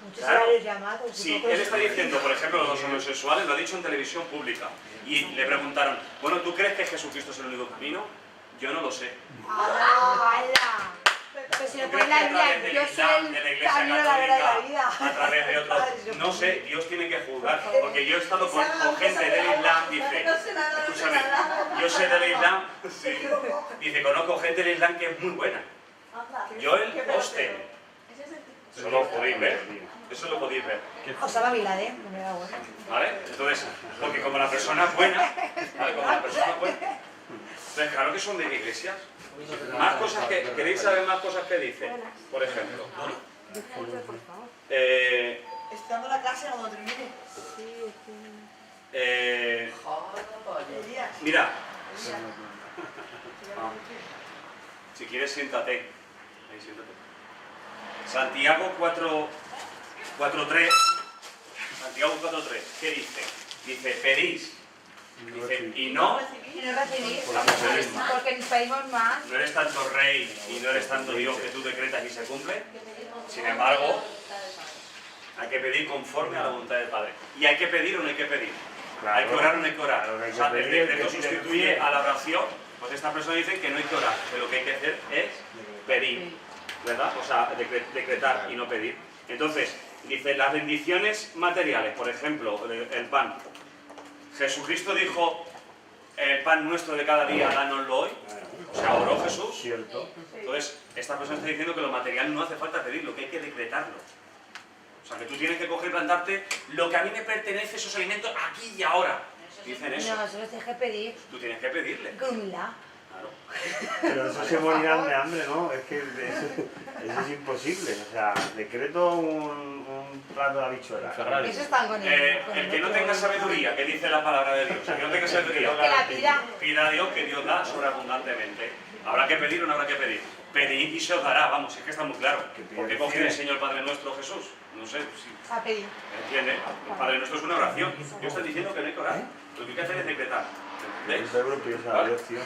J: Muchos
C: Claro.
J: horarios llamados.
C: Si
J: pocos-
C: él está diciendo, por ejemplo, los homosexuales, lo ha dicho en televisión pública, y le preguntaron, bueno, ¿tú crees que Jesucristo es el único camino? Yo no lo sé.
J: ¡Hala! Pues si
C: ¿Tú
J: lo
C: crees
J: pone
C: que
J: la
C: a través
J: Biblia,
C: del
J: yo
C: Islam,
J: soy
C: de la
J: el
C: Iglesia
J: camino, la verdad y la
C: Católica,
J: vida.
C: a través de otros? No sé, Dios tiene que juzgar, porque yo he estado con gente del Islam, dice,
B: No sé nada, no sé
C: escúchame,
B: nada.
C: yo sé del Islam, sí, dice, conozco gente del Islam que es muy buena. Joel Osteen, eso lo podéis ver, eso lo podéis ver.
J: Osama Bin Laden, no me da igual.
C: ¿Vale? Entonces, porque como la persona es buena, ¿vale? Como la persona es buena, entonces claro que son de iglesias. Más cosas que, ¿queréis saber más cosas que dice? Por ejemplo,
B: Estoy dando la clase cuando termine. Elías.
C: mira, si quieres siéntate, ahí siéntate. Santiago 4.3, Santiago 4.3, ¿qué dice? Dice, pedís Dice, y no,
J: Y no recibir,
C: la mujer
J: porque nos pedimos más.
C: no eres tanto rey y no eres tanto Dios que tú decretas y se cumple. Sin embargo, hay que pedir conforme a la voluntad del Padre. ¿Y hay que pedir o no hay que pedir?
F: Claro.
C: ¿Hay que orar o no hay que orar?
F: Claro que hay
C: O sea,
F: que
C: el
F: pedir,
C: decreto
F: que sí,
C: sustituye
F: que-
C: a la oración. Pues esta persona dice que no hay que orar, que lo que hay que hacer es pedir, ¿verdad? O sea, decretar y no pedir. Entonces, dice, las bendiciones materiales, por ejemplo, el pan. Jesucristo dijo, el pan nuestro de cada día, dánoslo hoy. O sea, oró Jesús.
F: Cierto.
C: Entonces, esta persona está diciendo que lo material no hace falta pedirlo, que hay que decretarlo. O sea, que tú tienes que coger y plantarte lo que a mí me pertenece, esos alimentos, aquí y ahora. Dicen eso.
J: No, solo tienes que pedir
C: Tú tienes que pedirle.
J: con humildad.
C: Claro.
F: Pero eso se morirán de hambre, ¿no? Es que eso es imposible. O sea, decreto un plato de habichuelas.
E: Ferrari.
J: Eso está con el... con
C: El que no
J: otro.
C: tenga sabiduría, que dice la palabra de Dios, el que no tenga sabiduría,
J: Que la pida.
C: pida a Dios que Dios da sobreabundantemente. ¿Habrá que pedir o no habrá que pedir? Pedid y se os dará, vamos, es que está muy claro. ¿Por qué coge y enseñó el Padre Nuestro Jesús? No sé, si
J: A pedir.
C: entiende. El Padre Nuestro es una oración. Dios está diciendo que no hay que orar. Lo que hay que hacer es decretar. ¿Entendéis?
F: Yo creo que yo sabía, tío.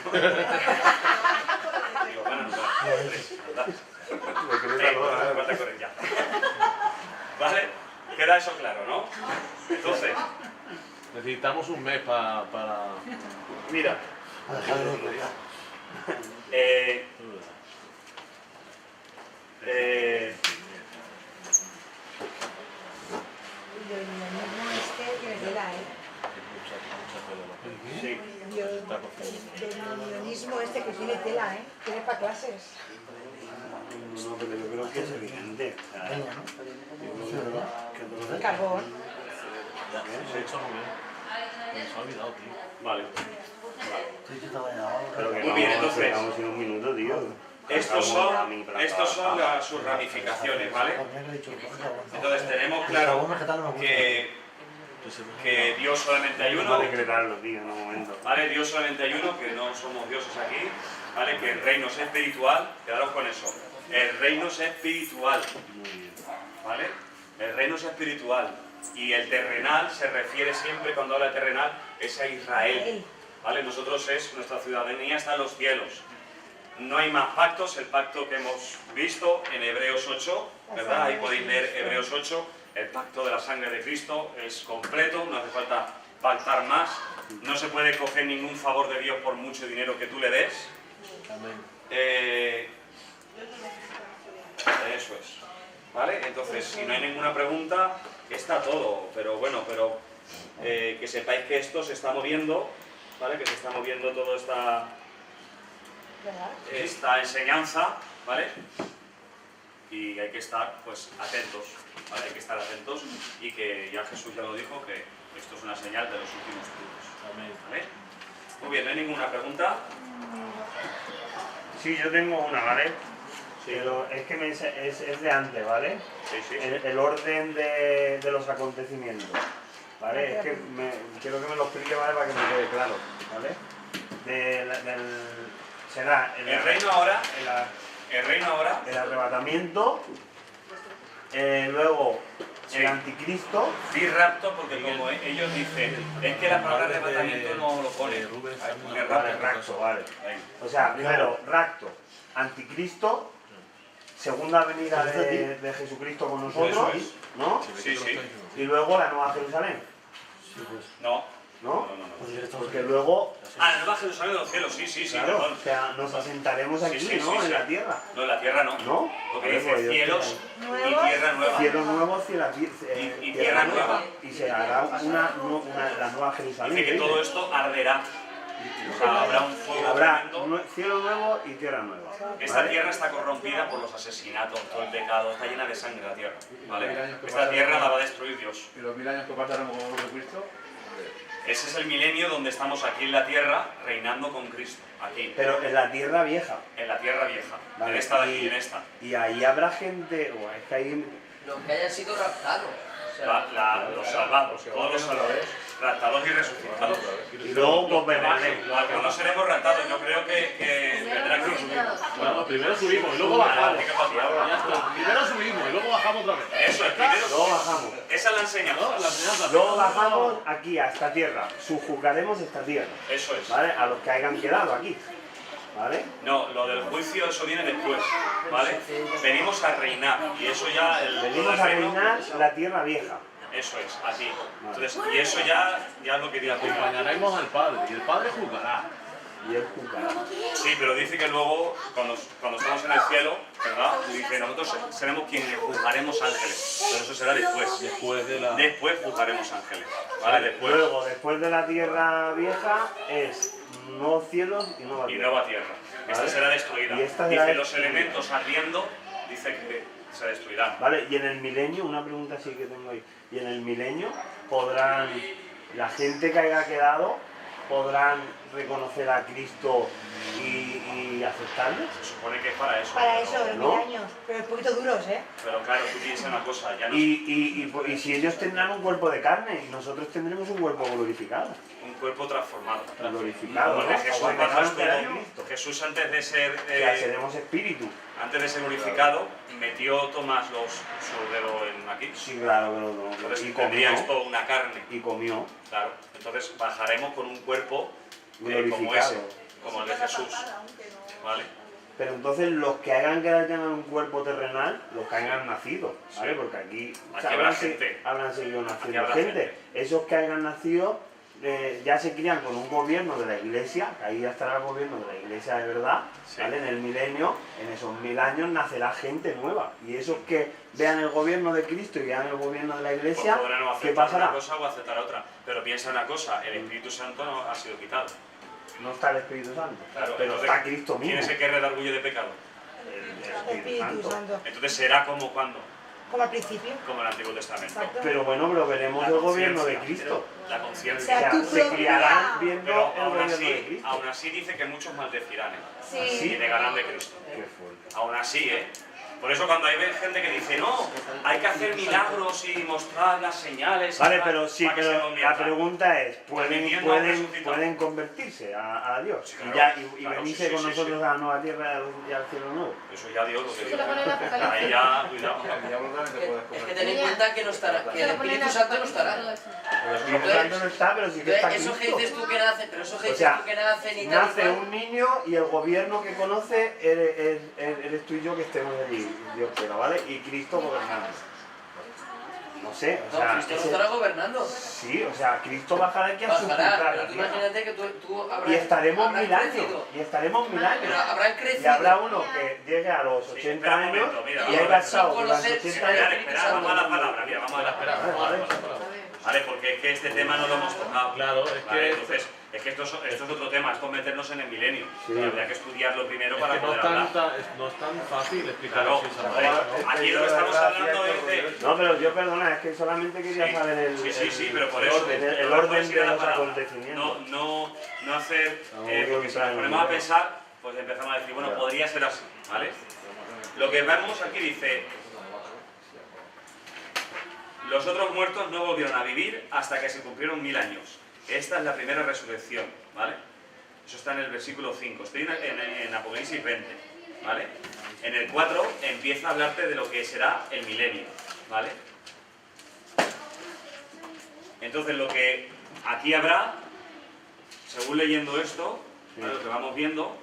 C: Digo, bueno, no, ¿verdad?
F: Decrétalo,
C: No hace falta correr ya. ¿Vale? Queda eso claro, ¿no? Entonces,
E: Necesitamos un mes para...
C: mira,
I: A dejar de decretar.
J: Yo mismo este tiene tela,
C: sí.
J: El unionismo este que tiene tela, tiene para clases.
F: No, pero yo creo que es evidente.
I: Venga, ¿no?
J: Carbón.
E: Se ha hecho muy bien. Se ha olvidado, tío.
C: Vale.
I: Sí, que estaba ya ahora.
F: Pero que
C: Muy
F: no,
C: bien, entonces.
F: Estamos en un minuto, tío.
C: Estos son sus ramificaciones, ¿vale? Entonces tenemos claro que Dios solamente hay
F: Vamos a
C: uno,
F: decretarlo, tío, en un momento.
C: ¿vale? Dios solamente hay uno, que no somos dioses aquí, ¿vale? Que el reino es espiritual, quedaros con eso. El reino es espiritual,
F: Muy bien.
C: ¿vale? El reino es espiritual. Y el terrenal se refiere siempre, cuando habla de terrenal, es a Israel, ¿vale? Nosotros nuestra ciudadanía está en los cielos. No hay más pactos, el pacto que hemos visto en Hebreos 8, ¿verdad? Ahí podéis leer Hebreos 8, el pacto de la sangre de Cristo es completo, no hace falta pactar más, no se puede coger ningún favor de Dios por mucho dinero que tú le des. Eso es, ¿vale? Entonces, si no hay ninguna pregunta, está todo, pero bueno, que sepáis que esto se está moviendo, ¿vale? Que se está moviendo toda esta enseñanza, ¿vale? Y hay que estar, pues, atentos, ¿vale? Hay que estar atentos y que ya Jesús ya lo dijo, que esto es una señal de los últimos tiempos, ¿vale? Muy bien, ¿no hay ninguna pregunta?
F: Sí, yo tengo una, ¿vale?
C: Sí.
F: Pero es que es de antes, ¿vale?
C: Sí, sí.
F: El orden de los acontecimientos, ¿vale? Es que quiero que me lo explique, ¿vale? Para que me quede claro, ¿vale? Será
C: El reino ahora,
F: el arrebatamiento, luego
C: Sí.
F: el anticristo,
C: di rapto, porque como ellos dicen, es que la palabra arrebatamiento no lo pone.
E: Rubén,
C: Ay, pone
F: vale,
C: rapto.
F: rapto, vale.
C: Venga.
F: O sea, primero, rapto, anticristo, segunda venida de Jesucristo con nosotros,
C: Eso es.
F: ¿no?
C: Sí, sí.
F: Y luego la Nueva Jerusalén,
C: No.
F: ¿no?
I: Pues
F: Porque luego,
C: Ah, el Nueva Jerusalén de los cielos, sí,
F: claro,
C: perdón.
F: o sea, nos asentaremos aquí,
C: Sí,
F: ¿no?
C: sí.
F: En la tierra,
C: No, en la tierra no.
F: ¿no?
C: Porque
F: Vale,
C: dice
F: pues yo
C: cielos
F: estoy
C: y tierra nueva.
F: ahí. Cielo nuevo,
C: Y tierra nueva.
F: Y se hará la Nueva Jerusalén.
C: Dice que todo esto arderá. O sea, habrá un fuego
F: Habrá
C: tremendo.
F: cielo nuevo y tierra nueva.
C: Esta
F: ¿vale?
C: tierra está corrompida por los asesinatos, todo el pecado, está llena de sangre la tierra, ¿vale? Esta tierra la va a destruir Dios.
L: ¿Y los 1000 años que pasaron con Jesucristo?
C: Ese es el milenio donde estamos aquí en la tierra, reinando con Cristo, aquí,
F: Pero en la tierra vieja.
C: en la tierra vieja,
F: Vale,
C: en esta de aquí,
F: y-
C: en esta.
F: Y ahí habrá gente, o es que ahí
H: Los que hayan sido raptados. O sea,
C: Los salvados, todos los salvados, raptados y resucitados.
F: y luego pues veremos.
C: Algunos seremos raptados, yo creo que vendrá Cristo.
E: Bueno, primero subimos y luego bajamos. Ya está. Primero subimos y luego bajamos otra vez.
C: Eso es, primero.
F: Luego bajamos.
C: Esa es la enseñanza.
F: Luego bajamos aquí a esta tierra. Subjugaremos esta tierra.
C: Eso es.
F: ¿Vale? A los que hayan quedado aquí. ¿Vale?
C: No, lo del juicio, eso viene después, ¿vale? Venimos a reinar, y eso ya...
F: Venimos a reinar la tierra vieja.
C: Eso es, así. Entonces, y eso ya es lo que diga.
E: Acompañaremos al Padre, y el Padre juzgará.
F: Y él juzgará.
C: Sí, pero dice que luego, cuando estamos en el cielo, ¿verdad? Dice, nosotros seremos quienes juzgaremos ángeles. Pero eso será después. Después juzgaremos ángeles. ¿Vale? Después.
F: Luego, después de la tierra vieja, es nuevos cielos y nueva tierra.
C: Y nueva tierra. Esta será destruida.
F: Y esta será
C: dice, los
F: destruida.
C: elementos ardiendo, dice que se destruirán.
F: Vale, y en el milenio, una pregunta así que tengo ahí. Y en el milenio, podrán, la gente que haya quedado, podrán reconocer a Cristo y aceptarle.
C: Se supone que es para eso.
B: Para eso, los
F: ¿no?
B: 1000 años. Pero un poquito duros, ¿eh?
C: Pero claro, tú piensas una cosa, ya no
F: Y si ellos tendrán un cuerpo de carne y nosotros tendremos un cuerpo glorificado.
C: un cuerpo transformado.
F: Glorificado,
C: Porque
F: ¿no?
C: Jesús,
F: Como
C: cuando
F: dejaron de
C: estuvo-
F: Cristo.
C: Jesús antes de ser
F: Que seremos espíritu.
C: antes de ser glorificado, metió Tomás su dedo en aquí.
F: Sí, claro, pero no.
C: Entonces
F: Y
C: tendría
F: comió.
C: esto una carne.
F: Y comió.
C: Claro. Entonces bajaremos con un cuerpo como
F: Glorificado.
C: ese, como el de Jesús. ¿Vale?
F: Pero entonces los que hayan quedado tener un cuerpo terrenal, los que hayan nacido, ¿vale?
C: Sí.
F: Porque aquí,
C: Aquí habrá gente.
F: habrán seguido naciendo
C: habrá
F: gente.
C: gente.
F: Esos que hayan nacido ya se crían con un gobierno de la iglesia, que ahí ya estará el gobierno de la iglesia de verdad,
C: Sí.
F: ¿vale? En el milenio, en esos 1000 años nacerá gente nueva. Y esos que vean el gobierno de Cristo y vean el gobierno de la iglesia,
C: Pues podrán o
F: ¿qué
C: aceptar
F: pasará?
C: una cosa o aceptar otra. Pero piensa una cosa, el Espíritu Santo no ha sido quitado.
F: No está el Espíritu Santo,
C: Claro,
F: pero
C: entonces,
F: está Cristo
C: ¿quién
F: mismo.
C: es el que hereda orgullo de pecado?
F: El
B: Espíritu Santo.
C: Entonces será como cuando,
B: Como al principio.
C: como en el Antiguo Testamento.
B: Exacto.
F: Pero veremos
C: La
F: el gobierno de
C: conciencia,
F: Cristo.
C: La
B: O
C: conciencia.
B: sea, tu
F: se
B: propia-
F: criarán viendo
C: Pero
F: el gobierno de Cristo.
C: aún así dice que muchos maldecirán,
B: Sí.
C: y negarán de Cristo.
F: Qué fuerte.
C: Aún así, Por eso cuando hay gente que dice, no, hay que hacer milagros y mostrar las señales.
F: Vale,
C: para-
F: pero sí,
C: para que se
F: pero
C: conviertan.
F: la pregunta es,
C: Convirtiendo a un
F: ¿pueden
C: resucitado.
F: convertirse a Dios?
C: Sí,
F: Y
C: claro,
F: y
C: claro,
F: venirse
C: sí,
F: con
C: sí,
F: nosotros
C: sí.
F: a la nueva tierra y al cielo nuevo.
C: Eso ya Dios lo que
D: Eso
C: diga.
D: lo pone en Apocalipsis.
C: Ahí ya, cuidado.
L: El diablo también te puedes
H: Es que
L: comer.
H: ten en cuenta que no estará, que el
D: Lo pone en
H: Espíritu Santo no
D: Apocalipsis
H: estará.
D: todo eso.
F: El Espíritu Santo no está, pero sí que está
H: Entonces, eso que
F: Cristo.
H: dices tú que nace, pero eso que
F: O
H: dices
F: sea,
H: tú que nacen y tal y
F: nace
H: cual,
F: un niño y el gobierno que conoce eres tú y yo que estemos allí, Dios quiera, ¿vale? Y Cristo gobernando. No sé, o
H: no,
F: sea...
H: Cristo no
F: ese-
H: estará gobernando.
F: Sí, o sea, Cristo bajará aquí a
H: Bajará,
F: subjugar
H: pero
F: la
H: tú
F: tierra.
H: imagínate que tú habrás,
F: Y estaremos
H: habrás
F: 1000 años.
H: crecido.
F: Y estaremos 1000 años.
H: Pero habrán
F: Y
H: crecido.
F: habrá uno que llegue a los
C: Sí,
F: 80
C: espera un
F: años
C: momento, mira,
F: y
C: vamos a
F: haya
C: ver.
F: pasado
H: Sin
F: durante
H: conocer,
F: 80
C: Esperad,
F: años.
C: esperad, vamos a la palabra, mira, vamos a la palabra.
F: Vale.
C: Vale, porque es que este tema no lo hemos tocado.
E: Claro, es
C: Vale,
E: que-
C: entonces, es que esto es otro tema, esto es meternos en el milenio.
F: Sí.
C: Y habría que estudiarlo primero
E: Es
C: para
E: que no
C: poder
E: es
C: hablar.
E: no es tan fácil explicar
C: Claro,
E: así esa
C: vale.
E: palabra, ¿no?
C: Aquí lo que estamos hablando es de...
F: No, pero yo perdona, es que solamente quería
C: Sí,
F: saber
C: sí, pero por eso.
F: el
C: no
F: orden
C: puedes ir
F: de
C: a la
F: los
C: palabra.
F: acontecimientos.
C: No hacer...
F: No,
C: porque si nos
F: plan,
C: ponemos
F: no.
C: a pensar, pues empezamos a decir, bueno,
F: Ya.
C: podría ser así, ¿vale? Lo que vemos aquí dice... Los otros muertos no volvieron a vivir hasta que se cumplieron 1000 años. Esta es la primera resurrección, ¿vale? Eso está en el versículo 5. Estoy en Apocalipsis 20, ¿vale? En el 4 empieza a hablarte de lo que será el milenio, ¿vale? Entonces lo que aquí habrá, según leyendo esto, ¿vale? Lo que vamos viendo,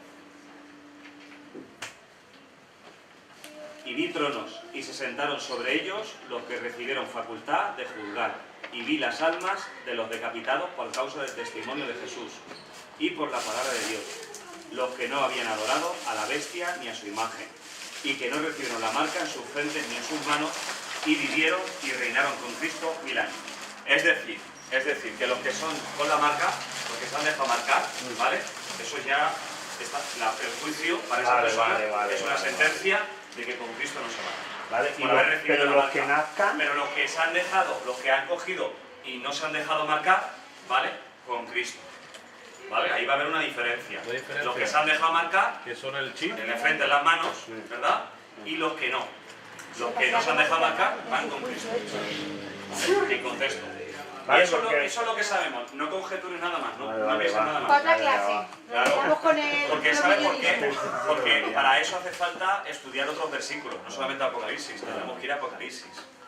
C: y vi tronos, y se sentaron sobre ellos los que recibieron facultad de juzgar, y vi las almas de los decapitados por causa del testimonio de Jesús, y por la palabra de Dios, los que no habían adorado a la bestia ni a su imagen, y que no recibieron la marca en sus frentes ni en sus manos, y vivieron y reinaron con Cristo 1000 años. Es decir, que los que son con la marca, los que se han dejado marcar, ¿vale? Eso ya está, el juicio para esa
F: Vale,
C: persona
F: vale,
C: es una
F: vale,
C: sentencia de que con Cristo no se va.
F: ¿Vale?
C: Por haber recibido
F: Pero
C: la
F: los
C: marca.
F: que nazcan,
C: Pero los que se han dejado, los que han cogido y no se han dejado marcar, ¿vale? Con Cristo. ¿Vale? Ahí va a haber una diferencia.
E: Una diferencia.
C: Los que se han dejado marcar,
E: Que son el chip.
C: en la frente, en las manos, ¿verdad? Y los que no. Los que no se han dejado marcar van con Cristo. ¿Vale? En contexto.
F: Vale,
C: Y eso,
F: porque-
C: eso es lo que sabemos. No conjeturen nada más, no,
F: Vale,
C: no
F: vale,
C: piensen
F: vale.
C: nada
B: Para
C: más.
B: otra
F: Ya, ya
B: clase.
F: va.
B: Nos quedamos con el...
C: Porque
B: los
C: ¿sabes por
B: millones.
C: qué? Porque para eso hace falta estudiar otros versículos, no solamente Apocalipsis, tenemos que ir a Apocalipsis.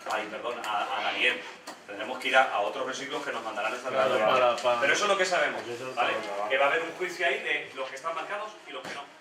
C: a Daniel. Tendremos que ir a otros versículos que nos mandarán esta
E: Claro,
C: tarde.
E: para-
C: Pero eso es lo que sabemos,
E: Eso es
C: ¿vale?
E: para-
C: Que va a haber un juicio ahí de los que están marcados y los que no.